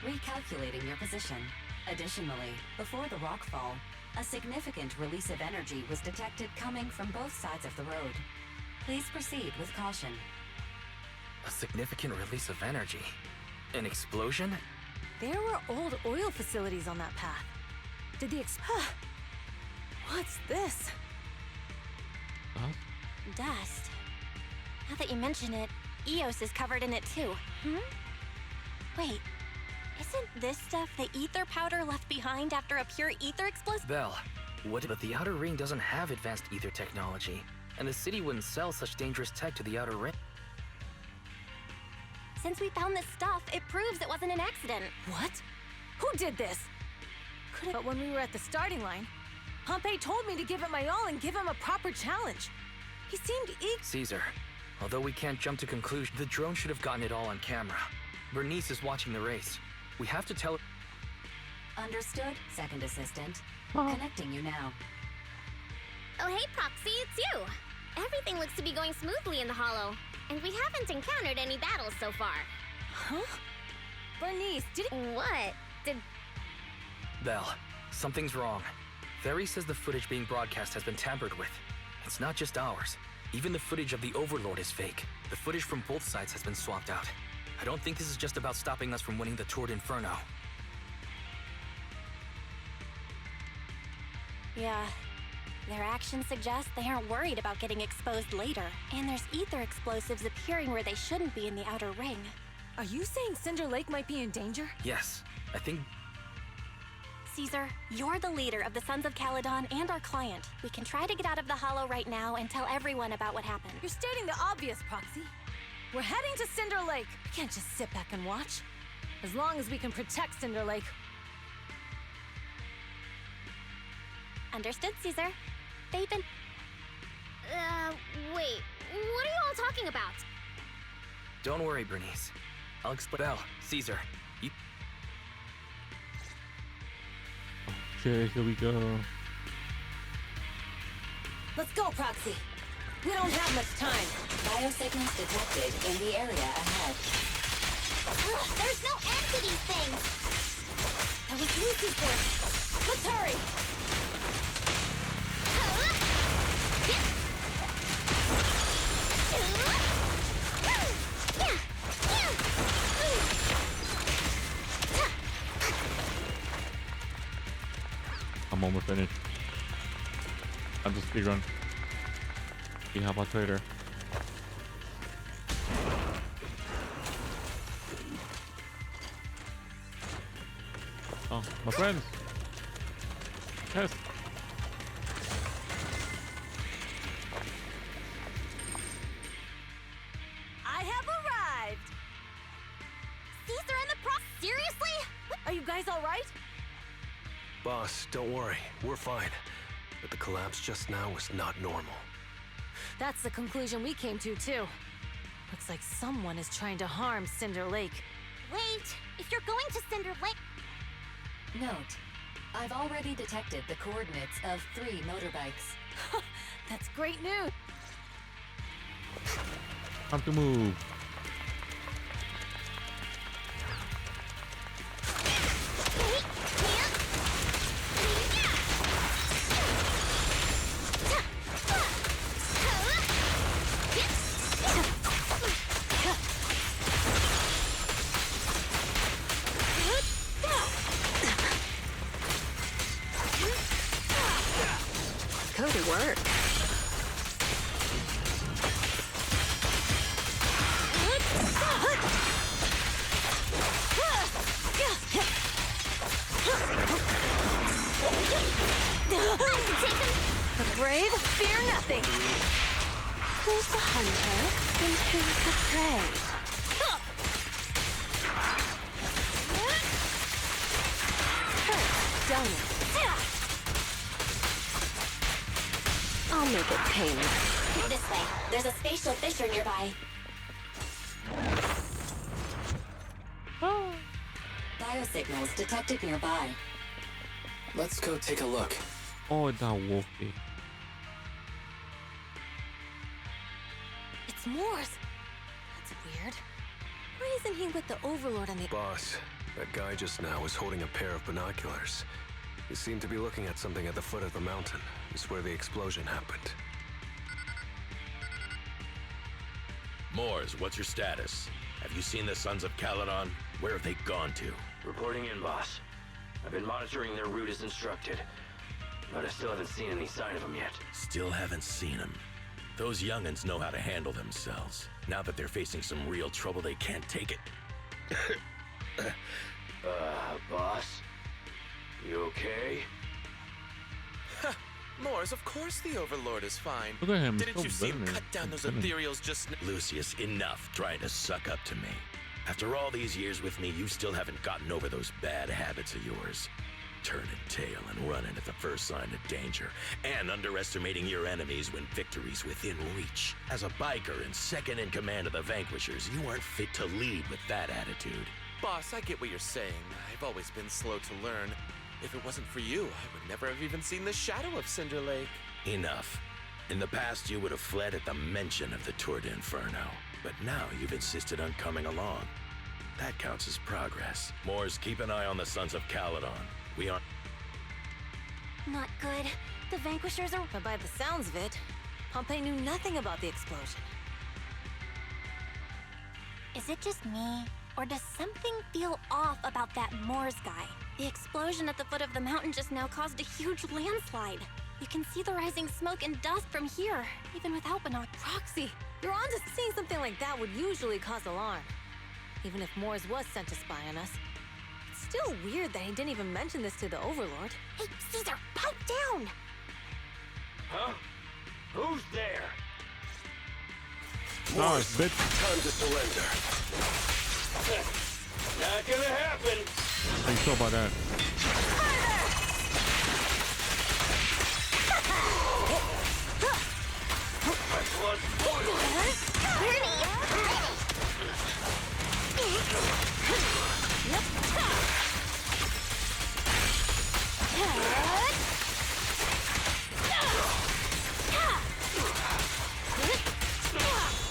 Recalculating your position. Additionally, before the rockfall, a significant release of energy was detected coming from both sides of the road. Please proceed with caution. A significant release of energy. An explosion? There were old oil facilities on that path. Did the What's this? Huh? Dust. Now that you mention it, Eos is covered in it too. Wait, isn't this stuff the ether powder left behind after a pure ether explosion? Belle, but the Outer Ring doesn't have advanced ether technology, and the city wouldn't sell such dangerous tech to the Outer Ring. Since we found this stuff, it proves it wasn't an accident. What? Who did this? But when we were at the starting line, Pompey told me to give it my all and give him a proper challenge. He seemed eager. Caesar, although we can't jump to conclusion, the drone should have gotten it all on camera. Bernice is watching the race. We have to tell her. Understood, second assistant. Connecting you now. Oh, hey, Proxy, it's you. Everything looks to be going smoothly in the Hollow, and we haven't encountered any battles so far. Huh? Bernice, What? Belle, something's wrong. Theory says the footage being broadcast has been tampered with. It's not just ours. Even the footage of the Overlord is fake. The footage from both sides has been swapped out. I don't think this is just about stopping us from winning the Tour d'Inferno. Yeah. Their actions suggest they aren't worried about getting exposed later. And there's ether explosives appearing where they shouldn't be in the Outer Ring. Are you saying Cinder Lake might be in danger? Yes, I think... Caesar, you're the leader of the Sons of Caledon and our client. We can try to get out of the Hollow right now and tell everyone about what happened. You're stating the obvious, Proxy. We're heading to Cinder Lake. We can't just sit back and watch. As long as we can protect Cinder Lake. Understood, Caesar. Phaethon. Wait. What are you all talking about? Don't worry, Bernice. I'll explain. Belle, Caesar, you... Okay, here we go. Let's go, Proxy. We don't have much time. Biosignals detected in the area ahead. Ugh, there's no end to these things! That was Lucy's voice. Let's hurry! I'm almost finished. I'm just speedrun. See how about later. Oh, my friends. Yes. Boss, don't worry. We're fine. But the collapse just now was not normal. That's the conclusion we came to, too. Looks like someone is trying to harm Cinder Lake. Wait! If you're going to Cinder Lake... Note, I've already detected the coordinates of 3 motorbikes. That's great news. Time to move. Go to work. The brave fear nothing. Who's the hunter and who's the prey? Hurts, don't it? I'll make it painless. This way. There's a spatial fissure nearby. Biosignals detected nearby. Let's go take a look. Oh, that Wolfie. It's Morse. That's weird. Why isn't he with the Overlord on the... Boss, that guy just now was holding a pair of binoculars. He seemed to be looking at something at the foot of the mountain. It's where the explosion happened. Moors, what's your status? Have you seen the Sons of Caledon? Where have they gone to? Reporting in, boss. I've been monitoring their route as instructed, but I still haven't seen any sign of them yet. Still haven't seen them. Those young'uns know how to handle themselves. Now that they're facing some real trouble, they can't take it. Boss? You okay? Moors, of course the Overlord is fine. Look at him. Didn't so you see him venomous. cut down those Venomous. ethereals just now? Lucius, enough trying to suck up to me. After all these years with me, you still haven't gotten over those bad habits of yours. Turning tail and running at the first sign of danger, and underestimating your enemies when victory's within reach. As a biker and second in command of the Vanquishers, you aren't fit to lead with that attitude. Boss, I get what you're saying. I've always been slow to learn. If it wasn't for you, I would never have even seen the shadow of Cinder Lake. Enough. In the past, you would have fled at the mention of the Tour d'Inferno, but now you've insisted on coming along. That counts as progress. Moors, keep an eye on the Sons of Caledon. We aren't... Not good. The Vanquishers are... But by the sounds of it, Pompey knew nothing about the explosion. Is it just me? Or does something feel off about that Moors guy? The explosion at the foot of the mountain just now caused a huge landslide. You can see the rising smoke and dust from here, even without binoculars. Roxy, you're on to seeing something like that would usually cause alarm. Even if Moors was sent to spy on us. It's still weird that he didn't even mention this to the Overlord. Hey, Caesar, pipe down! Huh? Who's there? Nice, bitch. Time to surrender. Not gonna happen. How you feel about that? My blood's boiling.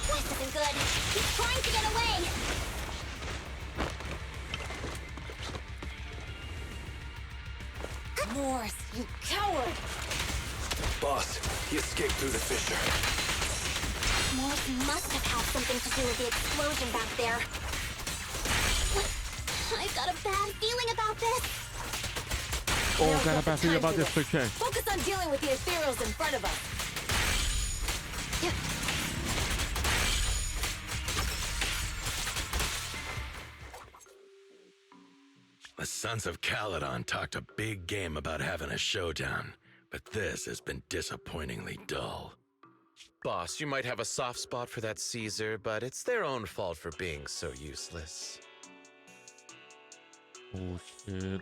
This isn't good. He's trying to get away. Moors, you coward! Boss, he escaped through the fissure. Moors must have had something to do with the explosion back there. I've got a bad feeling about this. Oh, got a bad feeling about this picture. Focus on dealing with the ethereals in front of us. The Sons of Caledon talked a big game about having a showdown, but this has been disappointingly dull. Boss, you might have a soft spot for that Caesar, but it's their own fault for being so useless. Oh shit.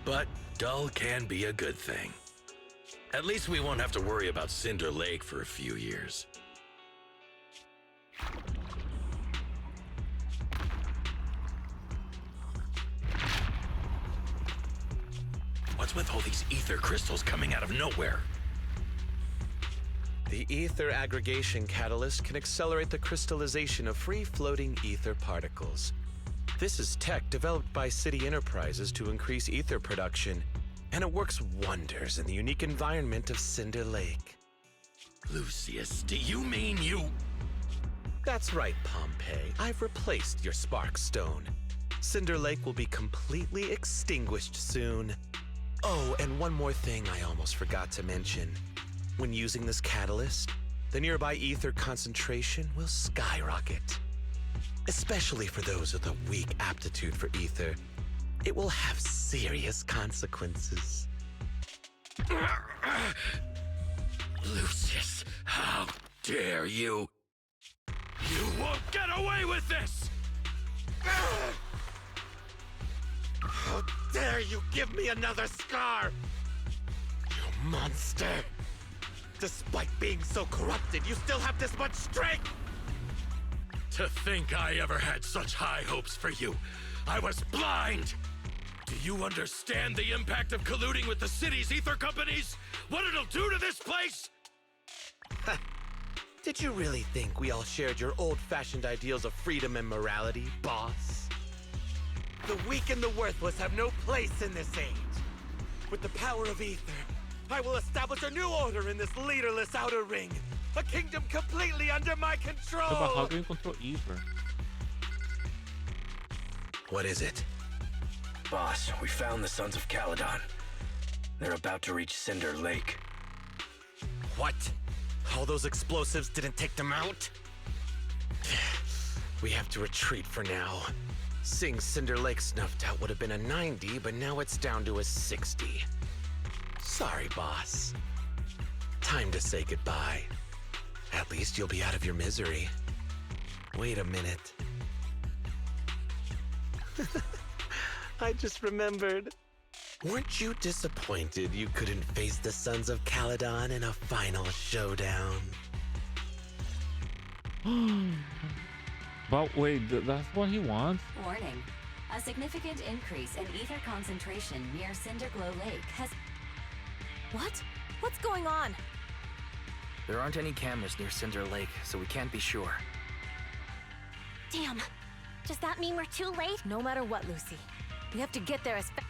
But dull can be a good thing. At least we won't have to worry about Cinder Lake for a few years. What's with all these ether crystals coming out of nowhere? The ether aggregation catalyst can accelerate the crystallization of free-floating ether particles. This is tech developed by City Enterprises to increase ether production, and it works wonders in the unique environment of Cinder Lake. Lucius, do you mean you... That's right, Pompeii. I've replaced your spark stone. Cinder Lake will be completely extinguished soon. Oh, and one more thing I almost forgot to mention. When using this catalyst, the nearby ether concentration will skyrocket. Especially for those with a weak aptitude for ether, it will have serious consequences. Lucius, how dare you? You won't get away with this! How dare you give me another scar! You monster! Despite being so corrupted, you still have this much strength! To think I ever had such high hopes for you. I was blind! Do you understand the impact of colluding with the city's ether companies? What it'll do to this place? Did you really think we all shared your old-fashioned ideals of freedom and morality, boss? The weak and the worthless have no place in this age. With the power of ether, I will establish a new order in this leaderless outer ring. A kingdom completely under my control! But how do you control ether? What is it? Boss, we found the Sons of Caledon. They're about to reach Cinder Lake. What? All those explosives didn't take them out? We have to retreat for now. Seeing Cinder Lake snuffed out would have been a 90, but now it's down to a 60. Sorry, boss. Time to say goodbye. At least you'll be out of your misery. Wait a minute. I just remembered. Weren't you disappointed you couldn't face the Sons of Caledon in a final showdown? But wait, that's what he wants? Warning. A significant increase in ether concentration near Cinderglow Lake has... What? What's going on? There aren't any cameras near Cinder Lake, so we can't be sure. Damn. Does that mean we're too late? No matter what, Lucy. We have to get there as fast.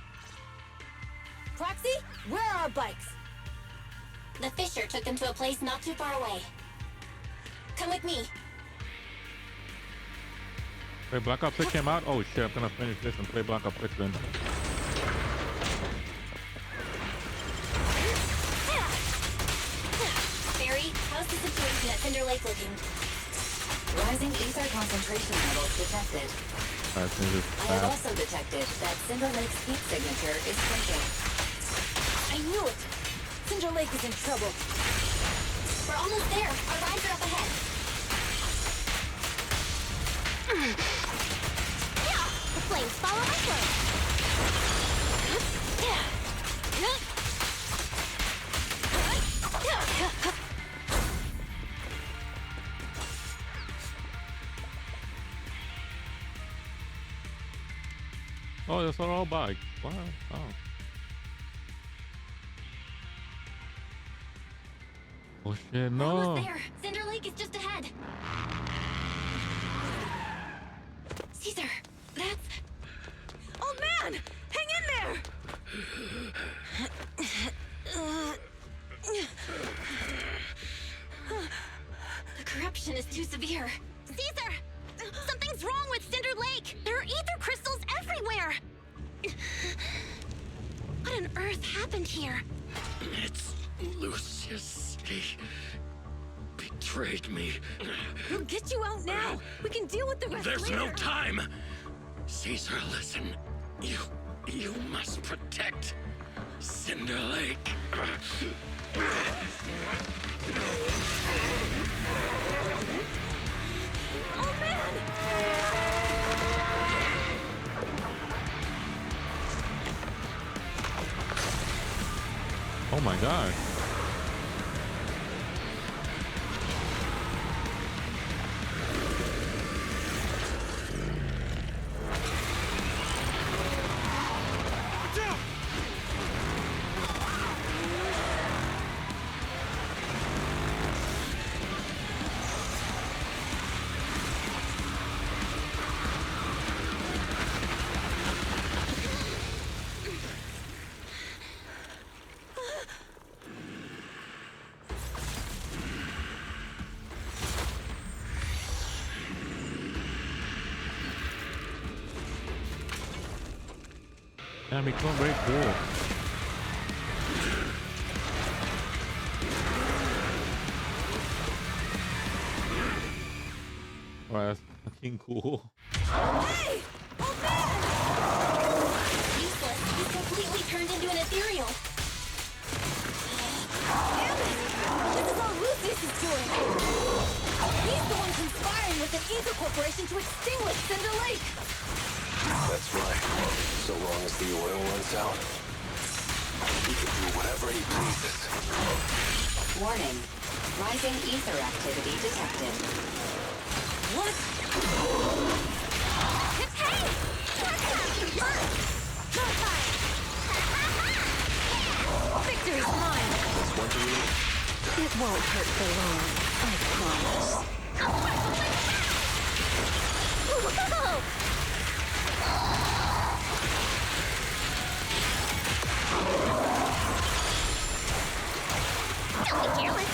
Proxy, where are our bikes? The Fisher took them to a place not too far away. Come with me. Wait, Black Ops 6 came out? Oh shit, I'm gonna finish this and play Black Ops 6 then. Barry, how's the situation at Cinder Lake looking? Rising ether concentration levels detected. I have also detected that Cinder Lake's heat signature is shrinking. I knew it! Cinder Lake is in trouble. We're almost there. Our rides are up ahead. Yeah! The flames follow my flame! Oh, that's all bikes. Wow. Oh. Oh shit, no. We're almost there. Cinder Lake is just ahead. Caesar, that's... Old man! Hang in there! The corruption is too severe. Caesar! Something's wrong with Cinder Lake! There are ether crystals everywhere! What on earth happened here? It's Lucius. He betrayed me. We'll get you out now. We can deal with the rest There's later. no time. Caesar, listen. You must protect Cinder Lake. Oh man! Oh my god. Yeah, become very cool. Wow, that's fucking cool. Hey! Oh man! Useless. He's completely turned into an ethereal. Damn it! This is all Lucius is doing! He's the one conspiring with the Ether Corporation to extinguish Cinder Lake! That's right. So long as the oil runs out, he can do whatever he pleases. Warning. Rising ether activity detected. What? Hey! What's happening first? Showtime! Victory's mine! That's one to read. It won't hurt for long, I promise. Whoa! Don't be careless.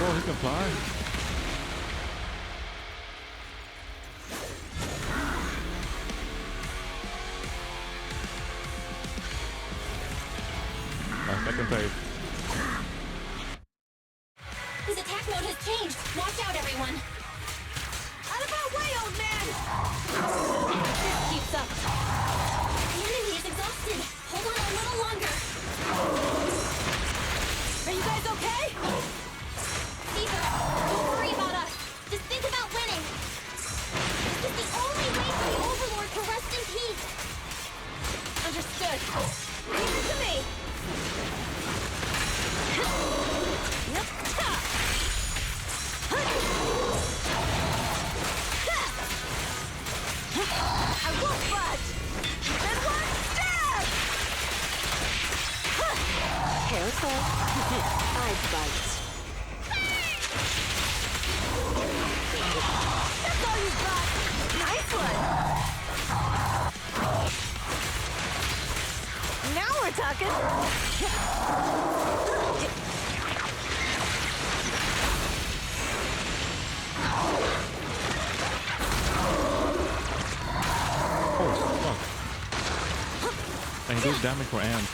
Oh, he can fly. Second phase. His attack mode has changed. Watch out, everyone. Out of our way, old man! This keeps up. The enemy is exhausted. Hold on a little longer. Are you guys okay? Caesar, don't worry about us. Just think about winning. This is the only way for the Overlord to rest in peace. Understood. Leave it to me! Yep. I won't budge! And one stab! Careful. I bite. That's all you got! Nice one! Now we're talking! Oh, fuck. And he does damage for ants.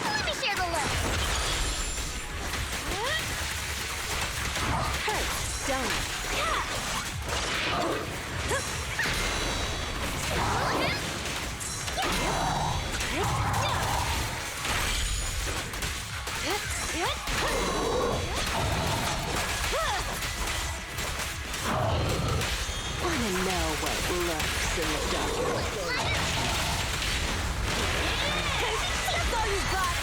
Let me share the load. Hey, done. Wanna know what lurks in the dark? That's all you got!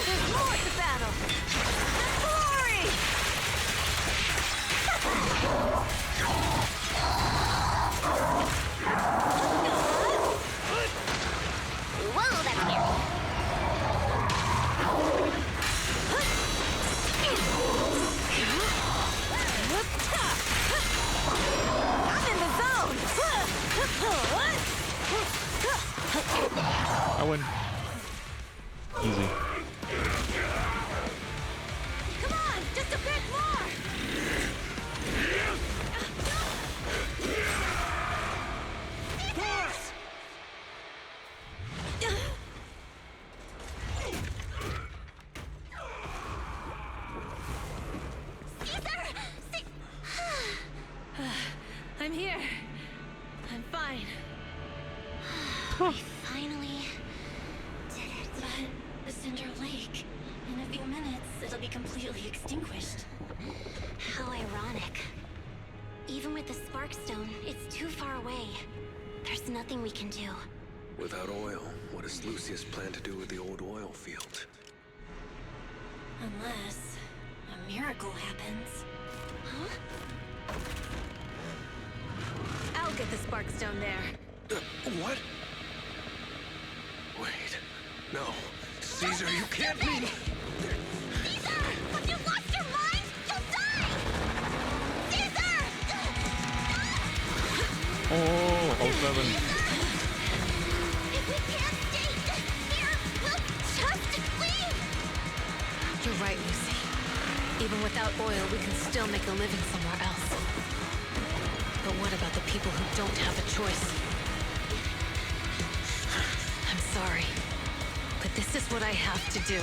There's more to battle! Glory! Whoa, that's scary. I'm in the zone! I win. Easy. Come on, just a bit more! We finally did it. But the Cinder Lake, in a few minutes, it'll be completely extinguished. How ironic. Even with the Sparkstone, it's too far away. There's nothing we can do. Without oil, what does Lucius plan to do with the old oil field? Unless a miracle happens. Huh? I'll get the Sparkstone there. What? Wait. No. Caesar, you can't mean... Caesar! Have you lost your mind? You'll die! Caesar! Oh, 07. If we can't stay here, we'll just leave! You're right, Lucy. Even without oil, we can still make a living somewhere else. But what about the people who don't have a choice? I'm sorry, but this is what I have to do.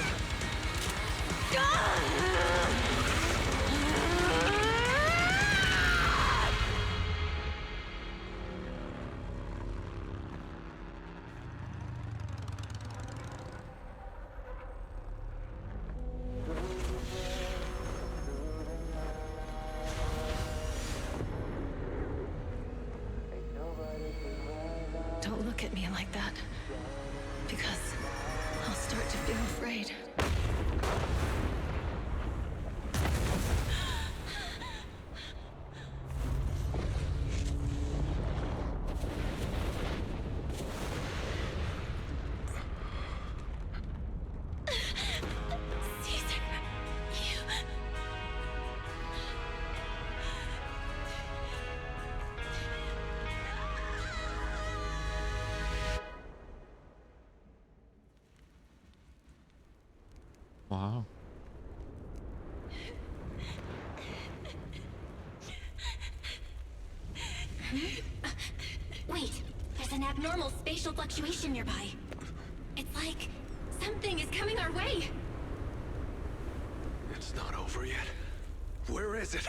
Don't look at me like that. Because I'll start to feel afraid. Caesar, you... Wow. Wait, there's an abnormal spatial fluctuation nearby. It's like something is coming our way. It's not over yet. Where is it?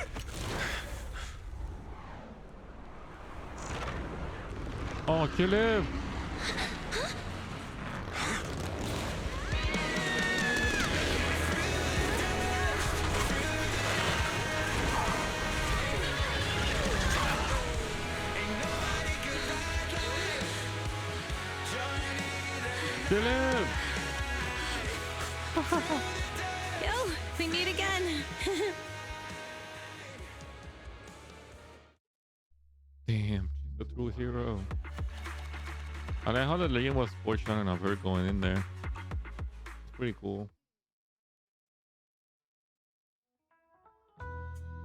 Oh, kill him! Kill him! Yo, we meet again. Damn, she's the true hero. I like how the legend was foreshadowing of her going in there. It's pretty cool.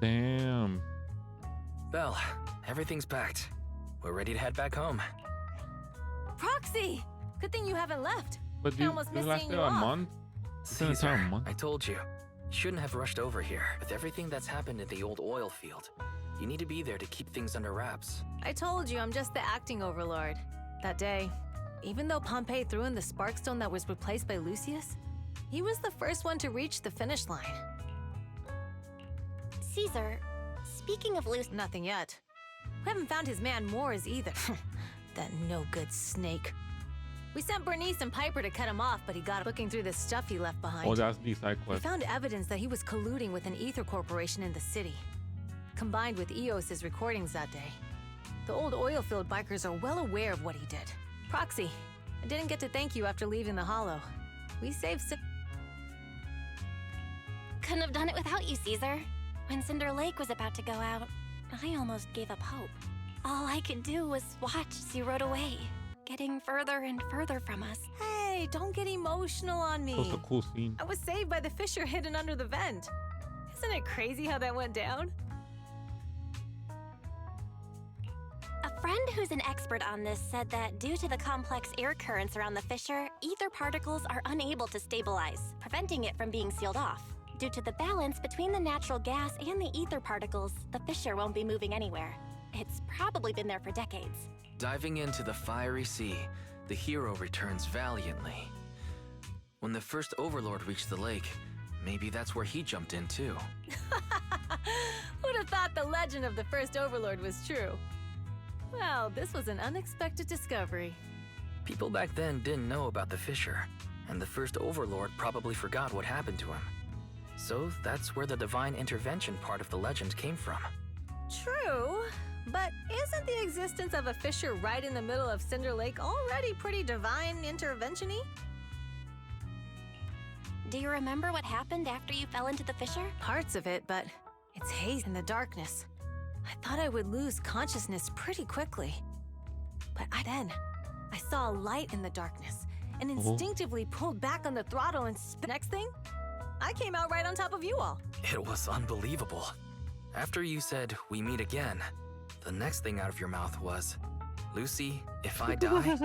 Damn. Belle, everything's packed. We're ready to head back home. Proxy! Good thing you haven't left. But I this almost missed lasted seeing you a off. month? It's an entire Caesar, month. I told you. You shouldn't have rushed over here. With everything that's happened in the old oil field, you need to be there to keep things under wraps. I told you I'm just the acting overlord. That day, even though Pompey threw in the Sparkstone that was replaced by Lucius, he was the first one to reach the finish line. Caesar, speaking of Lucius... Nothing yet. We haven't found his man Moores either. That no-good snake. We sent Bernice and Piper to cut him off, but he got looking through the stuff he left behind. Oh, that's the side We quest. found evidence that he was colluding with an ether corporation in the city, combined with EOS's recordings that day. The old oil field bikers are well aware of what he did. Proxy, I didn't get to thank you after leaving the Hollow. We saved Couldn't have done it without you, Caesar. When Cinder Lake was about to go out, I almost gave up hope. All I could do was watch as you rode away, getting further and further from us. Hey, don't get emotional on me. That was a cool scene. I was saved by the fissure hidden under the vent. Isn't it crazy how that went down? A friend who's an expert on this said that due to the complex air currents around the fissure, ether particles are unable to stabilize, preventing it from being sealed off. Due to the balance between the natural gas and the ether particles, the fissure won't be moving anywhere. It's probably been there for decades. Diving into the fiery sea, the hero returns valiantly. When the first Overlord reached the lake, maybe that's where he jumped in too. Who'd have thought the legend of the first Overlord was true? Well, this was an unexpected discovery. People back then didn't know about the fissure, and the first overlord probably forgot what happened to him. So that's where the divine intervention part of the legend came from. True, but isn't the existence of a fissure right in the middle of Cinder Lake already pretty divine intervention-y? Do you remember what happened after you fell into the fissure? Parts of it, but it's haze in the darkness. I thought I would lose consciousness pretty quickly. But I saw a light in the darkness and instinctively pulled back on the throttle and next thing, I came out right on top of you all. It was unbelievable. After you said, "We meet again," the next thing out of your mouth was, "Lucy, if I die,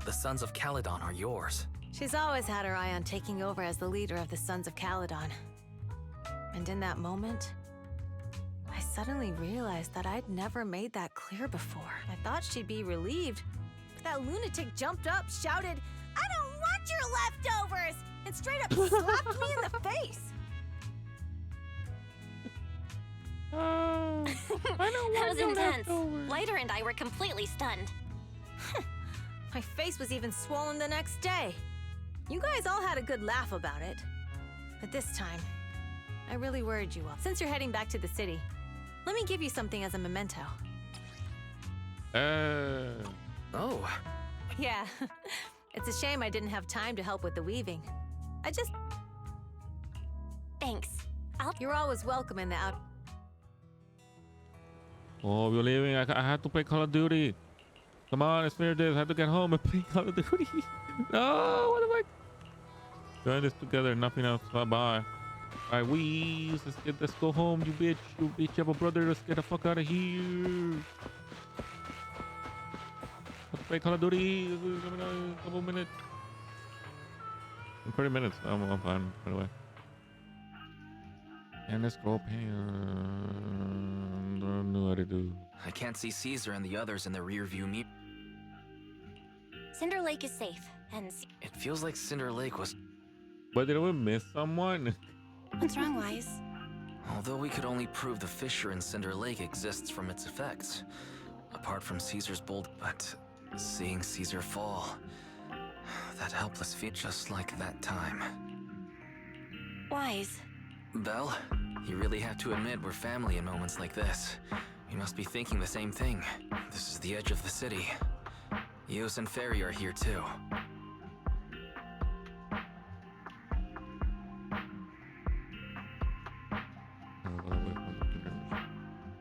the Sons of Caledon are yours." She's always had her eye on taking over as the leader of the Sons of Caledon. And in that moment, I suddenly realized that I'd never made that clear before. I thought she'd be relieved, but that lunatic jumped up, shouted, "I don't want your leftovers!" and straight up slapped me in the face. I know that was intense. Lighter and I were completely stunned. My face was even swollen the next day. You guys all had a good laugh about it. But this time, I really worried you all. Since you're heading back to the city, let me give you something as a memento. Oh. Yeah, it's a shame I didn't have time to help with the weaving. Thanks. You're always welcome in the out. Oh, we're leaving. I had to play Call of Duty. Come on, let's finish this. I have to get home and play Call of Duty. No, what am I? Doing this together, nothing else. Bye-bye. Alright, let's go home, you bitch. You bitch, have a brother. Let's get the fuck out of here. Let's play Call of Duty. A couple minutes. In 30 minutes. I'm fine, by the way. And let's go don't know what to do. I can't see Caesar and the others in the rear view mirror. Cinder Lake is safe, and... It feels like Cinder Lake was... But did we miss someone? What's wrong, Wise? Although we could only prove the fissure in Cinder Lake exists from its effects, apart from Caesar's bold... But seeing Caesar fall, that helpless feat just like that time. Wise. Belle, you really have to admit we're family in moments like this. You must be thinking the same thing. This is the edge of the city. Eos and Ferry are here too.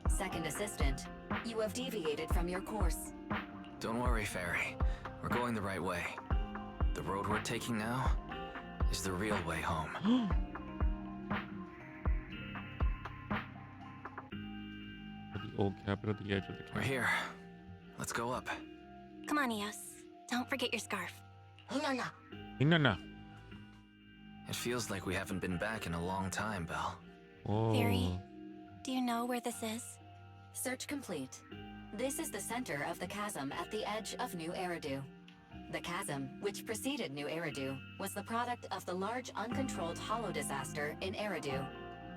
Second assistant, you have deviated from your course. Don't worry, Ferry. We're going the right way. The road we're taking now is the real way home. The old capital at the edge of the We're here. Let's go up. Come on, Eos. Don't forget your scarf. No. It feels like we haven't been back in a long time, Belle. Oh. Fairy, do you know where this is? Search complete. This is the center of the chasm at the edge of New Eridu. The chasm, which preceded New Eridu, was the product of the large uncontrolled hollow disaster in Eridu,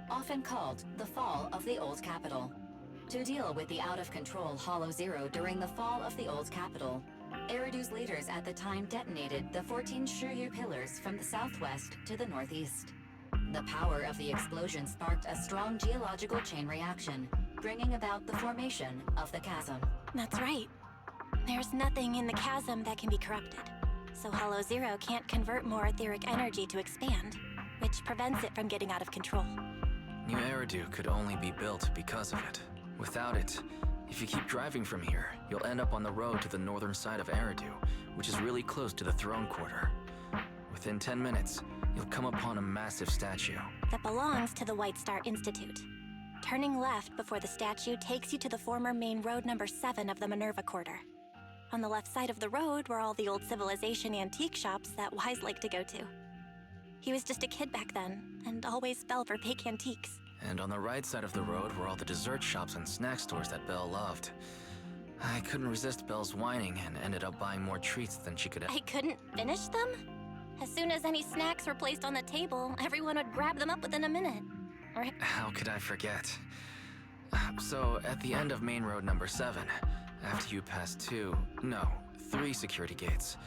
often called the fall of the Old Capital. To deal with the out-of-control Hollow Zero during the fall of the Old Capital, Eridu's leaders at the time detonated the 14 Shiryu pillars from the southwest to the northeast. The power of the explosion sparked a strong geological chain reaction, bringing about the formation of the chasm. That's right. There's nothing in the chasm that can be corrupted, so Hollow Zero can't convert more etheric energy to expand, which prevents it from getting out of control. New Eridu could only be built because of it. Without it, if you keep driving from here, you'll end up on the road to the northern side of Eridu, which is really close to the throne quarter. Within 10 minutes, you'll come upon a massive statue. That belongs to the White Star Institute. Turning left before the statue takes you to the former main road number 7 of the Minerva Quarter. On the left side of the road were all the old civilization antique shops that Wise liked to go to. He was just a kid back then, and always fell for fake antiques. And on the right side of the road were all the dessert shops and snack stores that Belle loved. I couldn't resist Belle's whining and ended up buying more treats than she could. I couldn't finish them? As soon as any snacks were placed on the table, everyone would grab them up within a minute. Right? How could I forget? So, at the end of main road number 7, after you pass 3 security gates,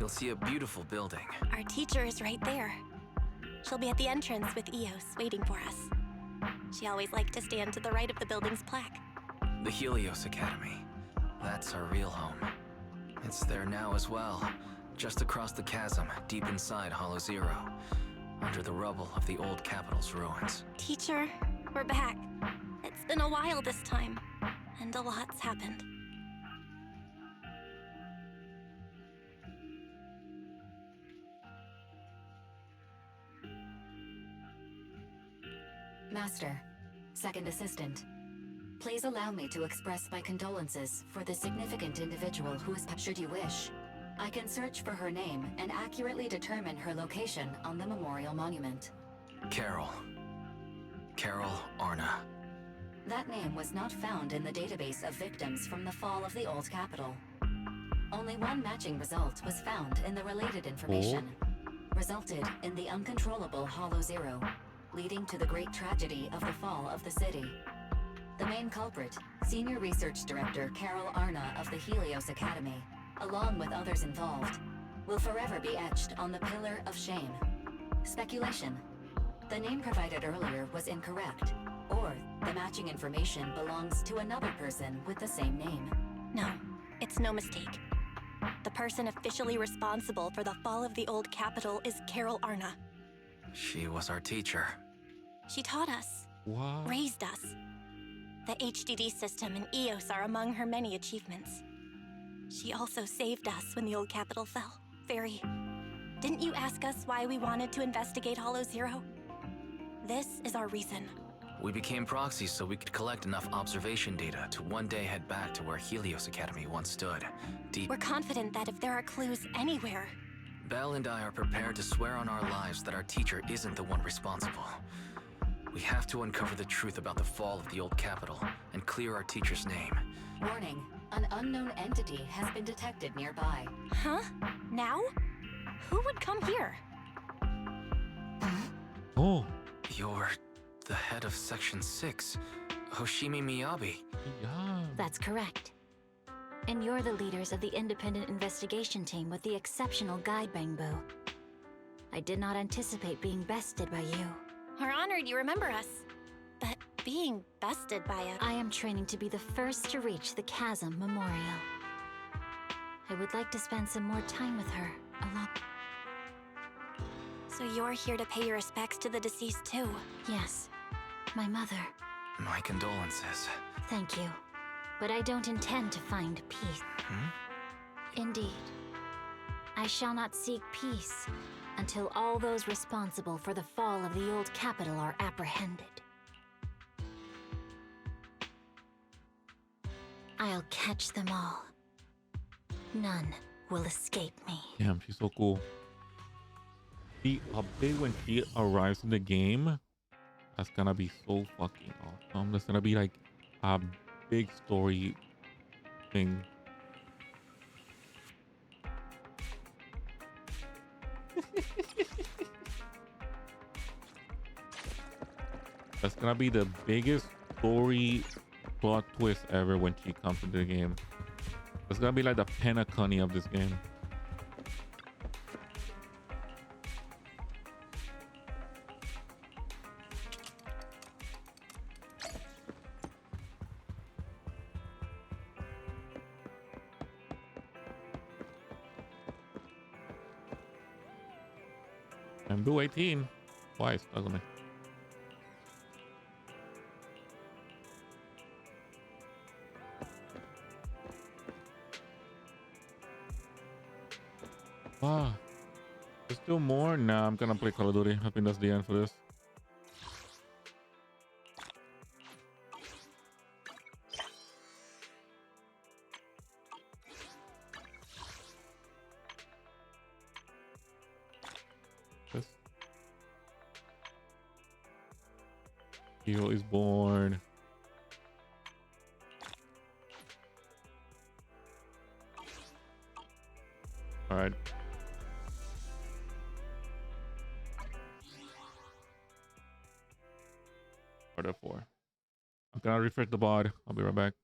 You'll see a beautiful building. Our teacher is right there. She'll be at the entrance with Eos waiting for us. She always liked to stand to the right of the building's plaque. The Helios Academy. That's our real home. It's there now as well. Just across the chasm, deep inside Hollow Zero. Under the rubble of the old capital's ruins. Teacher, we're back. It's been a while this time, and a lot's happened. Master, second assistant. Please allow me to express my condolences for the significant individual who is... Should you wish, I can search for her name and accurately determine her location on the memorial monument. Carol Arna. That name was not found in the database of victims from the fall of the old capital. Only one matching result was found in the related information. Resulted in the uncontrollable Hollow Zero, leading to the great tragedy of the fall of the city. The main culprit, Senior Research Director Carol Arna of the Helios Academy, along with others involved, will forever be etched on the Pillar of Shame. Speculation. The name provided earlier was incorrect, or the matching information belongs to another person with the same name. No, it's no mistake. The person officially responsible for the fall of the old capital is Carol Arna. She was our teacher. She taught us. What? Raised us. The HDD system and Eos are among her many achievements. She also saved us when the old capital fell. Very. Didn't you ask us why we wanted to investigate Hollow Zero? This is our reason. We became proxies so we could collect enough observation data to one day head back to where Helios Academy once stood. Deep. We're confident that if there are clues anywhere... Belle and I are prepared to swear on our lives that our teacher isn't the one responsible. We have to uncover the truth about the fall of the old capital and clear our teacher's name. Warning, an unknown entity has been detected nearby. Huh? Now? Who would come here? Oh. You're the head of Section 6, Hoshimi Miyabi. Yeah. That's correct. And you're the leaders of the independent investigation team with the exceptional guide Bangbo. I did not anticipate being bested by you. We're honored you remember us. But being bested by a... I am training to be the first to reach the Chasm Memorial. I would like to spend some more time with her, alone. So you're here to pay your respects to the deceased too? Yes. My mother. My condolences. Thank you. But I don't intend to find peace. Indeed. I shall not seek peace until all those responsible for the fall of the old capital are apprehended. I'll catch them all. None will escape me. Damn, she's so cool. The update when she arrives in the game, that's gonna be so fucking awesome. That's gonna be like a big story thing. That's gonna be the biggest story plot twist ever when she comes into the game. It's gonna be like the Penacony of this game. And Boo 18. Why is stuck on me? Ah, there's still more? Nah, I'm gonna play Call of Duty. I think that's the end for this. This. Hero is born. All right. Order 4. I'm gonna refresh the bod. I'll be right back.